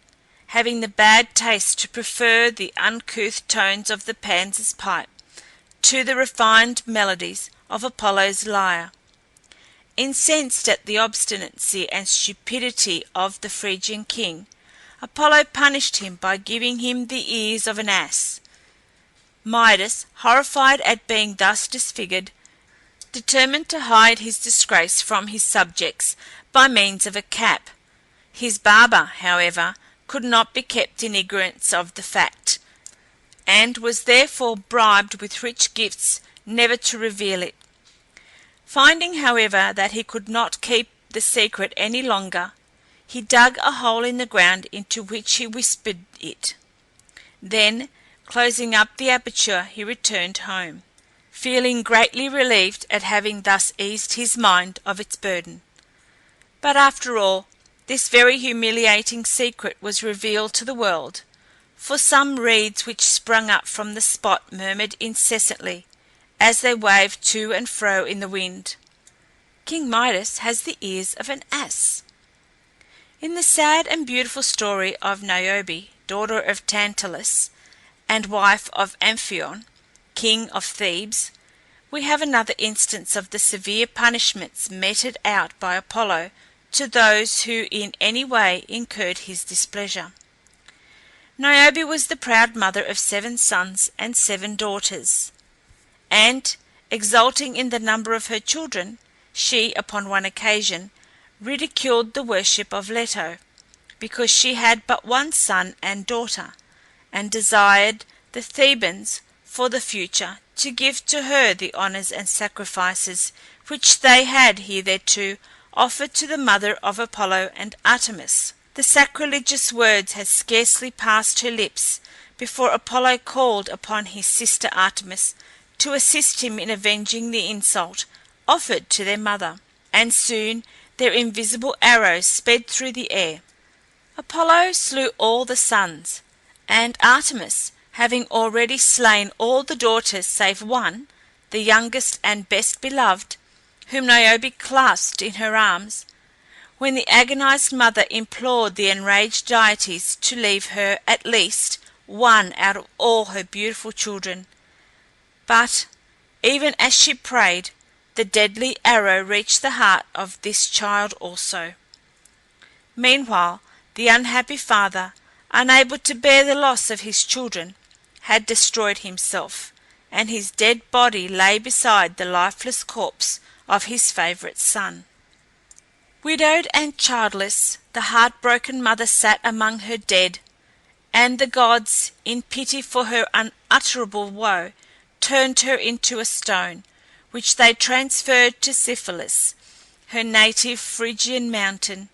having the bad taste to prefer the uncouth tones of the Pan's pipe to the refined melodies of Apollo's lyre. Incensed at the obstinacy and stupidity of the Phrygian king, Apollo punished him by giving him the ears of an ass. Midas, horrified at being thus disfigured, determined to hide his disgrace from his subjects by means of a cap. His barber, however, could not be kept in ignorance of the fact, and was therefore bribed with rich gifts never to reveal it. Finding, however, that he could not keep the secret any longer, he dug a hole in the ground into which he whispered it. Then, closing up the aperture, he returned home, feeling greatly relieved at having thus eased his mind of its burden. But after all, this very humiliating secret was revealed to the world, for some reeds which sprung up from the spot murmured incessantly, as they waved to and fro in the wind, "King Midas has the ears of an ass." In the sad and beautiful story of Niobe, daughter of Tantalus, and wife of Amphion, king of Thebes, we have another instance of the severe punishments meted out by Apollo to those who in any way incurred his displeasure. Niobe was the proud mother of 7 sons and 7 daughters, and, exulting in the number of her children, she, upon one occasion, ridiculed the worship of Leto, because she had but 1 son and daughter, and desired the Thebans, for the future, to give to her the honours and sacrifices which they had hitherto offered to the mother of Apollo and Artemis. The sacrilegious words had scarcely passed her lips before Apollo called upon his sister Artemis to assist him in avenging the insult offered to their mother, and soon their invisible arrows sped through the air. Apollo slew all the sons, and Artemis, having already slain all the daughters save one, the youngest and best beloved, whom Niobe clasped in her arms, when the agonized mother implored the enraged deities to leave her at least one out of all her beautiful children. But, even as she prayed, the deadly arrow reached the heart of this child also. Meanwhile, the unhappy father, unable to bear the loss of his children, had destroyed himself, and his dead body lay beside the lifeless corpse of his favourite son. Widowed and childless, the heartbroken mother sat among her dead, and the gods, in pity for her unutterable woe, turned her into a stone, which they transferred to Syphilis, her native Phrygian mountain,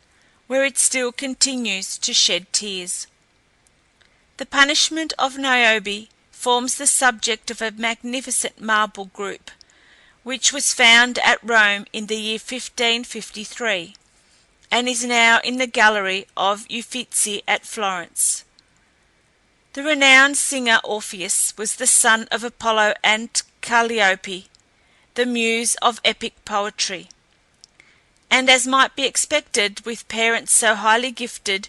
where it still continues to shed tears. The punishment of Niobe forms the subject of a magnificent marble group, which was found at Rome in the year 1553, and is now in the gallery of Uffizi at Florence. The renowned singer Orpheus was the son of Apollo and Calliope, the muse of epic poetry, and, as might be expected with parents so highly gifted,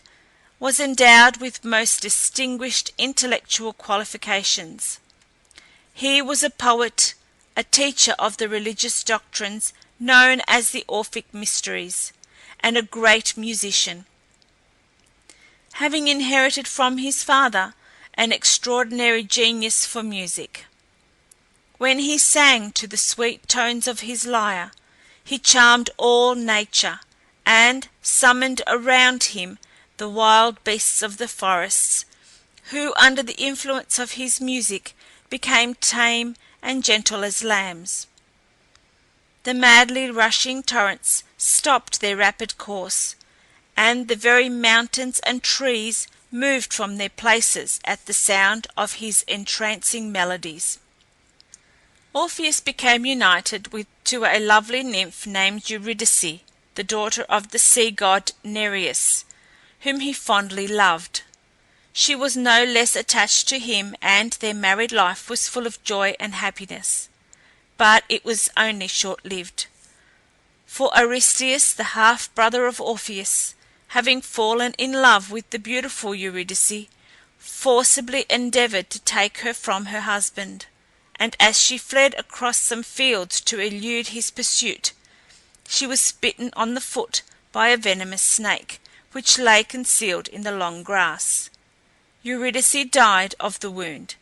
was endowed with most distinguished intellectual qualifications. He was a poet, a teacher of the religious doctrines known as the Orphic Mysteries, and a great musician, having inherited from his father an extraordinary genius for music. When he sang to the sweet tones of his lyre, he charmed all nature, and summoned around him the wild beasts of the forests, who, under the influence of his music, became tame and gentle as lambs. The madly rushing torrents stopped their rapid course, and the very mountains and trees moved from their places at the sound of his entrancing melodies. Orpheus became united to a lovely nymph named Eurydice, the daughter of the sea god Nereus, whom he fondly loved. She was no less attached to him, and their married life was full of joy and happiness. But it was only short-lived, for Aristeus, the half-brother of Orpheus, having fallen in love with the beautiful Eurydice, forcibly endeavoured to take her from her husband, and as she fled across some fields to elude his pursuit, she was bitten on the foot by a venomous snake, which lay concealed in the long grass. Eurydice died of the wound,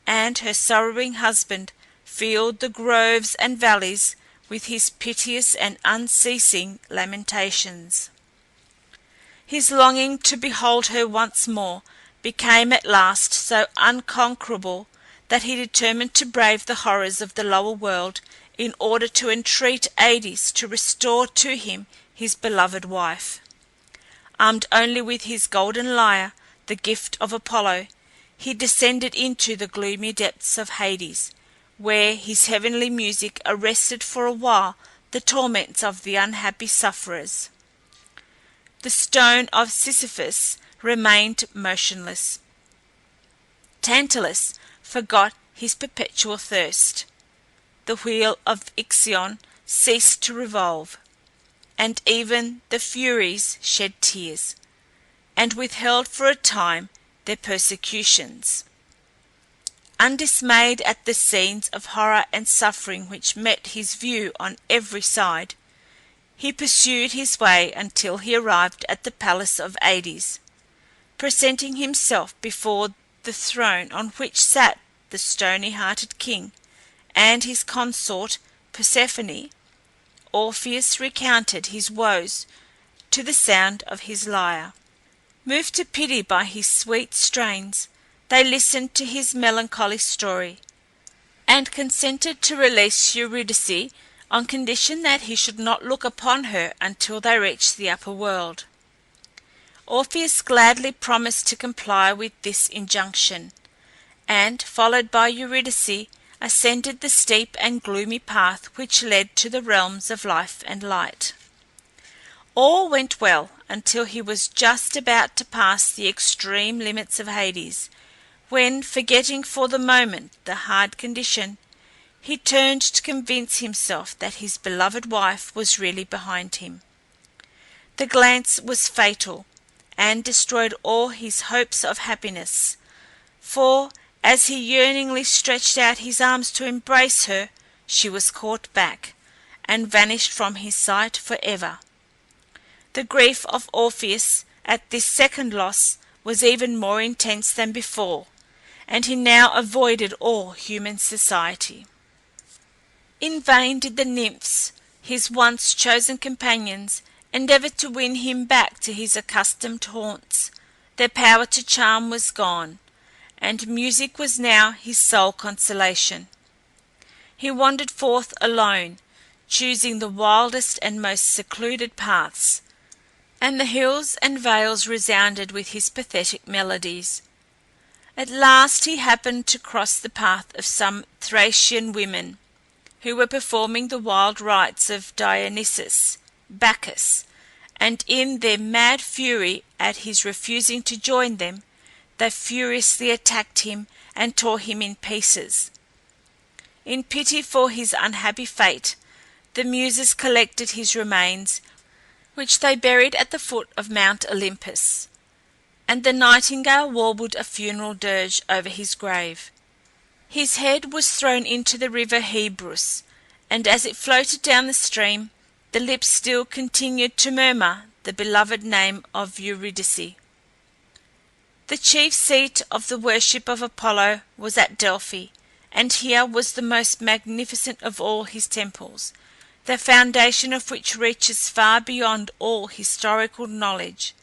and her sorrowing husband filled the groves and valleys with his piteous and unceasing lamentations. His longing to behold her once more became at last so unconquerable that he determined to brave the horrors of the lower world in order to entreat Hades to restore to him his beloved wife. Armed only with his golden lyre, the gift of Apollo, he descended into the gloomy depths of Hades, where his heavenly music arrested for a while the torments of the unhappy sufferers. The stone of Sisyphus remained motionless. Tantalus forgot his perpetual thirst. The wheel of Ixion ceased to revolve, and even the Furies shed tears, and withheld for a time their persecutions. Undismayed at the scenes of horror and suffering which met his view on every side, he pursued his way until he arrived at the palace of Hades. Presenting himself before the throne on which sat the stony-hearted king and his consort Persephone, Orpheus recounted his woes to the sound of his lyre. Moved to pity by his sweet strains, they listened to his melancholy story, and consented to release Eurydice on condition that he should not look upon her until they reached the upper world. Orpheus gladly promised to comply with this injunction, and, followed by Eurydice, ascended the steep and gloomy path which led to the realms of life and light. All went well until he was just about to pass the extreme limits of Hades, when, forgetting for the moment the hard condition, he turned to convince himself that his beloved wife was really behind him. The glance was fatal, and destroyed all his hopes of happiness, for, as he yearningly stretched out his arms to embrace her, she was caught back, and vanished from his sight for ever. The grief of Orpheus at this second loss was even more intense than before, and he now avoided all human society. In vain did the nymphs, his once chosen companions, endeavour to win him back to his accustomed haunts. Their power to charm was gone, and music was now his sole consolation. He wandered forth alone, choosing the wildest and most secluded paths, and the hills and vales resounded with his pathetic melodies. At last he happened to cross the path of some Thracian women, who were performing the wild rites of Dionysus, Bacchus, and in their mad fury at his refusing to join them, they furiously attacked him and tore him in pieces. In pity for his unhappy fate, the Muses collected his remains, which they buried at the foot of Mount Olympus, and the nightingale warbled a funeral dirge over his grave. His head was thrown into the river Hebrus, and as it floated down the stream, the lips still continued to murmur the beloved name of Eurydice. The chief seat of the worship of Apollo was at Delphi, and here was the most magnificent of all his temples, the foundation of which reaches far beyond all historical knowledge,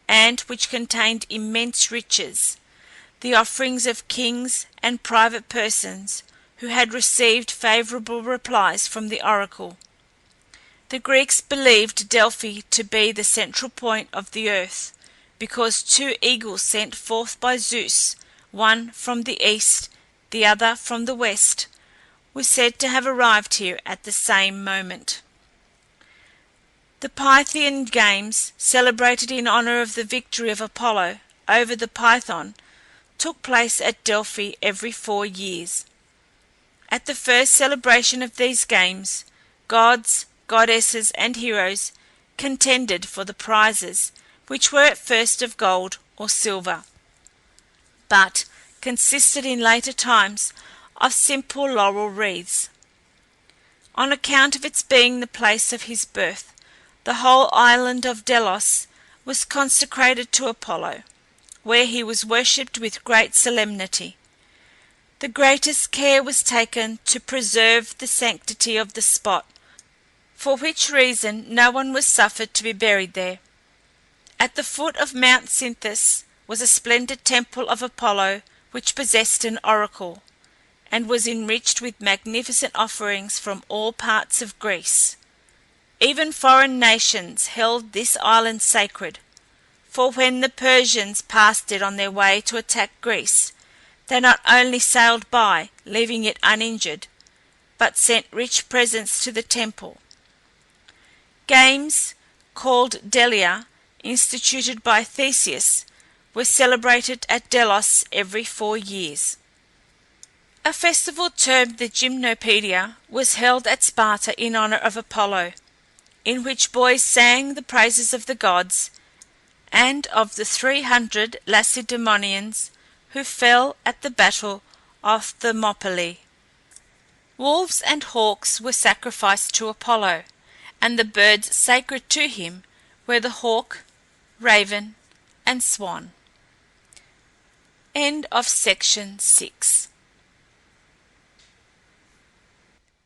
and which contained immense riches, the offerings of kings and private persons who had received favourable replies from the oracle. The Greeks believed Delphi to be the central point of the earth, because two eagles sent forth by Zeus, one from the east, the other from the west, were said to have arrived here at the same moment. The Pythian games, celebrated in honour of the victory of Apollo over the Python, took place at Delphi every 4 years. At the first celebration of these games, gods, goddesses, and heroes contended for the prizes, which were at first of gold or silver, but consisted in later times of simple laurel wreaths. On account of its being the place of his birth, the whole island of Delos was consecrated to Apollo, where he was worshipped with great solemnity. The greatest care was taken to preserve the sanctity of the spot, for which reason no one was suffered to be buried there. At the foot of Mount Cynthus was a splendid temple of Apollo, which possessed an oracle, and was enriched with magnificent offerings from all parts of Greece. Even foreign nations held this island sacred, for when the Persians passed it on their way to attack Greece, they not only sailed by, leaving it uninjured, but sent rich presents to the temple. Games, called Delia, instituted by Theseus, were celebrated at Delos every 4 years. A festival termed the Gymnopaedia was held at Sparta in honour of Apollo, in which boys sang the praises of the gods, and of the 300 Lacedaemonians who fell at the battle of Thermopylae. Wolves and hawks were sacrificed to Apollo, and the birds sacred to him were the hawk, raven, and swan. End of section 6.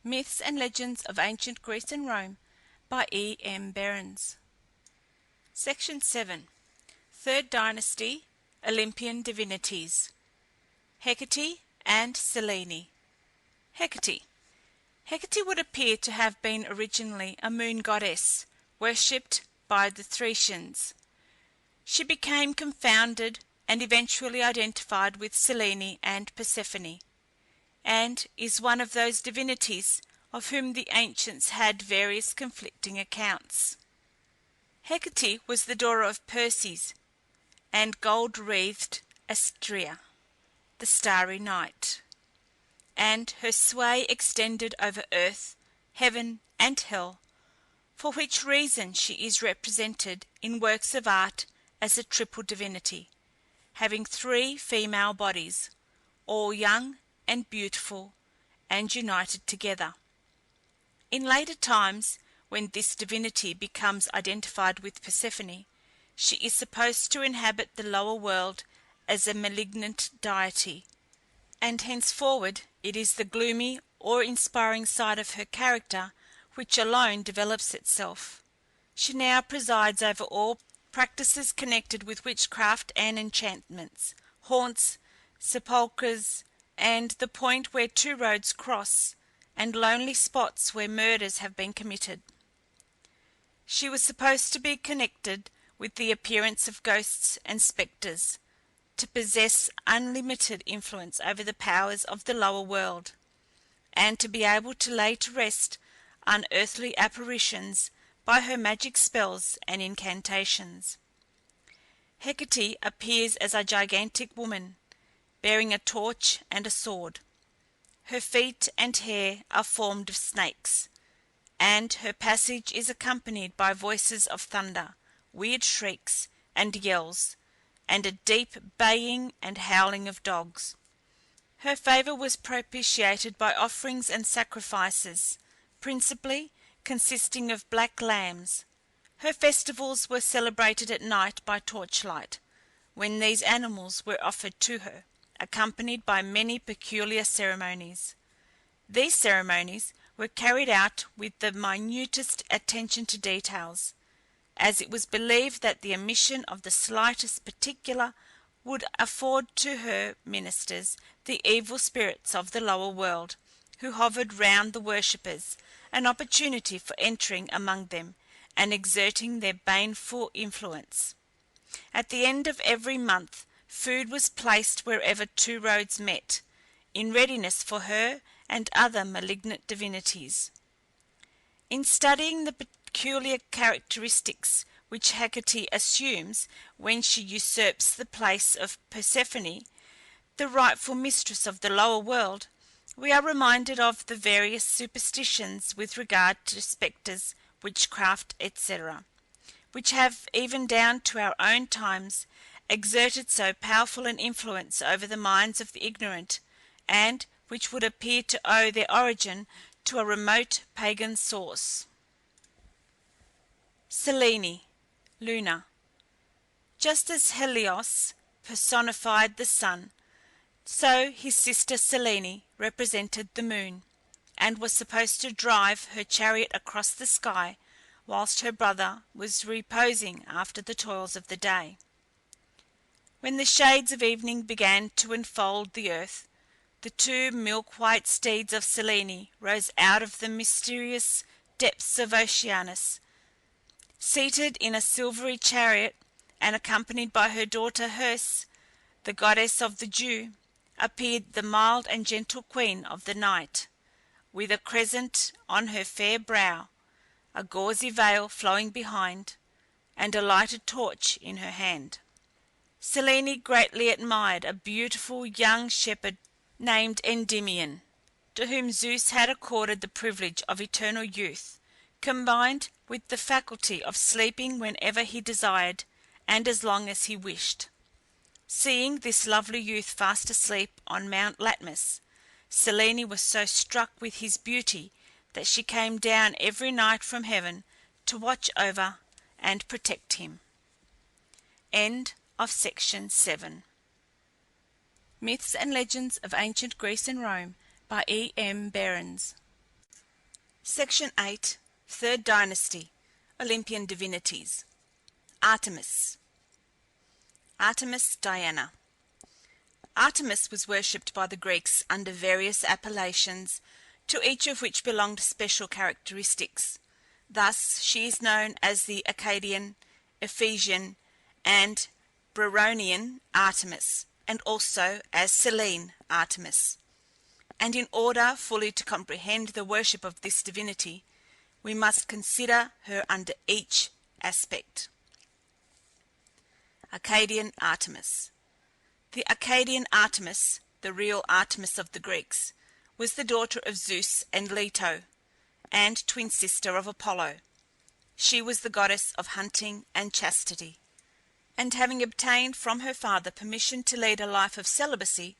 Myths and Legends of Ancient Greece and Rome by EM Berens. Section 7. Third Dynasty, Olympian Divinities. Hecate and Selene. Hecate. Hecate would appear to have been originally a moon goddess, worshipped by the Thracians. She became confounded and eventually identified with Selene and Persephone, and is one of those divinities of whom the ancients had various conflicting accounts. Hecate was the daughter of Perses and gold-wreathed Astrea, the starry night, and her sway extended over earth, heaven, and hell, for which reason she is represented in works of art as a triple divinity, having three female bodies, all young and beautiful, and united together. In later times, when this divinity becomes identified with Persephone, she is supposed to inhabit the lower world as a malignant deity, and henceforward it is the gloomy or inspiring side of her character which alone develops itself. She now presides over all practices connected with witchcraft and enchantments, haunts, sepulchres, and the point where two roads cross, and lonely spots where murders have been committed. She was supposed to be connected with the appearance of ghosts and spectres, to possess unlimited influence over the powers of the lower world, and to be able to lay to rest unearthly apparitions by her magic spells and incantations. Hecate appears as a gigantic woman, bearing a torch and a sword. Her feet and hair are formed of snakes, and her passage is accompanied by voices of thunder, weird shrieks and yells, and a deep baying and howling of dogs. Her favour was propitiated by offerings and sacrifices, principally consisting of black lambs. Her festivals were celebrated at night by torchlight, when these animals were offered to her, accompanied by many peculiar ceremonies. These ceremonies were carried out with the minutest attention to details, as it was believed that the omission of the slightest particular would afford to her ministers, the evil spirits of the lower world, who hovered round the worshippers, an opportunity for entering among them and exerting their baneful influence. At the end of every month food was placed wherever two roads met, in readiness for her and other malignant divinities. In studying the peculiar characteristics which Hecate assumes when she usurps the place of Persephone, the rightful mistress of the lower world, we are reminded of the various superstitions with regard to spectres, witchcraft, etc., which have, even down to our own times, exerted so powerful an influence over the minds of the ignorant, and which would appear to owe their origin to a remote pagan source. Selene, Luna. Just as Helios personified the sun, so his sister Selene represented the moon, and was supposed to drive her chariot across the sky whilst her brother was reposing after the toils of the day. When the shades of evening began to enfold the earth, the two milk-white steeds of Selene rose out of the mysterious depths of Oceanus. Seated in a silvery chariot, and accompanied by her daughter Herse, the goddess of the dew, appeared the mild and gentle queen of the night, with a crescent on her fair brow, a gauzy veil flowing behind, and a lighted torch in her hand. Selene greatly admired a beautiful young shepherd named Endymion, to whom Zeus had accorded the privilege of eternal youth, combined with the faculty of sleeping whenever he desired, and as long as he wished. Seeing this lovely youth fast asleep on Mount Latmus, Selene was so struck with his beauty that she came down every night from heaven to watch over and protect him. End of section 7. Myths and Legends of Ancient Greece and Rome by EM Berens. Section 8. Third Dynasty. Olympian Divinities. Artemis. Artemis Diana. Artemis was worshipped by the Greeks under various appellations to each of which belonged special characteristics. Thus she is known as the Akkadian, Ephesian, and Breronian Artemis, and also as Selene Artemis. And in order fully to comprehend the worship of this divinity, we must consider her under each aspect. Akkadian Artemis. The Akkadian Artemis, the real Artemis of the Greeks, was the daughter of Zeus and Leto, and twin sister of Apollo. She was the goddess of hunting and chastity, and having obtained from her father permission to lead a life of celibacy,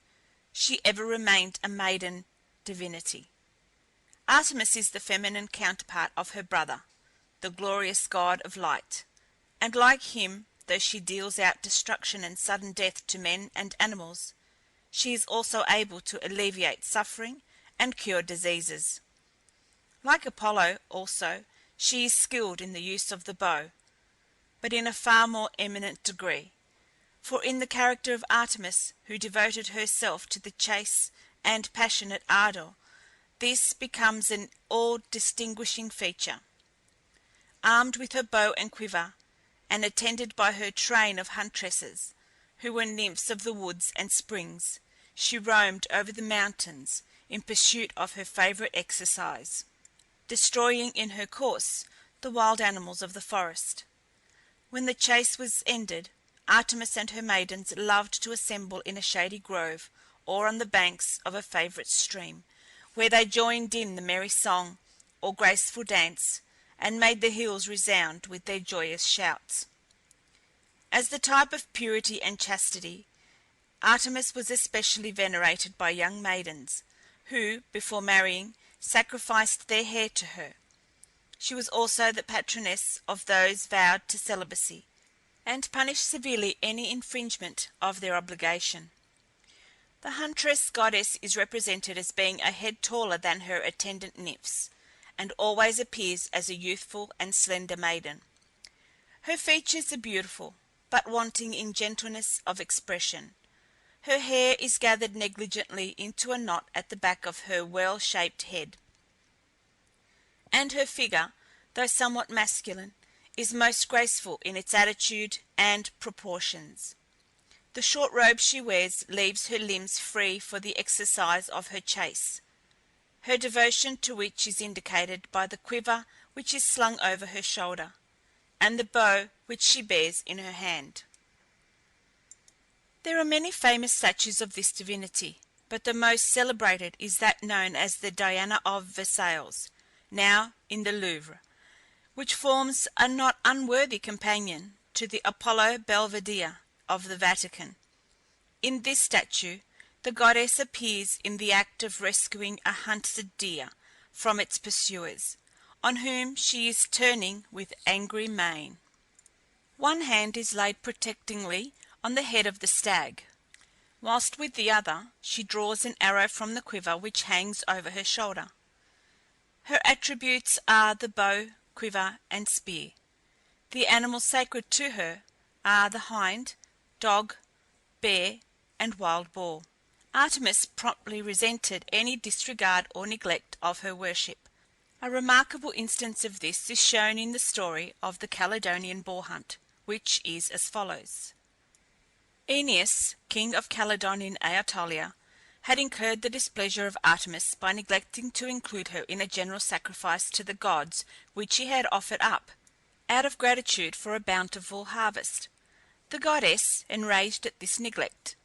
she ever remained a maiden divinity. Artemis is the feminine counterpart of her brother, the glorious god of light, and like him, though she deals out destruction and sudden death to men and animals, she is also able to alleviate suffering and cure diseases. Like Apollo, also, she is skilled in the use of the bow, but in a far more eminent degree. For in the character of Artemis, who devoted herself to the chase and passionate ardour, this becomes an all-distinguishing feature. Armed with her bow and quiver, and attended by her train of huntresses, who were nymphs of the woods and springs, she roamed over the mountains in pursuit of her favourite exercise, destroying in her course the wild animals of the forest. When the chase was ended, Artemis and her maidens loved to assemble in a shady grove, or on the banks of a favourite stream, where they joined in the merry song or graceful dance, and made the hills resound with their joyous shouts. As the type of purity and chastity, Artemis was especially venerated by young maidens, who, before marrying, sacrificed their hair to her. She was also the patroness of those vowed to celibacy, and punished severely any infringement of their obligation. The huntress goddess is represented as being a head taller than her attendant nymphs, and always appears as a youthful and slender maiden. Her features are beautiful, but wanting in gentleness of expression. Her hair is gathered negligently into a knot at the back of her well-shaped head, and her figure, though somewhat masculine, is most graceful in its attitude and proportions. The short robe she wears leaves her limbs free for the exercise of her chase, her devotion to which is indicated by the quiver which is slung over her shoulder, and the bow which she bears in her hand. There are many famous statues of this divinity, but the most celebrated is that known as the Diana of Versailles, now in the Louvre, which forms a not unworthy companion to the Apollo Belvedere of the Vatican. In this statue, the goddess appears in the act of rescuing a hunted deer from its pursuers, on whom she is turning with angry mane. One hand is laid protectingly on the head of the stag, whilst with the other she draws an arrow from the quiver which hangs over her shoulder. Her attributes are the bow, quiver, and spear. The animals sacred to her are the hind, dog, bear, and wild boar. Artemis promptly resented any disregard or neglect of her worship. A remarkable instance of this is shown in the story of the Caledonian boar hunt, which is as follows. Aeneas, king of Caledonian Aetolia, had incurred the displeasure of Artemis by neglecting to include her in a general sacrifice to the gods which he had offered up, out of gratitude for a bountiful harvest. The goddess, enraged at this neglect,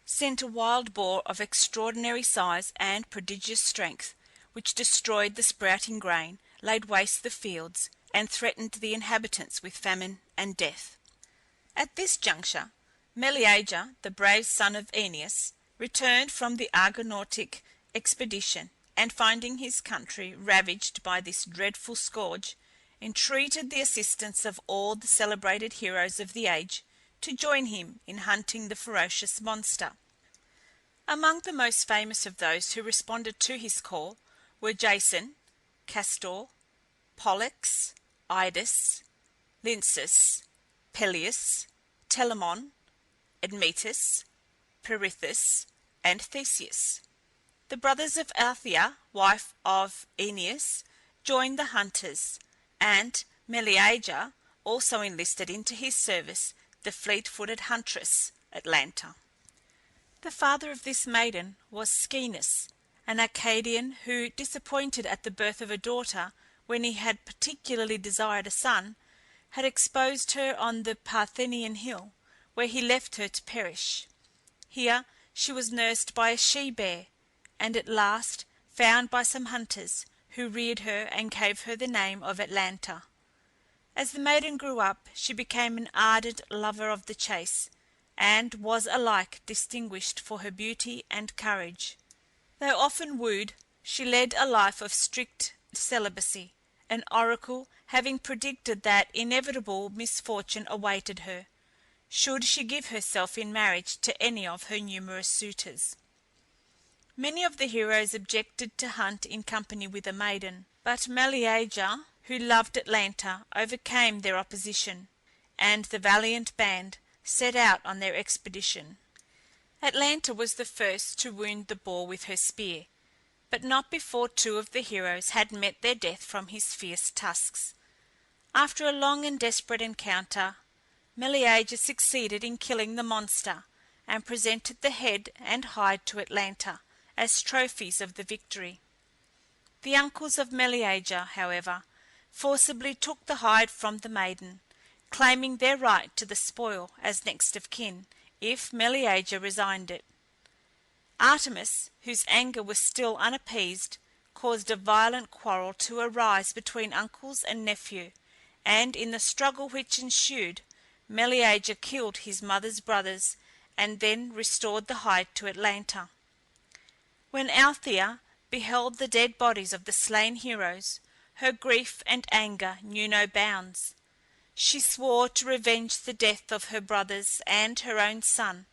sent a wild boar of extraordinary size and prodigious strength, which destroyed the sprouting grain, laid waste the fields, and threatened the inhabitants with famine and death. At this juncture, Meleager, the brave son of Aeneas, returned from the Argonautic expedition, and finding his country ravaged by this dreadful scourge, entreated the assistance of all the celebrated heroes of the age to join him in hunting the ferocious monster. Among the most famous of those who responded to his call were Jason, Castor, Pollux, Idas, Lynceus, Peleus, Telamon, Admetus, Perithous, and Theseus. the brothers of Althea, wife of Aeneas, joined the hunters, and Meleager also enlisted into his service the fleet-footed huntress Atalanta. The father of this maiden was Schoenus, an Arcadian who, disappointed at the birth of a daughter when he had particularly desired a son, had exposed her on the Parthenian hill, where he left her to perish. Here she was nursed by a she-bear, and at last found by some hunters, who reared her and gave her the name of Atalanta. As the maiden grew up, she became an ardent lover of the chase, and was alike distinguished for her beauty and courage. Though often wooed, she led a life of strict celibacy, an oracle having predicted that inevitable misfortune awaited her, should she give herself in marriage to any of her numerous suitors. Many of the heroes objected to hunt in company with a maiden, but Meleager, who loved Atalanta, overcame their opposition, and the valiant band set out on their expedition. Atalanta was the first to wound the boar with her spear, but not before two of the heroes had met their death from his fierce tusks. After a long and desperate encounter, Meleager succeeded in killing the monster, and presented the head and hide to Atalanta as trophies of the victory. The uncles of Meleager, however, forcibly took the hide from the maiden, claiming their right to the spoil as next of kin, if Meleager resigned it. Artemis, whose anger was still unappeased, caused a violent quarrel to arise between uncles and nephew, and in the struggle which ensued, Meleager killed his mother's brothers, and then restored the hide to Atalanta. When Althea beheld the dead bodies of the slain heroes, her grief and anger knew no bounds. She swore to revenge the death of her brothers and her own son,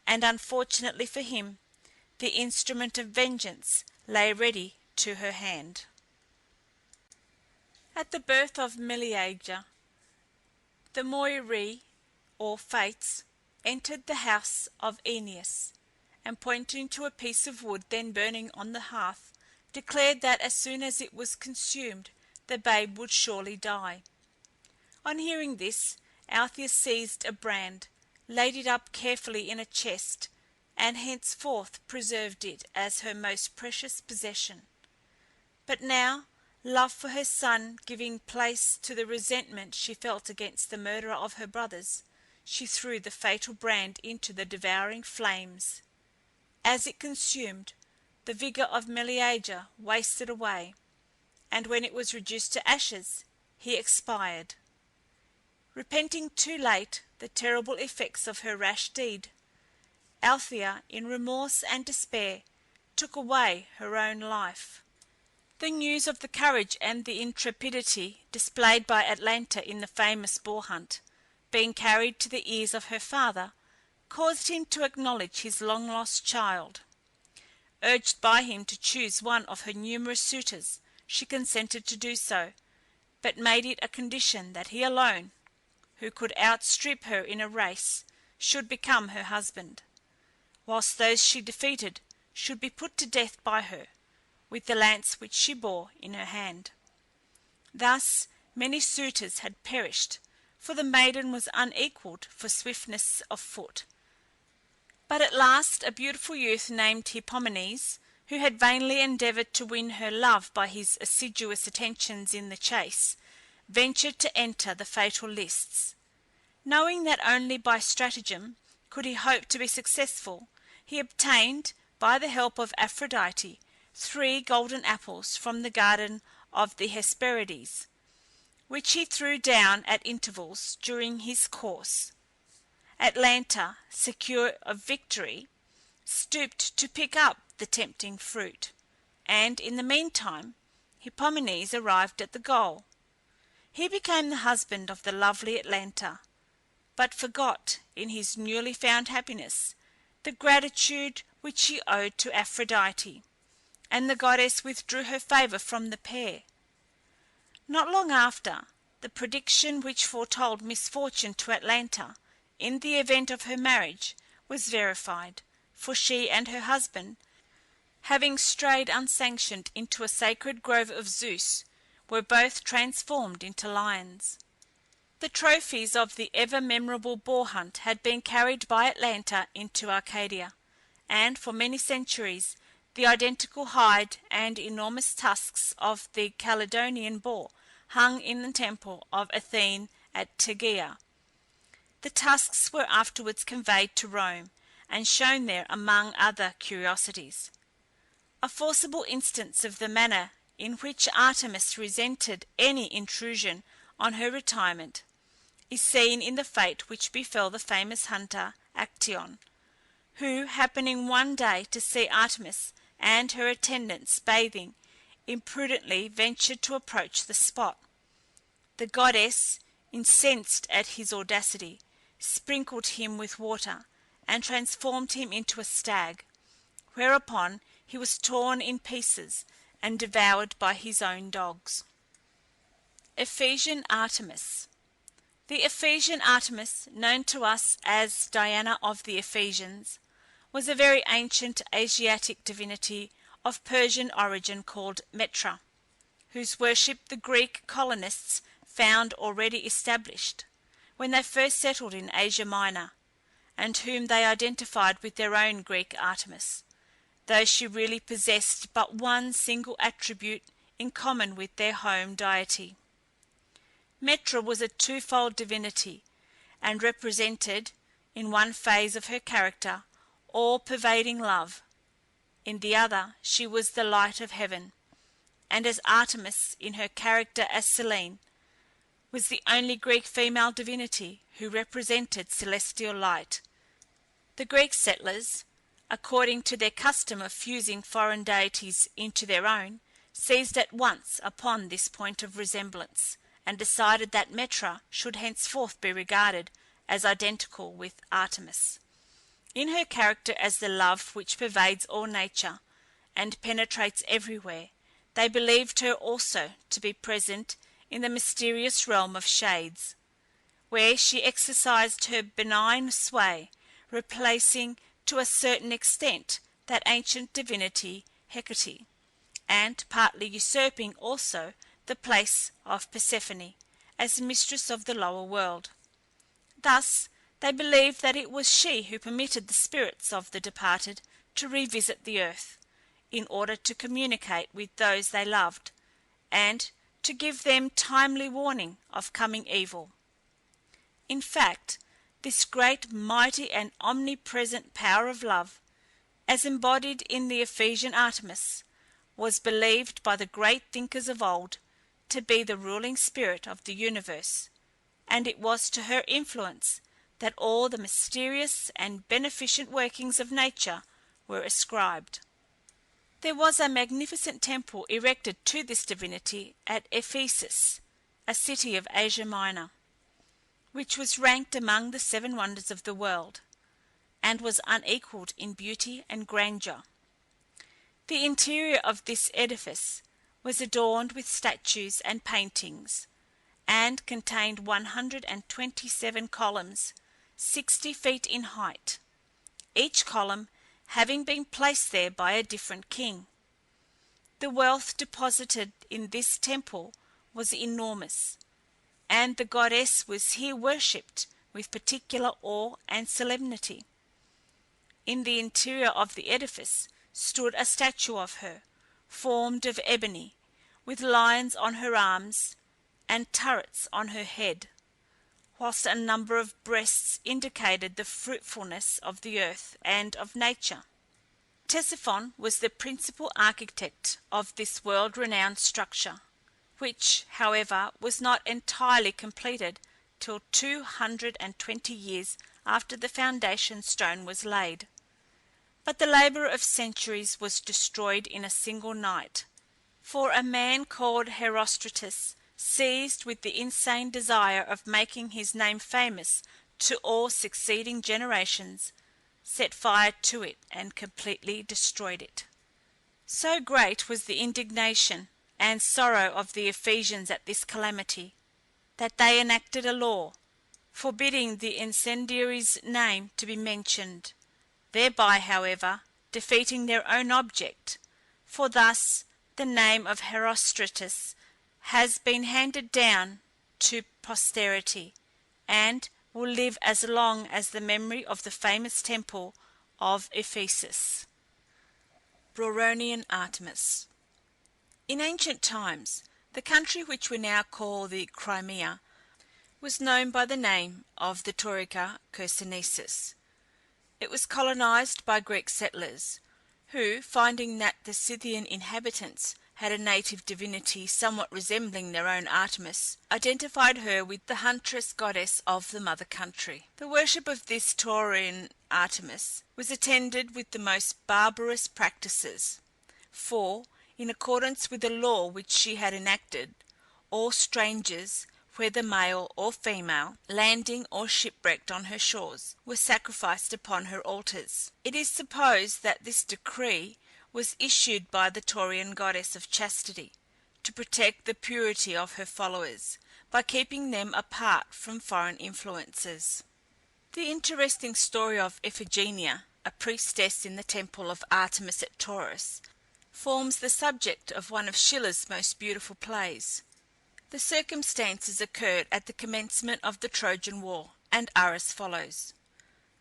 and unfortunately for him, the instrument of vengeance lay ready to her hand. At the birth of Meleager, the Moiræ, or Fates, entered the house of Aeneas, and pointing to a piece of wood then burning on the hearth, declared that as soon as it was consumed the babe would surely die. On hearing this, Althea seized a brand, laid it up carefully in a chest, and henceforth preserved it as her most precious possession. But now, love for her son giving place to the resentment she felt against the murderer of her brothers, she threw the fatal brand into the devouring flames. As it consumed, the vigour of Meleager wasted away, and when it was reduced to ashes, he expired. Repenting too late the terrible effects of her rash deed, Althea, in remorse and despair, took away her own life. The news of the courage and the intrepidity displayed by Atalanta in the famous boar hunt, being carried to the ears of her father, caused him to acknowledge his long-lost child. Urged by him to choose one of her numerous suitors, she consented to do so, but made it a condition that he alone, who could outstrip her in a race, should become her husband, whilst those she defeated should be put to death by her, with the lance which she bore in her hand. Thus many suitors had perished, for the maiden was unequalled for swiftness of foot. But at last a beautiful youth named Hippomenes, who had vainly endeavoured to win her love by his assiduous attentions in the chase, ventured to enter the fatal lists. Knowing that only by stratagem could he hope to be successful, he obtained, by the help of Aphrodite, 3 golden apples from the garden of the Hesperides, which he threw down at intervals during his course. Atalanta, secure of victory, stooped to pick up the tempting fruit, and in the meantime Hippomenes arrived at the goal. He became the husband of the lovely Atalanta, but forgot, in his newly found happiness, the gratitude which he owed to Aphrodite, and the goddess withdrew her favour from the pair. Not long after, the prediction which foretold misfortune to Atalanta in the event of her marriage was verified, for she and her husband having strayed unsanctioned into a sacred grove of Zeus, were both transformed into lions. The trophies of the ever memorable boar hunt had been carried by Atalanta into Arcadia, and for many centuries the identical hide and enormous tusks of the Caledonian boar hung in the temple of Athene at Tegea. The tusks were afterwards conveyed to Rome, and shown there among other curiosities. A forcible instance of the manner in which Artemis resented any intrusion on her retirement is seen in the fate which befell the famous hunter Actaeon, who, happening one day to see Artemis and her attendants bathing, imprudently ventured to approach the spot. The goddess, incensed at his audacity, sprinkled him with water, and transformed him into a stag, whereupon he was torn in pieces and devoured by his own dogs. Ephesian Artemis. The Ephesian Artemis, known to us as Diana of the Ephesians, was a very ancient Asiatic divinity of Persian origin called Metra, whose worship the Greek colonists found already established, when they first settled in Asia Minor, and whom they identified with their own Greek Artemis, though she really possessed but one single attribute in common with their home deity. Metra was a twofold divinity, and represented, in one phase of her character, all-pervading love; in the other she was the light of heaven, and as Artemis, in her character as Selene, was the only Greek female divinity who represented celestial light. The Greek settlers, according to their custom of fusing foreign deities into their own, seized at once upon this point of resemblance, and decided that Metra should henceforth be regarded as identical with Artemis, in her character as the love which pervades all nature, and penetrates everywhere. They believed her also to be present in the mysterious realm of shades, where she exercised her benign sway, replacing to a certain extent that ancient divinity Hecate, and partly usurping also the place of Persephone as mistress of the lower world. Thus they believed that it was she who permitted the spirits of the departed to revisit the earth, in order to communicate with those they loved, and to give them timely warning of coming evil. In fact, this great, mighty, and omnipresent power of love, as embodied in the Ephesian Artemis, was believed by the great thinkers of old to be the ruling spirit of the universe, and it was to her influence that all the mysterious and beneficent workings of nature were ascribed. There was a magnificent temple erected to this divinity at Ephesus, a city of Asia Minor, which was ranked among the 7 wonders of the world, and was unequalled in beauty and grandeur. The interior of this edifice was adorned with statues and paintings, and contained 127 columns, 60 feet in height, each column having been placed there by a different king. The wealth deposited in this temple was enormous, and the goddess was here worshipped with particular awe and solemnity. In the interior of the edifice stood a statue of her, formed of ebony, with lions on her arms and turrets on her head, whilst a number of breasts indicated the fruitfulness of the earth and of nature. Ctesiphon was the principal architect of this world-renowned structure, which, however, was not entirely completed till 220 years after the foundation stone was laid. But the labour of centuries was destroyed in a single night, for a man called Herostratus, seized with the insane desire of making his name famous to all succeeding generations, set fire to it and completely destroyed it. So great was the indignation and sorrow of the Ephesians at this calamity, that they enacted a law, forbidding the incendiary's name to be mentioned. Thereby, however, defeating their own object, for thus the name of Herostratus has been handed down to posterity, and will live as long as the memory of the famous temple of Ephesus. Brauronian Artemis. In ancient times, the country which we now call the Crimea was known by the name of the Taurica Chersonesus. It was colonized by Greek settlers, who, finding that the Scythian inhabitants had a native divinity somewhat resembling their own Artemis, identified her with the huntress goddess of the mother country. The worship of this Taurian Artemis was attended with the most barbarous practices, for, in accordance with a law which she had enacted, all strangers, whether male or female, landing or shipwrecked on her shores, were sacrificed upon her altars. It is supposed that this decree was issued by the Taurian goddess of chastity, to protect the purity of her followers, by keeping them apart from foreign influences. The interesting story of Iphigenia, a priestess in the temple of Artemis at Taurus, forms the subject of one of Schiller's most beautiful plays. The circumstances occurred at the commencement of the Trojan War, and are as follows.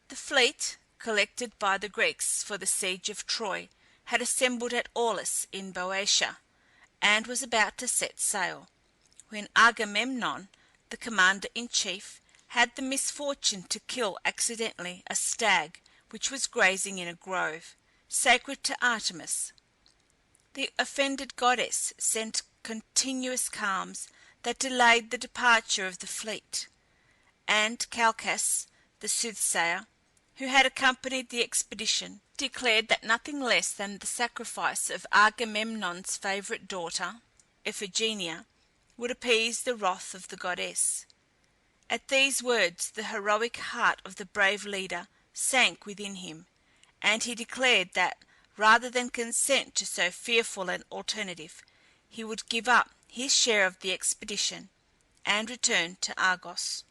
The fleet, collected by the Greeks for the siege of Troy, had assembled at Aulis in Boeotia, and was about to set sail, when Agamemnon, the commander-in-chief, had the misfortune to kill accidentally a stag which was grazing in a grove, sacred to Artemis. The offended goddess sent continuous calms that delayed the departure of the fleet, and Calchas, the soothsayer, who had accompanied the expedition, declared that nothing less than the sacrifice of Agamemnon's favourite daughter, Iphigenia, would appease the wrath of the goddess. At these words the heroic heart of the brave leader sank within him, and he declared that, rather than consent to so fearful an alternative, he would give up his share of the expedition, and return to Argos.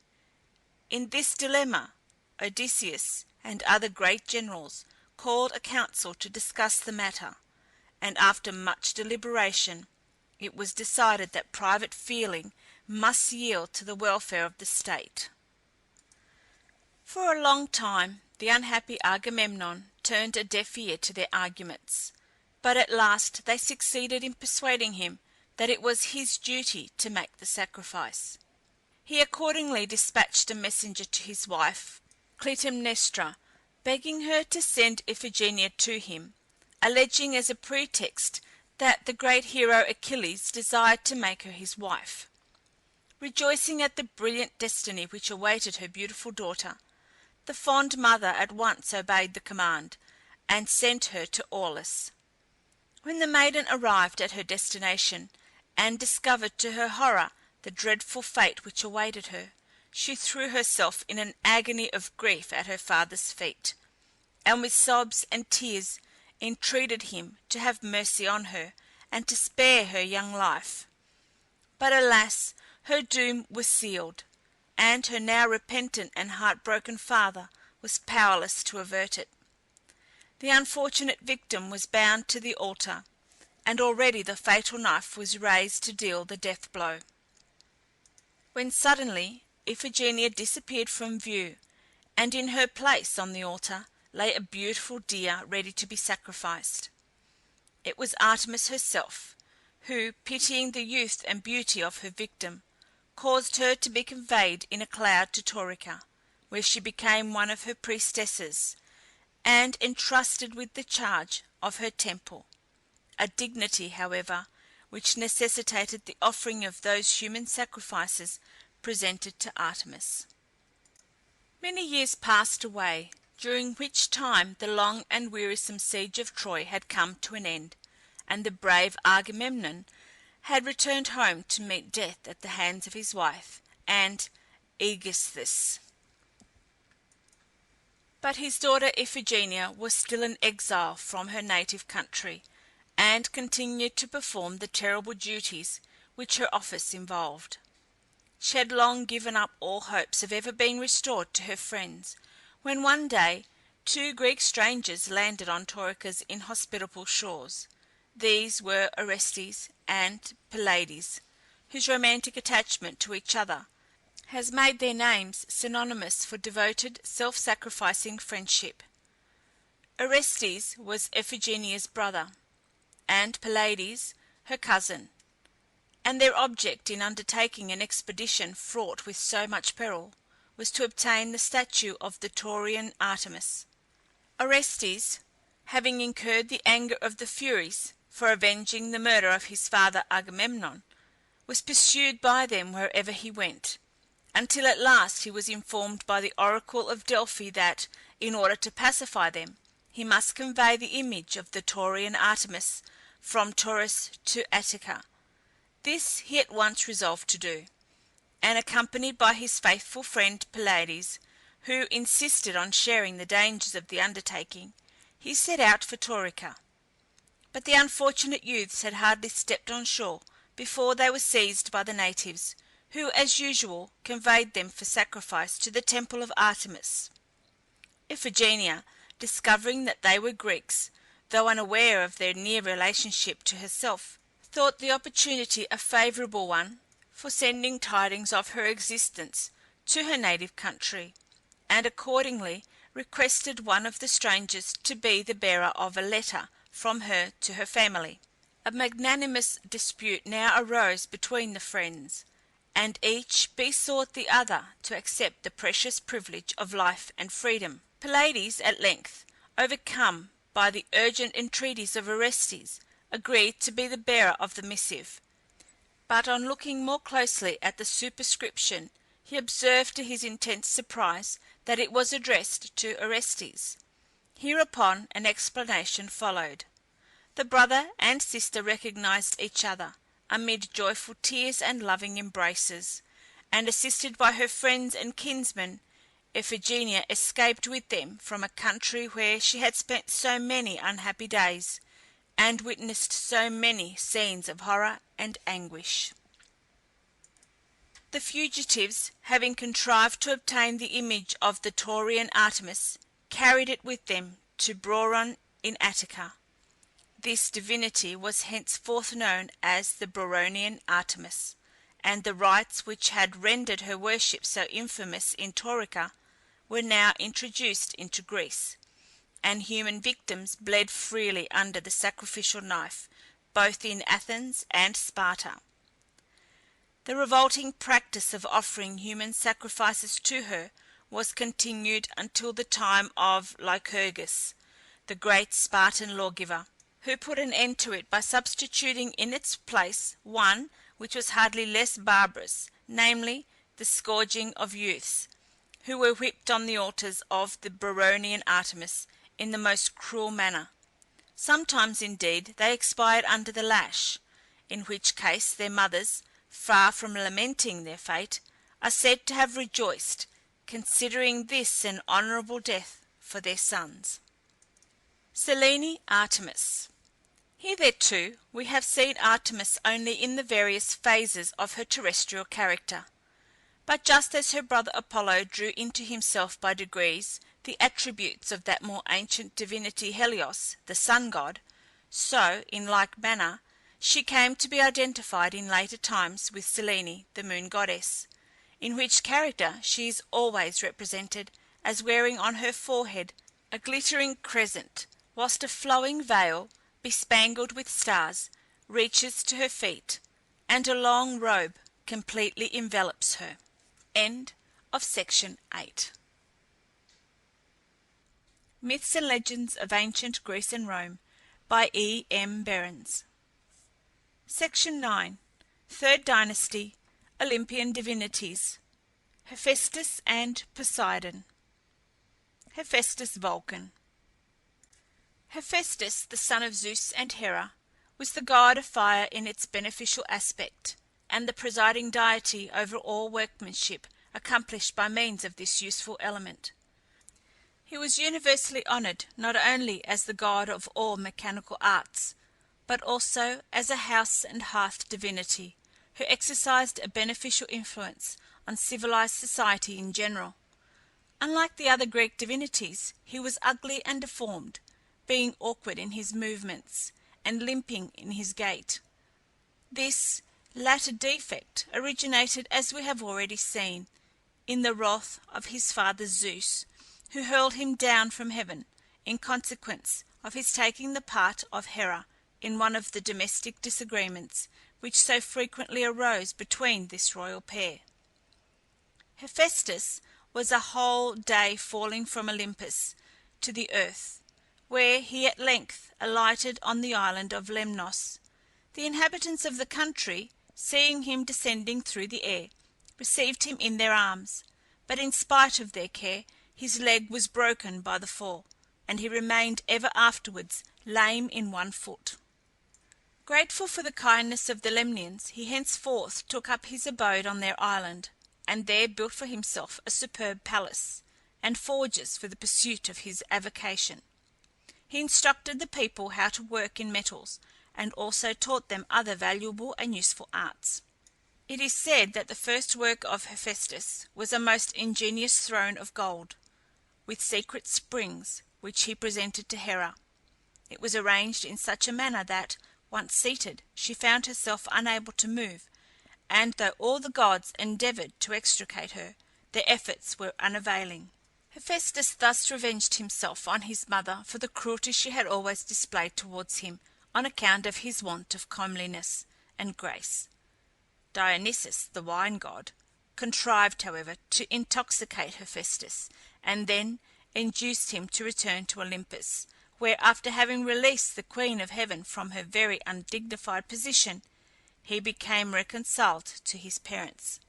In this dilemma, Odysseus and other great generals called a council to discuss the matter, and after much deliberation it was decided that private feeling must yield to the welfare of the state. For a long time the unhappy Agamemnon turned a deaf ear to their arguments, but at last they succeeded in persuading him that it was his duty to make the sacrifice. He accordingly dispatched a messenger to his wife Clytemnestra, begging her to send Iphigenia to him, alleging as a pretext that the great hero Achilles desired to make her his wife. Rejoicing at the brilliant destiny which awaited her beautiful daughter, the fond mother at once obeyed the command, and sent her to Aulis. When the maiden arrived at her destination, and discovered to her horror the dreadful fate which awaited her, she threw herself in an agony of grief at her father's feet, and with sobs and tears entreated him to have mercy on her, and to spare her young life. But alas, her doom was sealed, and her now repentant and heartbroken father was powerless to avert it. The unfortunate victim was bound to the altar, and already the fatal knife was raised to deal the death blow, when suddenly Iphigenia disappeared from view, and in her place on the altar lay a beautiful deer ready to be sacrificed. It was Artemis herself, who, pitying the youth and beauty of her victim, caused her to be conveyed in a cloud to Taurica, where she became one of her priestesses, and entrusted with the charge of her temple, a dignity, however, which necessitated the offering of those human sacrifices presented to Artemis. Many years passed away, during which time the long and wearisome siege of Troy had come to an end, and the brave Agamemnon had returned home to meet death at the hands of his wife and Aegisthus. But his daughter Iphigenia was still an exile from her native country, and continued to perform the terrible duties which her office involved. She had long given up all hopes of ever being restored to her friends, when one day two Greek strangers landed on Taurica's inhospitable shores. These were Orestes and Pylades, whose romantic attachment to each other has made their names synonymous for devoted, self-sacrificing friendship. Orestes was Iphigenia's brother, and Pylades her cousin, and their object in undertaking an expedition fraught with so much peril was to obtain the statue of the Taurian Artemis. Orestes, having incurred the anger of the Furies for avenging the murder of his father Agamemnon, was pursued by them wherever he went, until at last he was informed by the oracle of Delphi that, in order to pacify them, he must convey the image of the Taurian Artemis from Taurus to Attica. This he at once resolved to do, and accompanied by his faithful friend Pylades, who insisted on sharing the dangers of the undertaking, he set out for Taurica. But the unfortunate youths had hardly stepped on shore before they were seized by the natives, who as usual conveyed them for sacrifice to the temple of Artemis. Iphigenia, discovering that they were Greeks, though unaware of their near relationship to herself, thought the opportunity a favourable one for sending tidings of her existence to her native country, and accordingly requested one of the strangers to be the bearer of a letter from her to her family. A magnanimous dispute now arose between the friends, and each besought the other to accept the precious privilege of life and freedom. Pylades at length, overcome by the urgent entreaties of Orestes, agreed to be the bearer of the missive, but on looking more closely at the superscription he observed to his intense surprise that it was addressed to Orestes. Hereupon an explanation followed. The brother and sister recognized each other amid joyful tears and loving embraces, and assisted by her friends and kinsmen, Iphigenia escaped with them from a country where she had spent so many unhappy days, and witnessed so many scenes of horror and anguish. The fugitives, having contrived to obtain the image of the Taurian Artemis, carried it with them to Broron in Attica. This divinity was henceforth known as the Broronian Artemis, and the rites which had rendered her worship so infamous in Taurica were now introduced into Greece, and human victims bled freely under the sacrificial knife, both in Athens and Sparta. The revolting practice of offering human sacrifices to her was continued until the time of Lycurgus, the great Spartan lawgiver, who put an end to it by substituting in its place one which was hardly less barbarous, namely, the scourging of youths, who were whipped on the altars of the Broronian Artemis in the most cruel manner. Sometimes, indeed, they expired under the lash, in which case their mothers, far from lamenting their fate, are said to have rejoiced, considering this an honourable death for their sons. Selene Artemis. Hitherto we have seen Artemis only in the various phases of her terrestrial character, but just as her brother Apollo drew into himself by degrees the attributes of that more ancient divinity Helios, the sun god, so, in like manner, she came to be identified in later times with Selene, the moon goddess, in which character she is always represented as wearing on her forehead a glittering crescent, whilst a flowing veil, bespangled with stars, reaches to her feet, and a long robe completely envelops her. End of section 8. Myths and Legends of Ancient Greece and Rome by E. M. Berens. Section 9. Third Dynasty, Olympian Divinities, Hephaestus and Poseidon. Hephaestus Vulcan. Hephaestus, the son of Zeus and Hera, was the god of fire in its beneficial aspect, and the presiding deity over all workmanship accomplished by means of this useful element. He was universally honoured not only as the god of all mechanical arts, but also as a house and hearth divinity, who exercised a beneficial influence on civilized society in general. Unlike the other Greek divinities, he was ugly and deformed, being awkward in his movements and limping in his gait. This latter defect originated, as we have already seen, in the wrath of his father Zeus, who hurled him down from heaven in consequence of his taking the part of Hera in one of the domestic disagreements which so frequently arose between this royal pair. Hephaestus was a whole day falling from Olympus to the earth, where he at length alighted on the island of Lemnos. The inhabitants of the country, seeing him descending through the air, received him in their arms, but in spite of their care his leg was broken by the fall, and he remained ever afterwards lame in one foot. Grateful for the kindness of the Lemnians, he henceforth took up his abode on their island, and there built for himself a superb palace, and forges for the pursuit of his avocation. He instructed the people how to work in metals, and also taught them other valuable and useful arts. It is said that the first work of Hephaestus was a most ingenious throne of gold, with secret springs, which he presented to Hera. It was arranged in such a manner that, once seated, she found herself unable to move, and though all the gods endeavoured to extricate her, their efforts were unavailing. Hephaestus thus revenged himself on his mother for the cruelty she had always displayed towards him on account of his want of comeliness and grace. Dionysus, the wine god, contrived, however, to intoxicate Hephaestus, and then induced him to return to Olympus, where, after having released the Queen of Heaven from her very undignified position, he became reconciled to his parents.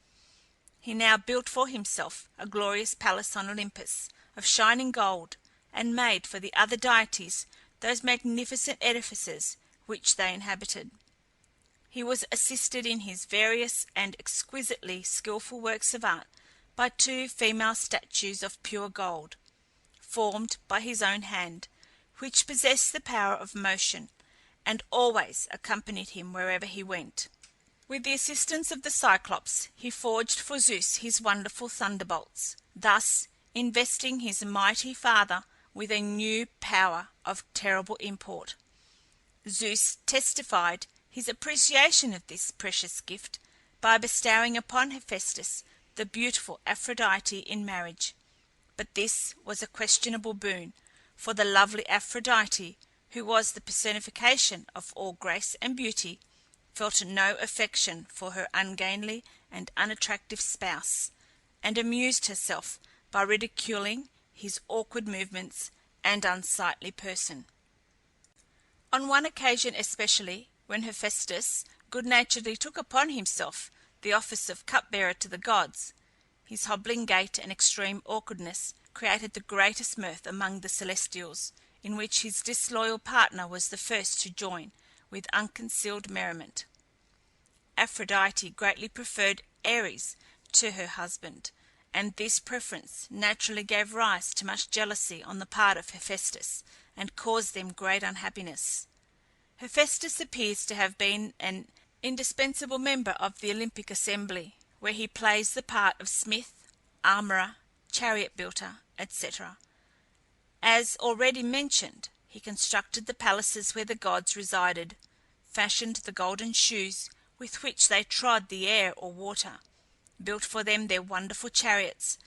He now built for himself a glorious palace on Olympus, of shining gold, and made for the other deities those magnificent edifices which they inhabited. He was assisted in his various and exquisitely skilful works of art by two female statues of pure gold, formed by his own hand, which possessed the power of motion, and always accompanied him wherever he went. With the assistance of the Cyclops he forged for Zeus his wonderful thunderbolts, thus investing his mighty father with a new power of terrible import. Zeus testified his appreciation of this precious gift by bestowing upon Hephaestus the beautiful Aphrodite in marriage, but this was a questionable boon, for the lovely Aphrodite, who was the personification of all grace and beauty, felt no affection for her ungainly and unattractive spouse, and amused herself by ridiculing his awkward movements and unsightly person. On one occasion especially, when Hephaestus good-naturedly took upon himself the office of cupbearer to the gods, his hobbling gait and extreme awkwardness created the greatest mirth among the Celestials, in which his disloyal partner was the first to join with unconcealed merriment. Aphrodite greatly preferred Ares to her husband, and this preference naturally gave rise to much jealousy on the part of Hephaestus, and caused them great unhappiness. Hephaestus appears to have been an indispensable member of the Olympic assembly, where he plays the part of smith, armourer, chariot-builder, etc. As already mentioned, he constructed the palaces where the gods resided, fashioned the golden shoes with which they trod the air or water, built for them their wonderful chariots,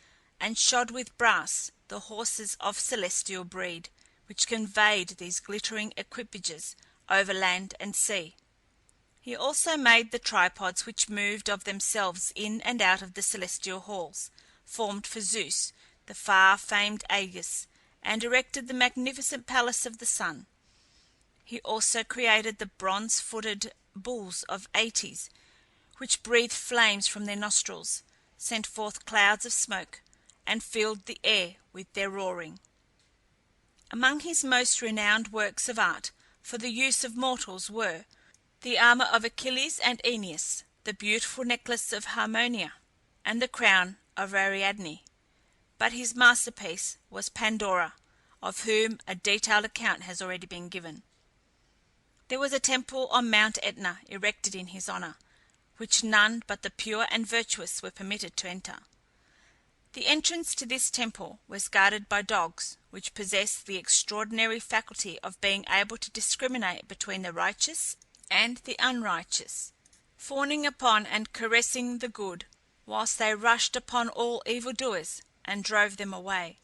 and shod with brass the horses of celestial breed, which conveyed these glittering equipages over land and sea. He also made the tripods which moved of themselves in and out of the celestial halls, formed for Zeus, the far-famed Aegis, and erected the magnificent palace of the sun. He also created the bronze-footed bulls of Aeetes, which breathed flames from their nostrils, sent forth clouds of smoke, and filled the air with their roaring. Among his most renowned works of art for the use of mortals were the armour of Achilles and Aeneas, the beautiful necklace of Harmonia, and the crown of Ariadne. But his masterpiece was Pandora, of whom a detailed account has already been given. There was a temple on Mount Etna erected in his honour, which none but the pure and virtuous were permitted to enter. The entrance to this temple was guarded by dogs, which possessed the extraordinary faculty of being able to discriminate between the righteous and the unrighteous, fawning upon and caressing the good, whilst they rushed upon all evildoers and drove them away.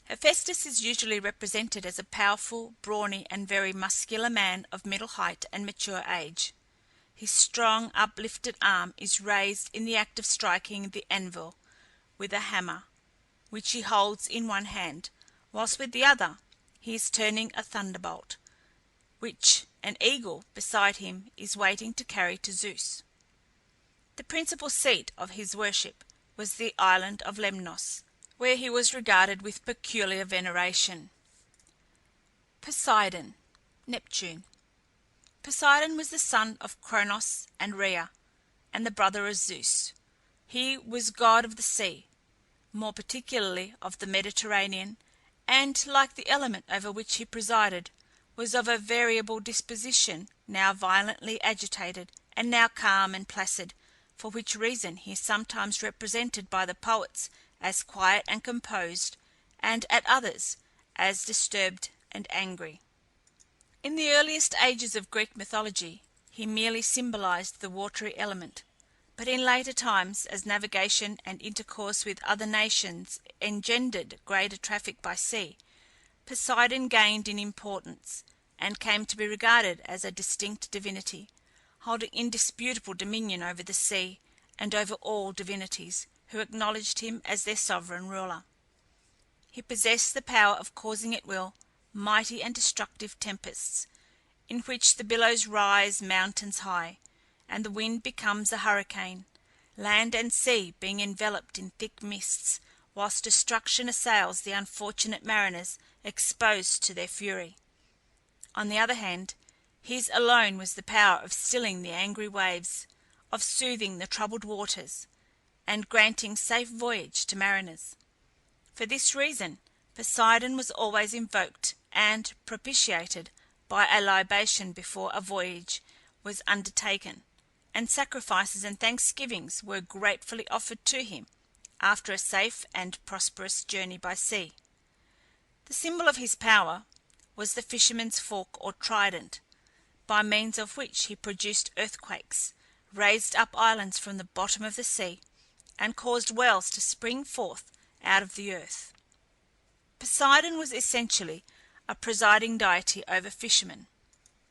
Hephaestus is usually represented as a powerful, brawny, and very muscular man of middle height and mature age. His strong, uplifted arm is raised in the act of striking the anvil with a hammer, which he holds in one hand, whilst with the other he is turning a thunderbolt, which an eagle beside him is waiting to carry to Zeus. The principal seat of his worship was the island of Lemnos, where he was regarded with peculiar veneration. Poseidon, Neptune. Poseidon was the son of Cronos and Rhea, and the brother of Zeus. He was god of the sea, more particularly of the Mediterranean, and, like the element over which he presided, was of a variable disposition, now violently agitated, and now calm and placid, for which reason he is sometimes represented by the poets as quiet and composed, and at others as disturbed and angry. In the earliest ages of Greek mythology he merely symbolized the watery element, but in later times, as navigation and intercourse with other nations engendered greater traffic by sea, Poseidon gained in importance, and came to be regarded as a distinct divinity, holding indisputable dominion over the sea and over all divinities, who acknowledged him as their sovereign ruler. He possessed the power of causing at will mighty and destructive tempests, in which the billows rise mountains high, and the wind becomes a hurricane, land and sea being enveloped in thick mists, whilst destruction assails the unfortunate mariners exposed to their fury. On the other hand, his alone was the power of stilling the angry waves, of soothing the troubled waters, and granting safe voyage to mariners. For this reason Poseidon was always invoked and propitiated by a libation before a voyage was undertaken, and sacrifices and thanksgivings were gratefully offered to him after a safe and prosperous journey by sea. The symbol of his power was the fisherman's fork or trident, by means of which he produced earthquakes, raised up islands from the bottom of the sea, and caused wells to spring forth out of the earth. Poseidon was essentially a presiding deity over fishermen,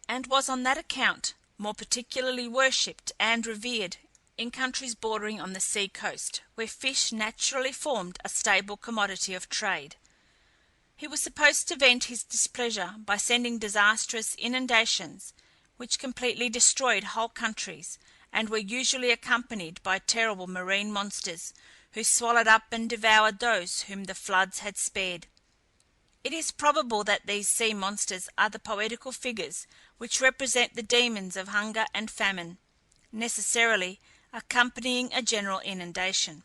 and was on that account more particularly worshipped and revered in countries bordering on the sea coast, where fish naturally formed a staple commodity of trade. He was supposed to vent his displeasure by sending disastrous inundations, which completely destroyed whole countries, and were usually accompanied by terrible marine monsters, who swallowed up and devoured those whom the floods had spared. It is probable that these sea monsters are the poetical figures which represent the demons of hunger and famine, necessarily accompanying a general inundation.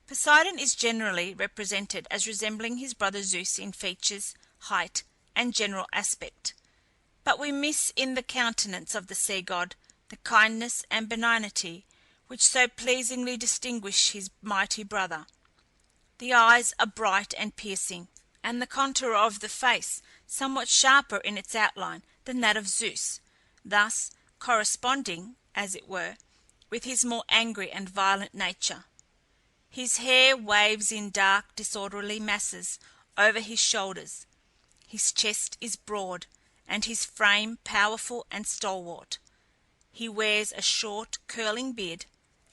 Poseidon is generally represented as resembling his brother Zeus in features, height, and general aspect, but we miss in the countenance of the sea god the kindness and benignity which so pleasingly distinguish his mighty brother. The eyes are bright and piercing, and the contour of the face somewhat sharper in its outline than that of Zeus, thus corresponding, as it were, with his more angry and violent nature. His hair waves in dark disorderly masses over his shoulders. His chest is broad, and his frame powerful and stalwart. He wears a short curling beard,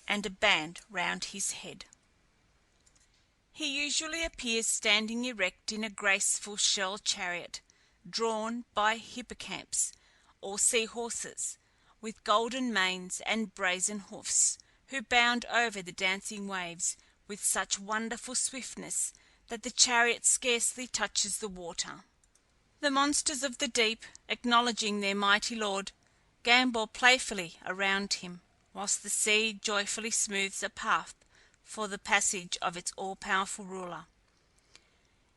and a band round his head. He usually appears standing erect in a graceful shell chariot, drawn by hippocamps, or sea horses, with golden manes and brazen hoofs, who bound over the dancing waves with such wonderful swiftness that the chariot scarcely touches the water. The monsters of the deep, acknowledging their mighty lord, gambol playfully around him, whilst the sea joyfully smooths a path for the passage of its all-powerful ruler.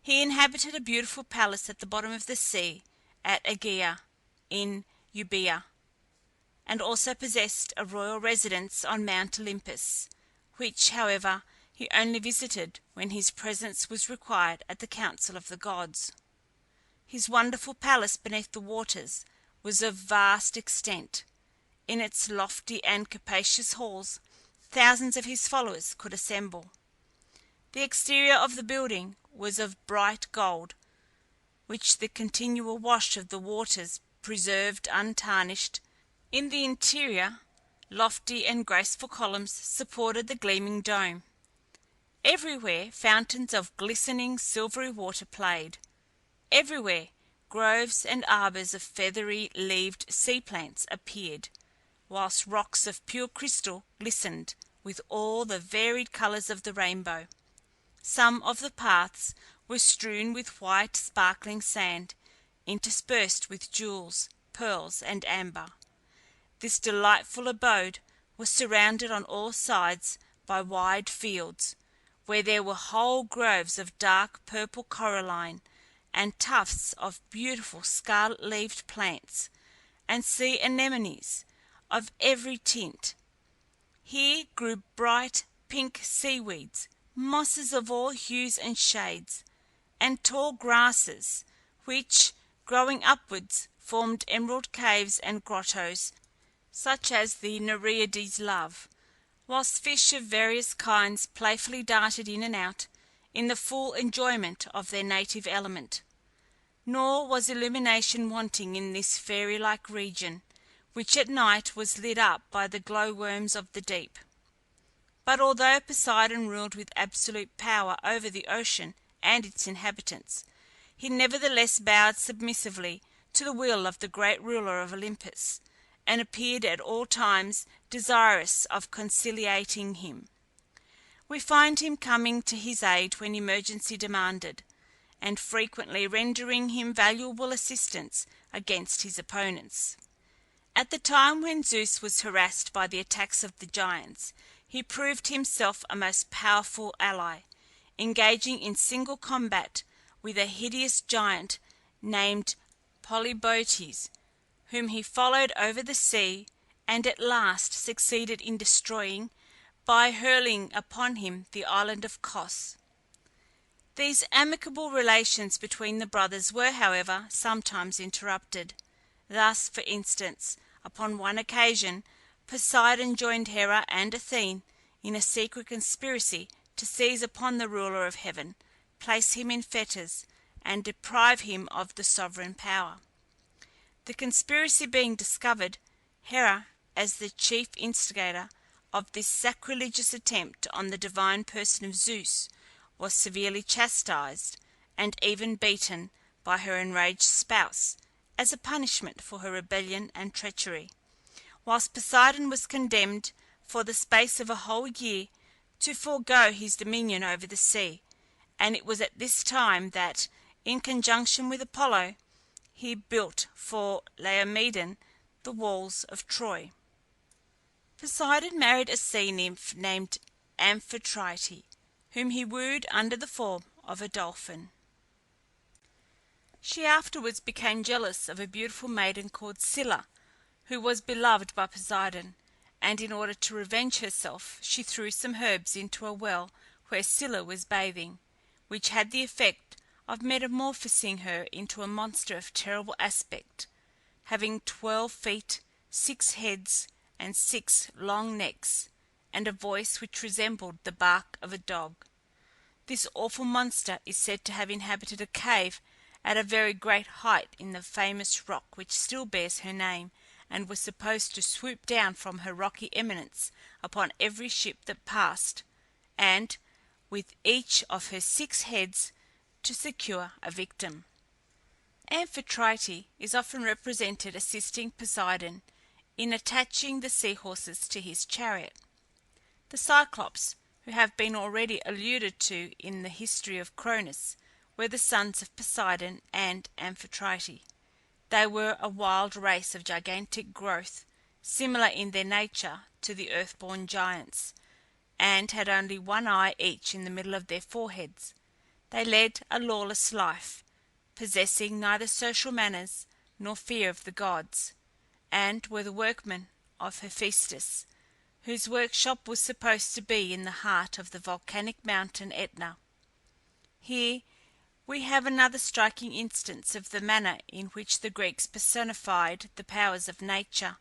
He inhabited a beautiful palace at the bottom of the sea at Aegea, in Euboea, and also possessed a royal residence on Mount Olympus, which, however, he only visited when his presence was required at the council of the gods. His wonderful palace beneath the waters was of vast extent. In its lofty and capacious halls thousands of his followers could assemble. The exterior of the building was of bright gold, which the continual wash of the waters preserved untarnished. In the interior, lofty and graceful columns supported the gleaming dome. Everywhere fountains of glistening silvery water played. Everywhere groves and arbours of feathery-leaved sea plants appeared, whilst rocks of pure crystal glistened with all the varied colours of the rainbow. Some of the paths were strewn with white sparkling sand, interspersed with jewels, pearls, and amber. This delightful abode was surrounded on all sides by wide fields, where there were whole groves of dark purple coralline, and tufts of beautiful scarlet-leaved plants, and sea anemones of every tint. Here grew bright pink seaweeds, mosses of all hues and shades, and tall grasses, which, growing upwards, formed emerald caves and grottos, such as the Nereides love, whilst fish of various kinds playfully darted in and out, in the full enjoyment of their native element. Nor was illumination wanting in this fairy-like region, which at night was lit up by the glow-worms of the deep. But although Poseidon ruled with absolute power over the ocean and its inhabitants, he nevertheless bowed submissively to the will of the great ruler of Olympus, and appeared at all times desirous of conciliating him. We find him coming to his aid when emergency demanded, and frequently rendering him valuable assistance against his opponents. At the time when Zeus was harassed by the attacks of the giants, he proved himself a most powerful ally, engaging in single combat with a hideous giant named Polybotes, whom he followed over the sea, and at last succeeded in destroying by hurling upon him the island of Kos. These amicable relations between the brothers were, however, sometimes interrupted. Thus, for instance, upon one occasion Poseidon joined Hera and Athene in a secret conspiracy to seize upon the ruler of heaven, place him in fetters, and deprive him of the sovereign power. The conspiracy being discovered, Hera, as the chief instigator of this sacrilegious attempt on the divine person of Zeus, was severely chastised, and even beaten, by her enraged spouse, as a punishment for her rebellion and treachery, whilst Poseidon was condemned, for the space of a whole year, to forego his dominion over the sea, and it was at this time that, in conjunction with Apollo, he built for Laomedon the walls of Troy. Poseidon married a sea nymph named Amphitrite, whom he wooed under the form of a dolphin. She afterwards became jealous of a beautiful maiden called Scylla, who was beloved by Poseidon, and in order to revenge herself she threw some herbs into a well where Scylla was bathing, which had the effect of metamorphosing her into a monster of terrible aspect, having 12 feet, 6 heads, and 6 long necks, and a voice which resembled the bark of a dog. This awful monster is said to have inhabited a cave at a very great height in the famous rock which still bears her name, and was supposed to swoop down from her rocky eminence upon every ship that passed, and, with each of her 6 heads, to secure a victim. Amphitrite is often represented assisting Poseidon in attaching the seahorses to his chariot. The Cyclops, who have been already alluded to in the history of Cronus, were the sons of Poseidon and Amphitrite. They were a wild race of gigantic growth, similar in their nature to the earth-born giants, and had only 1 eye each in the middle of their foreheads. They led a lawless life, possessing neither social manners nor fear of the gods, and were the workmen of Hephaestus, whose workshop was supposed to be in the heart of the volcanic mountain Etna. Here we have another striking instance of the manner in which the Greeks personified the powers of nature,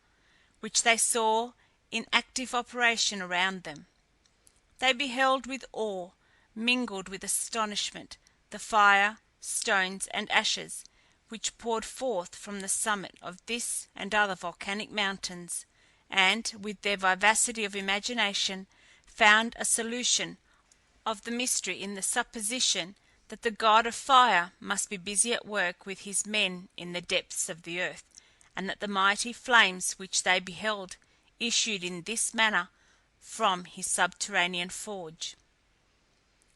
which they saw in active operation around them. They beheld with awe, mingled with astonishment, the fire, stones, and ashes which poured forth from the summit of this and other volcanic mountains, and, with their vivacity of imagination, found a solution of the mystery in the supposition that the god of fire must be busy at work with his men in the depths of the earth, and that the mighty flames which they beheld issued in this manner from his subterranean forge.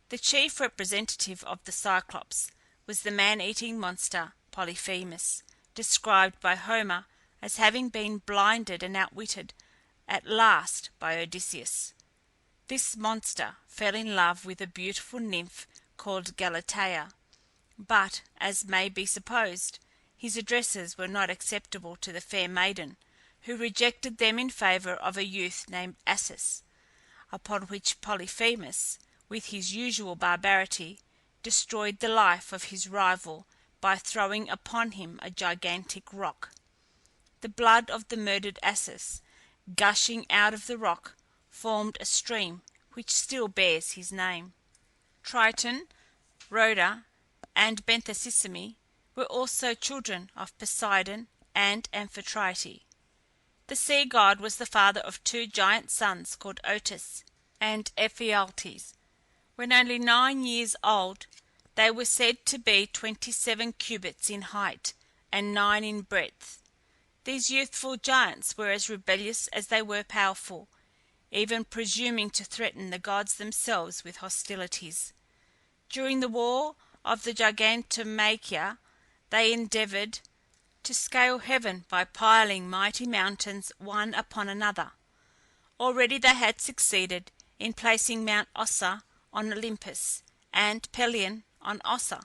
The chief representative of the Cyclops was the man-eating monster Polyphemus, described by Homer as having been blinded and outwitted at last by Odysseus. This monster fell in love with a beautiful nymph called Galatea, but, as may be supposed, his addresses were not acceptable to the fair maiden, who rejected them in favour of a youth named Acis, upon which Polyphemus, with his usual barbarity, destroyed the life of his rival by throwing upon him a gigantic rock. The blood of the murdered Acis, gushing out of the rock, formed a stream which still bears his name. Triton, Rhoda, and Benthesisime were also children of Poseidon and Amphitrite. The sea god was the father of two giant sons called Otus and Ephialtes. When only 9 years old, they were said to be 27 cubits in height and 9 in breadth. These youthful giants were as rebellious as they were powerful, even presuming to threaten the gods themselves with hostilities. During the war of the Gigantomachia, they endeavoured to scale heaven by piling mighty mountains one upon another. Already they had succeeded in placing Mount Ossa on Olympus, and Pelion on Ossa.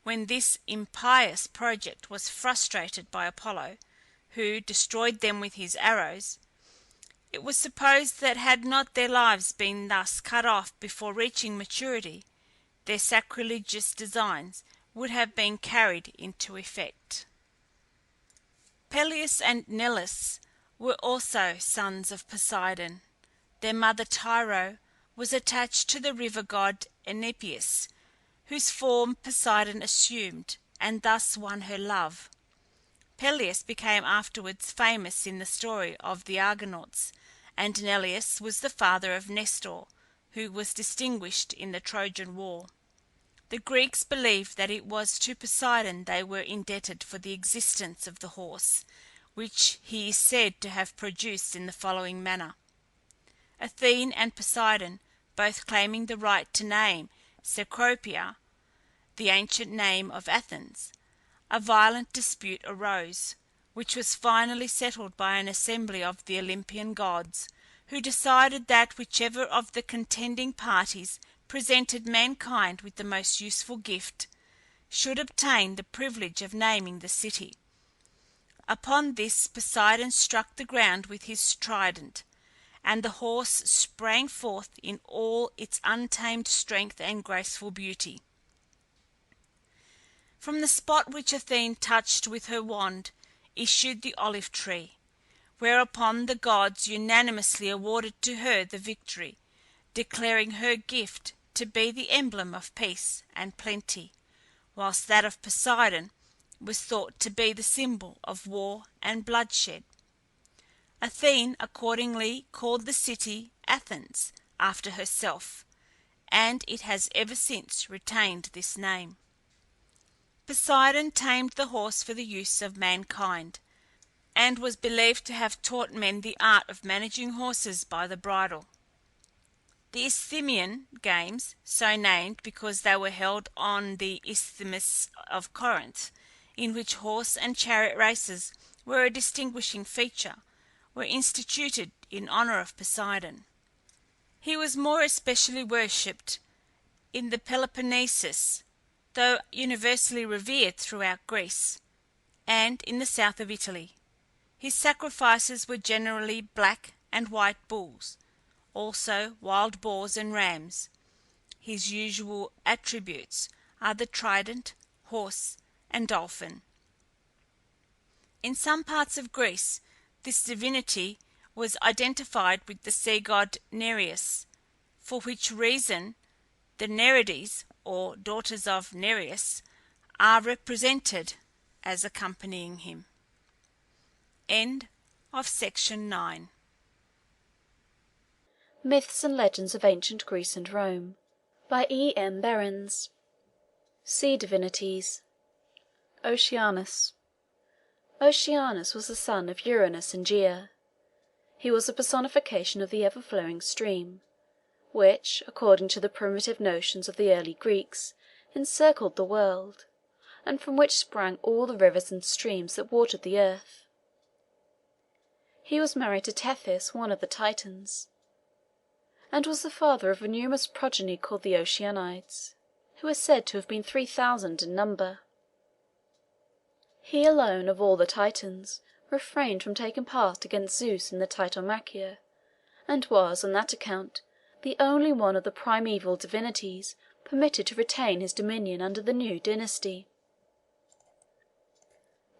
When this impious project was frustrated by Apollo, who destroyed them with his arrows, it was supposed that had not their lives been thus cut off before reaching maturity, their sacrilegious designs would have been carried into effect. Peleus and Neleus were also sons of Poseidon. Their mother Tyro was attached to the river god Enipeus, whose form Poseidon assumed, and thus won her love. Peleus became afterwards famous in the story of the Argonauts, and Neleus was the father of Nestor, who was distinguished in the Trojan War. The Greeks believed that it was to Poseidon they were indebted for the existence of the horse, which he is said to have produced in the following manner. Athene and Poseidon both claiming the right to name Cecropia, the ancient name of Athens, a violent dispute arose, which was finally settled by an assembly of the Olympian gods, who decided that whichever of the contending parties presented mankind with the most useful gift should obtain the privilege of naming the city. Upon this Poseidon struck the ground with his trident, and the horse sprang forth in all its untamed strength and graceful beauty. From the spot which Athene touched with her wand issued the olive tree, whereupon the gods unanimously awarded to her the victory, declaring her gift to be the emblem of peace and plenty, whilst that of Poseidon was thought to be the symbol of war and bloodshed. Athene accordingly called the city Athens after herself, and it has ever since retained this name. Poseidon tamed the horse for the use of mankind, and was believed to have taught men the art of managing horses by the bridle. The Isthmian games, so named because they were held on the Isthmus of Corinth, in which horse and chariot races were a distinguishing feature, were instituted in honour of Poseidon. He was more especially worshipped in the Peloponnesus, though universally revered throughout Greece, and in the south of Italy. His sacrifices were generally black and white bulls, also wild boars and rams. His usual attributes are the trident, horse, and dolphin. In some parts of Greece this divinity was identified with the sea god Nereus, for which reason the Nereides, or daughters of Nereus, are represented as accompanying him. End of section 9. Myths and Legends of Ancient Greece and Rome by EM Berens. Sea Divinities. Oceanus. Oceanus was the son of Uranus and Gaea. He was a personification of the ever-flowing stream, which, according to the primitive notions of the early Greeks, encircled the world, and from which sprang all the rivers and streams that watered the earth. He was married to Thetis, one of the Titans, and was the father of a numerous progeny called the Oceanides, who are said to have been 3,000 in number. He alone of all the Titans refrained from taking part against Zeus in the Titomachia, and was, on that account, the only one of the primeval divinities permitted to retain his dominion under the new dynasty.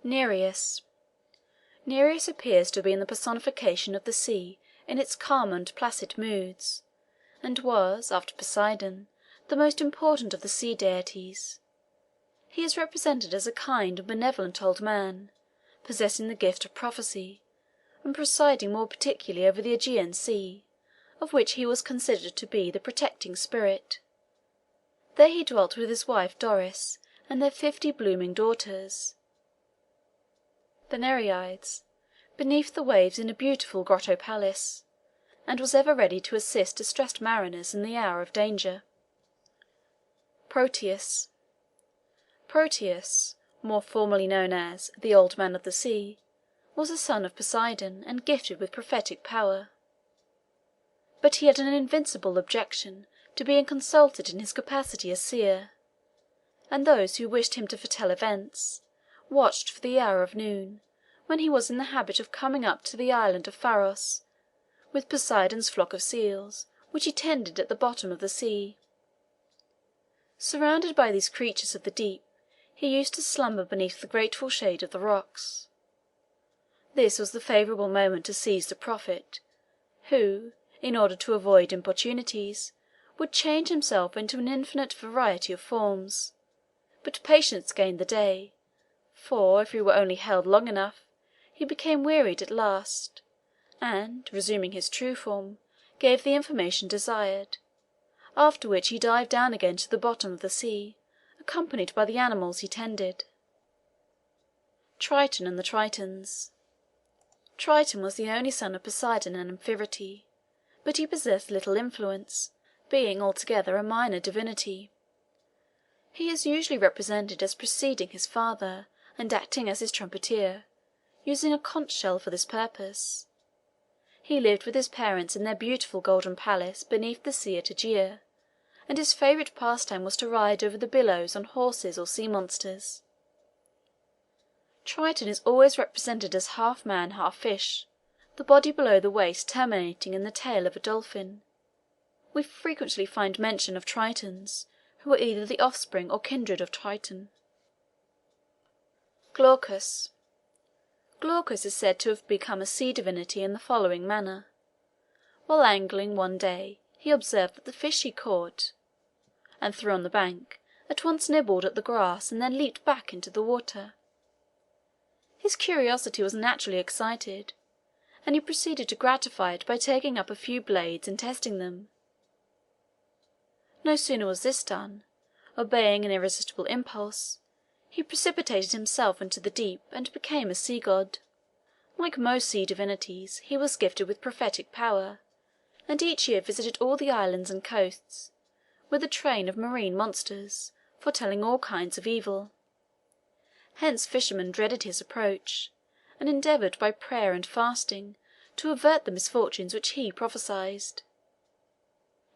Nereus. Nereus appears to have been the personification of the sea in its calm and placid moods, and was, after Poseidon, the most important of the sea deities. He is represented as a kind and benevolent old man, possessing the gift of prophecy, and presiding more particularly over the Aegean Sea, of which he was considered to be the protecting spirit. There he dwelt with his wife Doris and their 50 blooming daughters, the Nereides, beneath the waves in a beautiful grotto palace, and was ever ready to assist distressed mariners in the hour of danger. Proteus. Proteus, more formally known as the Old Man of the Sea, was a son of Poseidon and gifted with prophetic power. But he had an invincible objection to being consulted in his capacity as seer, and those who wished him to foretell events watched for the hour of noon, when he was in the habit of coming up to the island of Pharos with Poseidon's flock of seals, which he tended at the bottom of the sea. Surrounded by these creatures of the deep, he used to slumber beneath the grateful shade of the rocks. This was the favourable moment to seize the prophet, who, in order to avoid importunities, would change himself into an infinite variety of forms. But patience gained the day, for, if he were only held long enough, he became wearied at last, and, resuming his true form, gave the information desired, after which he dived down again to the bottom of the sea, accompanied by the animals he tended. Triton and the Tritons. Triton was the only son of Poseidon and Amphitrite, but he possessed little influence, being altogether a minor divinity. He is usually represented as preceding his father, and acting as his trumpeter, using a conch shell for this purpose. He lived with his parents in their beautiful golden palace beneath the sea at Aegea, and his favourite pastime was to ride over the billows on horses or sea monsters. Triton is always represented as half man, half fish, the body below the waist terminating in the tail of a dolphin. We frequently find mention of Tritons, who are either the offspring or kindred of Triton. Glaucus. Glaucus is said to have become a sea divinity in the following manner. While angling one day, he observed that the fish he caught and threw on the bank at once nibbled at the grass and then leaped back into the water. His curiosity was naturally excited, and he proceeded to gratify it by taking up a few blades and testing them. No sooner was this done, obeying an irresistible impulse, he precipitated himself into the deep and became a sea god. Like most sea divinities, he was gifted with prophetic power, and each year visited all the islands and coasts, with a train of marine monsters, foretelling all kinds of evil. Hence fishermen dreaded his approach, and endeavoured by prayer and fasting to avert the misfortunes which he prophesied.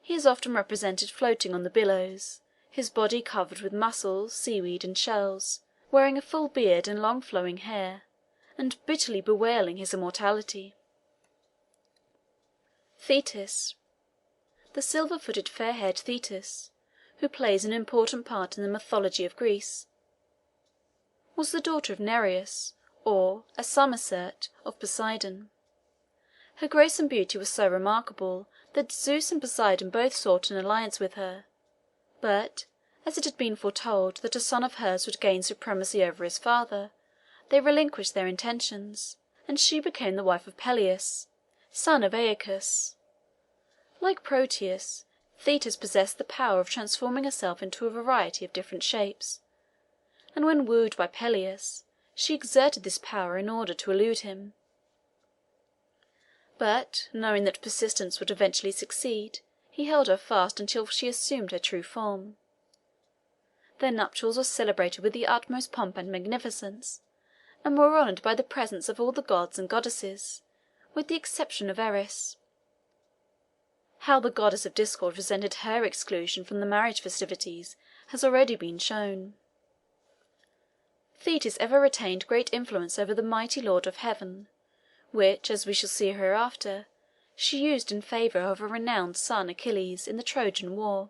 He is often represented floating on the billows, his body covered with mussels, seaweed, and shells, wearing a full beard and long flowing hair, and bitterly bewailing his immortality. Thetis. The silver-footed fair-haired Thetis, who plays an important part in the mythology of Greece, was the daughter of Nereus, or, as some assert, of Poseidon. Her grace and beauty were so remarkable that Zeus and Poseidon both sought an alliance with her, but, as it had been foretold that a son of hers would gain supremacy over his father, they relinquished their intentions, and she became the wife of Peleus, son of Aeacus. Like Proteus, Thetis possessed the power of transforming herself into a variety of different shapes, and when wooed by Peleus, she exerted this power in order to elude him. But, knowing that persistence would eventually succeed, he held her fast until she assumed her true form. Their nuptials were celebrated with the utmost pomp and magnificence, and were honoured by the presence of all the gods and goddesses, with the exception of Eris. How the goddess of discord resented her exclusion from the marriage festivities has already been shown. Thetis ever retained great influence over the mighty Lord of Heaven, which, as we shall see hereafter, she used in favour of her renowned son Achilles in the Trojan War.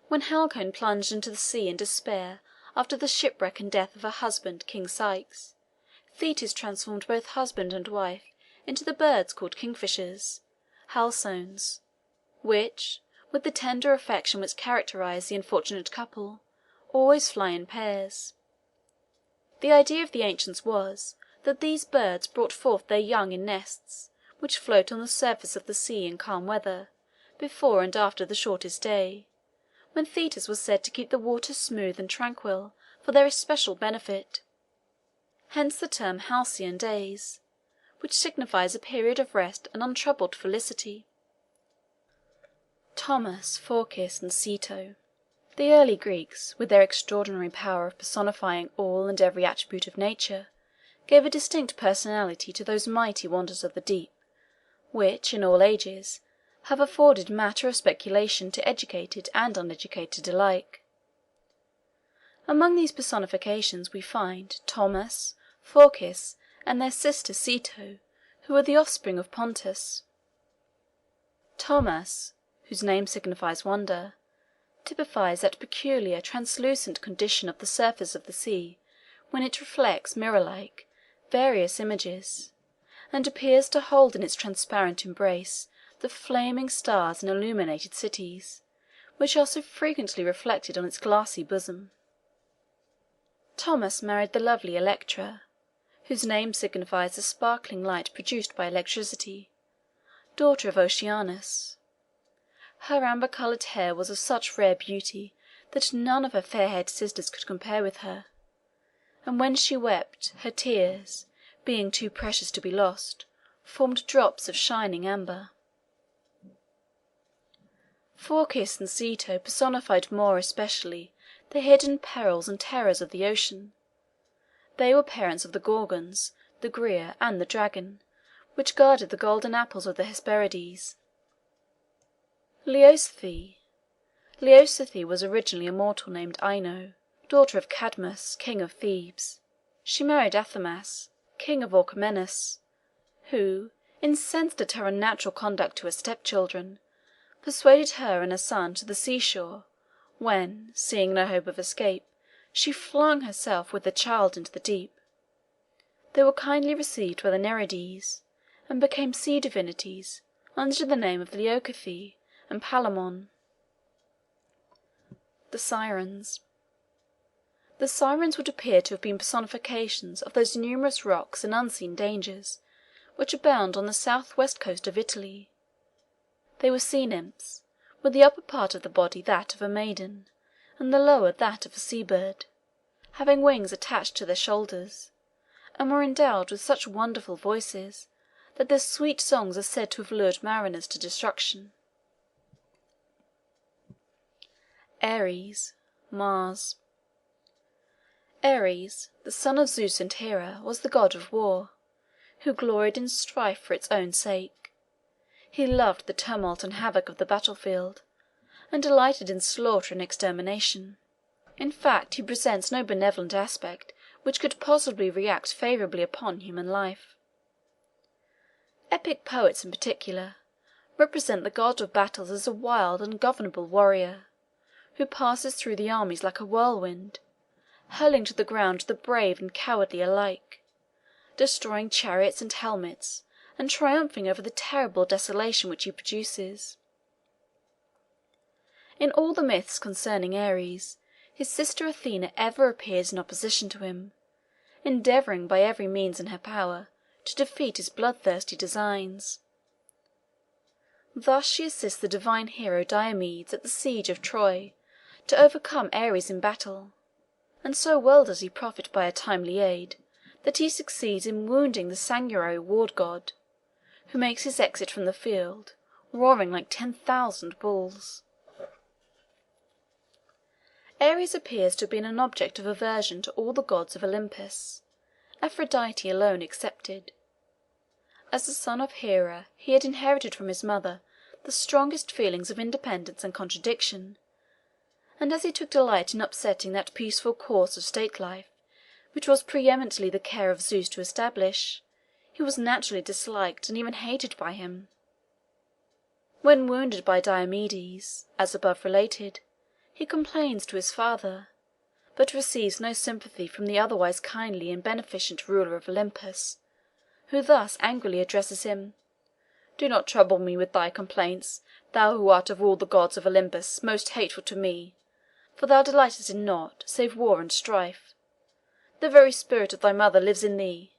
When Halcyone plunged into the sea in despair after the shipwreck and death of her husband, King Ceyx, Thetis transformed both husband and wife into the birds called kingfishers, halcyons, which, with the tender affection which characterized the unfortunate couple, always fly in pairs. The idea of the ancients was that these birds brought forth their young in nests, which float on the surface of the sea in calm weather, before and after the shortest day, when Thetis was said to keep the waters smooth and tranquil for their especial benefit. Hence the term halcyon days, which signifies a period of rest and untroubled felicity. Thomas, Phorcys, and Ceto. The early Greeks, with their extraordinary power of personifying all and every attribute of nature, gave a distinct personality to those mighty wonders of the deep, which, in all ages, have afforded matter of speculation to educated and uneducated alike. Among these personifications we find Thomas, Phorcys, and their sister Ceto, who are the offspring of Pontus. Thomas, whose name signifies wonder, typifies that peculiar translucent condition of the surface of the sea when it reflects, mirror-like, various images, and appears to hold in its transparent embrace the flaming stars in illuminated cities, which are so frequently reflected on its glassy bosom. Thomas married the lovely Electra, whose name signifies the sparkling light produced by electricity, daughter of Oceanus. Her amber-coloured hair was of such rare beauty that none of her fair-haired sisters could compare with her, and when she wept, her tears, being too precious to be lost, formed drops of shining amber. Phorcys and Ceto personified more especially the hidden perils and terrors of the ocean. They were parents of the Gorgons, the Græa, and the dragon, which guarded the golden apples of the Hesperides. Leosthete. Leosthete was originally a mortal named Ino, daughter of Cadmus, king of Thebes. She married Athamas, king of Orchomenus, who, incensed at her unnatural conduct to her stepchildren, persuaded her and her son to the seashore, when, seeing no hope of escape, she flung herself with the child into the deep. They were kindly received by the Nereides, and became sea divinities under the name of Leucothoe and Palamon. The Sirens. The Sirens would appear to have been personifications of those numerous rocks and unseen dangers which abound on the south-west coast of Italy. They were sea nymphs, with the upper part of the body that of a maiden, and the lower that of a sea-bird, having wings attached to their shoulders, and were endowed with such wonderful voices that their sweet songs are said to have lured mariners to destruction. Ares, Mars. Ares, the son of Zeus and Hera, was the god of war, who gloried in strife for its own sake. He loved the tumult and havoc of the battlefield, and delighted in slaughter and extermination. In fact, he presents no benevolent aspect which could possibly react favourably upon human life. Epic poets, in particular, represent the god of battles as a wild, ungovernable warrior, who passes through the armies like a whirlwind, hurling to the ground the brave and cowardly alike, destroying chariots and helmets, and triumphing over the terrible desolation which he produces. In all the myths concerning Ares, his sister Athene ever appears in opposition to him, endeavouring by every means in her power to defeat his bloodthirsty designs. Thus she assists the divine hero Diomedes at the siege of Troy to overcome Ares in battle, and so well does he profit by her timely aid that he succeeds in wounding the sanguinary war-god, who makes his exit from the field, roaring like 10,000 bulls. Ares appears to have been an object of aversion to all the gods of Olympus, Aphrodite alone excepted. As the son of Hera, he had inherited from his mother the strongest feelings of independence and contradiction, and as he took delight in upsetting that peaceful course of state life which was pre-eminently the care of Zeus to establish, he was naturally disliked and even hated by him. When wounded by Diomedes, as above related, he complains to his father, but receives no sympathy from the otherwise kindly and beneficent ruler of Olympus, who thus angrily addresses him: "Do not trouble me with thy complaints, thou who art of all the gods of Olympus most hateful to me, for thou delightest in naught save war and strife. The very spirit of thy mother lives in thee,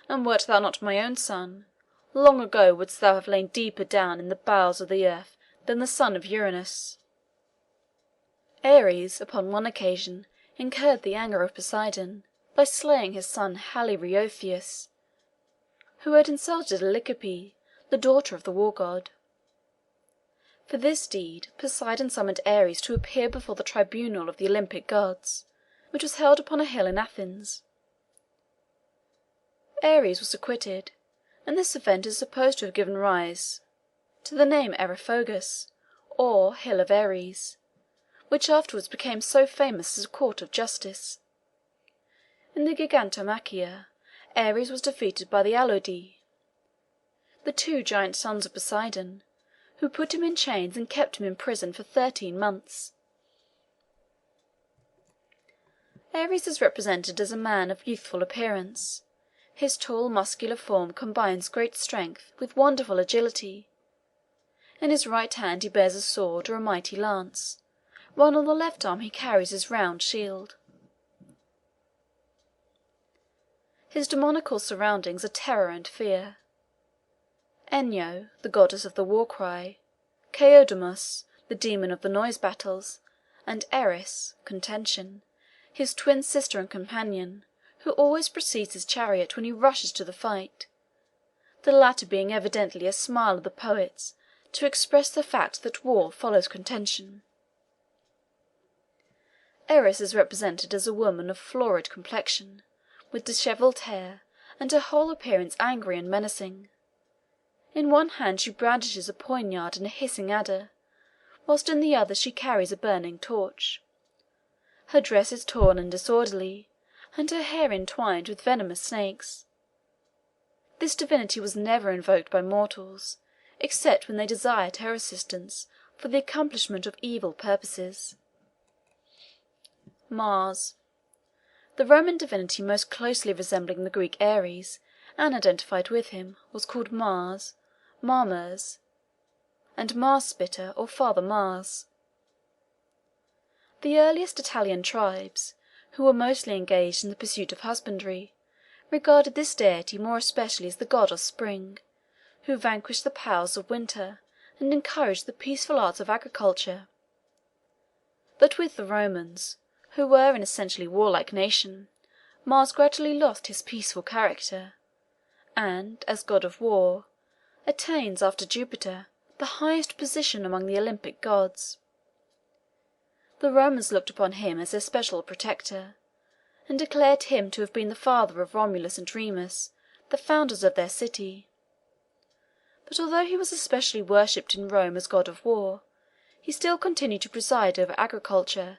and wert thou not my own son, long ago wouldst thou have lain deeper down in the bowels of the earth than the son of Uranus." Ares, upon one occasion, incurred the anger of Poseidon by slaying his son Halirrhothios, who had insulted Alcippe, the daughter of the war god. For this deed Poseidon summoned Ares to appear before the tribunal of the Olympic gods, which was held upon a hill in Athens. Ares was acquitted, and this event is supposed to have given rise to the name Areopagus, or Hill of Ares, which afterwards became so famous as a court of justice. In the Gigantomachia, Ares was defeated by the Alodi, the two giant sons of Poseidon, who put him in chains and kept him in prison for 13 months. Ares is represented as a man of youthful appearance. His tall, muscular form combines great strength with wonderful agility. In his right hand he bears a sword or a mighty lance, while on the left arm he carries his round shield. His demoniacal surroundings are terror and fear. Enyo, the goddess of the war cry, Chaeodamus, the demon of the noise battles, and Eris, contention, his twin sister and companion, who always precedes his chariot when he rushes to the fight, the latter being evidently a smile of the poets to express the fact that war follows contention. Eris is represented as a woman of florid complexion, with dishevelled hair, and her whole appearance angry and menacing. In one hand she brandishes a poniard and a hissing adder, whilst in the other she carries a burning torch. Her dress is torn and disorderly, and her hair entwined with venomous snakes. This divinity was never invoked by mortals, except when they desired her assistance for the accomplishment of evil purposes. Mars. The Roman divinity most closely resembling the Greek Ares, and identified with him, was called Mars, Marmurs, and Mars-spitter or Father Mars. The earliest Italian tribes, who were mostly engaged in the pursuit of husbandry, regarded this deity more especially as the god of spring, who vanquished the powers of winter and encouraged the peaceful arts of agriculture. But with the Romans, who were an essentially warlike nation, Mars gradually lost his peaceful character, and, as god of war, attains after Jupiter the highest position among the Olympic gods. The Romans looked upon him as their special protector, and declared him to have been the father of Romulus and Remus, the founders of their city. But although he was especially worshipped in Rome as god of war, he still continued to preside over agriculture,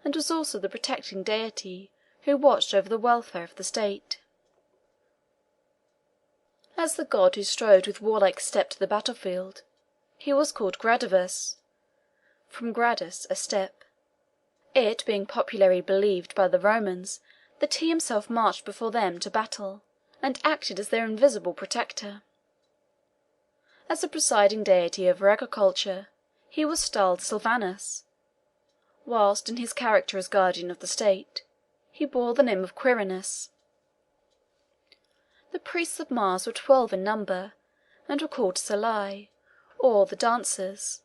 and was also the protecting deity who watched over the welfare of the state. As the god who strode with warlike step to the battlefield, he was called Gradivus, from gradus, a step, it being popularly believed by the Romans that he himself marched before them to battle, and acted as their invisible protector. As the presiding deity over agriculture, he was styled Silvanus, whilst in his character as guardian of the state, he bore the name of Quirinus. The priests of Mars were 12 in number, and were called Salai, or the dancers,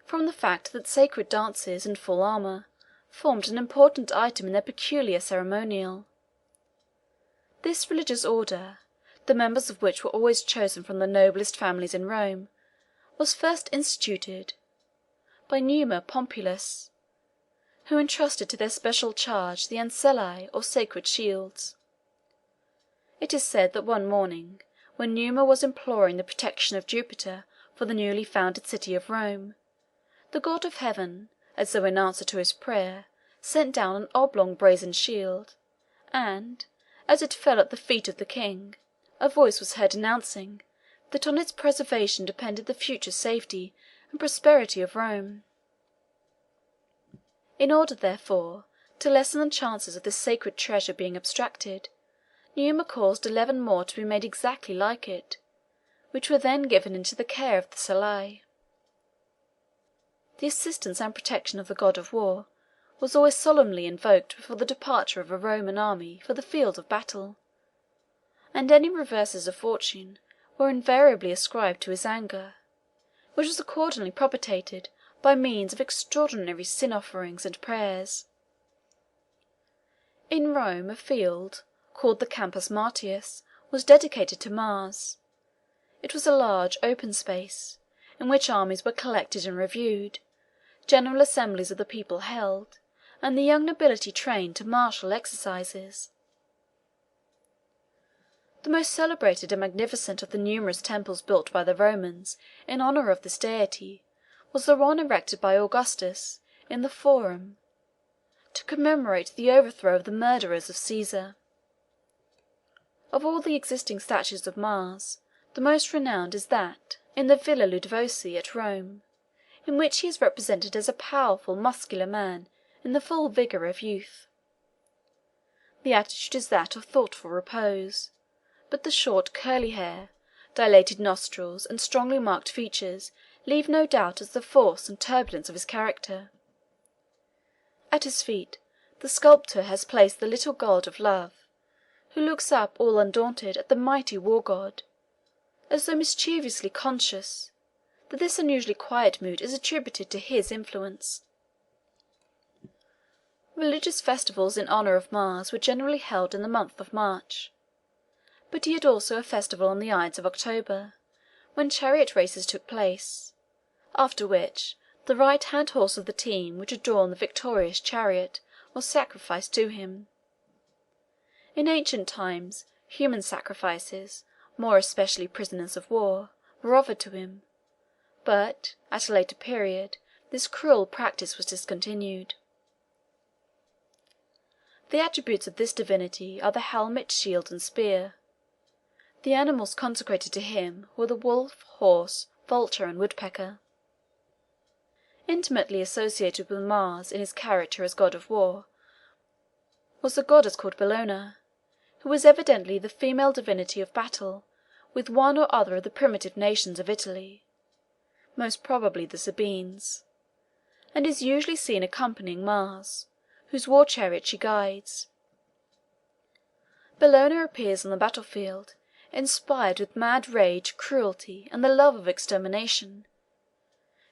from the fact that sacred dances in full armour formed an important item in their peculiar ceremonial. This religious order, the members of which were always chosen from the noblest families in Rome, was first instituted by Numa Pompilius, who entrusted to their special charge the ancellai, or sacred shields. It is said that one morning, when Numa was imploring the protection of Jupiter for the newly founded city of Rome, the god of heaven, as though in answer to his prayer, sent down an oblong brazen shield, and, as it fell at the feet of the king, a voice was heard announcing that on its preservation depended the future safety and prosperity of Rome. In order, therefore, to lessen the chances of this sacred treasure being abstracted, Numa caused 11 more to be made exactly like it, which were then given into the care of the Salai. The assistance and protection of the god of war was always solemnly invoked before the departure of a Roman army for the field of battle, and any reverses of fortune were invariably ascribed to his anger, which was accordingly propitiated by means of extraordinary sin offerings and prayers. In Rome a field, called the Campus Martius, was dedicated to Mars. It was a large open space, in which armies were collected and reviewed, general assemblies of the people held, and the young nobility trained to martial exercises. The most celebrated and magnificent of the numerous temples built by the Romans in honour of this deity was the one erected by Augustus in the Forum, to commemorate the overthrow of the murderers of Caesar. Of all the existing statues of Mars, the most renowned is that in the Villa Ludovisi at Rome, in which he is represented as a powerful muscular man in the full vigour of youth. The attitude is that of thoughtful repose, but the short curly hair, dilated nostrils, and strongly marked features leave no doubt as to the force and turbulence of his character. At his feet the sculptor has placed the little god of love, who looks up all undaunted at the mighty war god, as though mischievously conscious that this unusually quiet mood is attributed to his influence. Religious festivals in honour of Mars were generally held in the month of March, but he had also a festival on the Ides of October, when chariot races took place, after which the right-hand horse of the team which had drawn the victorious chariot was sacrificed to him. In ancient times, human sacrifices, more especially prisoners of war, were offered to him, but, at a later period, this cruel practice was discontinued. The attributes of this divinity are the helmet, shield, and spear. The animals consecrated to him were the wolf, horse, vulture, and woodpecker. Intimately associated with Mars in his character as god of war was the goddess called Bellona, who was evidently the female divinity of battle with one or other of the primitive nations of Italy, most probably the Sabines, and is usually seen accompanying Mars, whose war chariot she guides. Bellona appears on the battlefield, inspired with mad rage, cruelty, and the love of extermination.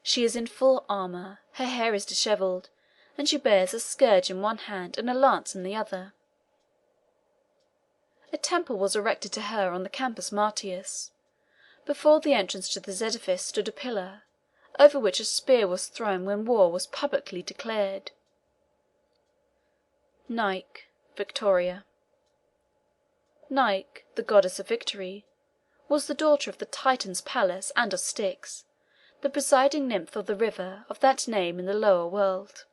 She is in full armour, her hair is dishevelled, and she bears a scourge in one hand and a lance in the other. A temple was erected to her on the Campus Martius. Before the entrance to this edifice stood a pillar, over which a spear was thrown when war was publicly declared. Nike, Victoria. Nike, the goddess of victory, was the daughter of the Titans Pallas and of Styx, the presiding nymph of the river of that name in the lower world.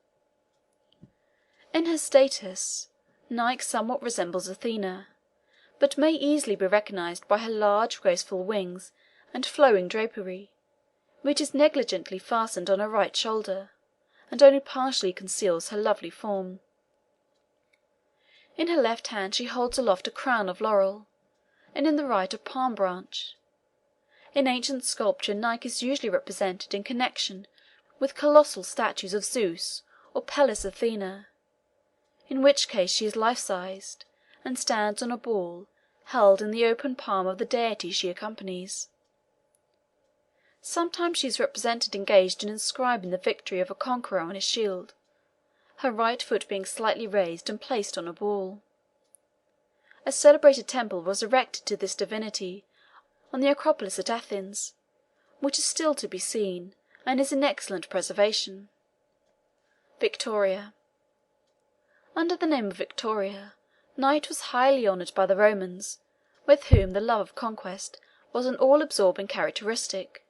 In her status, Nike somewhat resembles Athena, but may easily be recognized by her large graceful wings and flowing drapery, which is negligently fastened on her right shoulder, and only partially conceals her lovely form. In her left hand she holds aloft a crown of laurel, and in the right a palm branch. In ancient sculpture Nike is usually represented in connection with colossal statues of Zeus or Pallas Athene, in which case she is life-sized, and stands on a ball held in the open palm of the deity she accompanies. Sometimes she is represented engaged in inscribing the victory of a conqueror on his shield, her right foot being slightly raised and placed on a ball. A celebrated temple was erected to this divinity on the Acropolis at Athens, which is still to be seen, and is in excellent preservation. Victoria. Under the name of Victoria, Night was highly honoured by the Romans, with whom the love of conquest was an all-absorbing characteristic.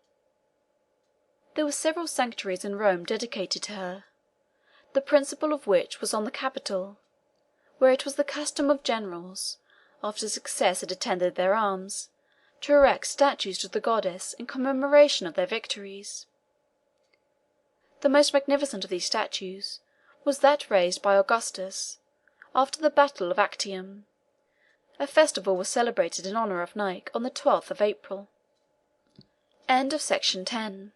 There were several sanctuaries in Rome dedicated to her, the principal of which was on the Capitol, where it was the custom of generals, after success had attended their arms, to erect statues to the goddess in commemoration of their victories. The most magnificent of these statues was that raised by Augustus after the battle of Actium. A festival was celebrated in honour of Nike on the 12th of April. Section 11.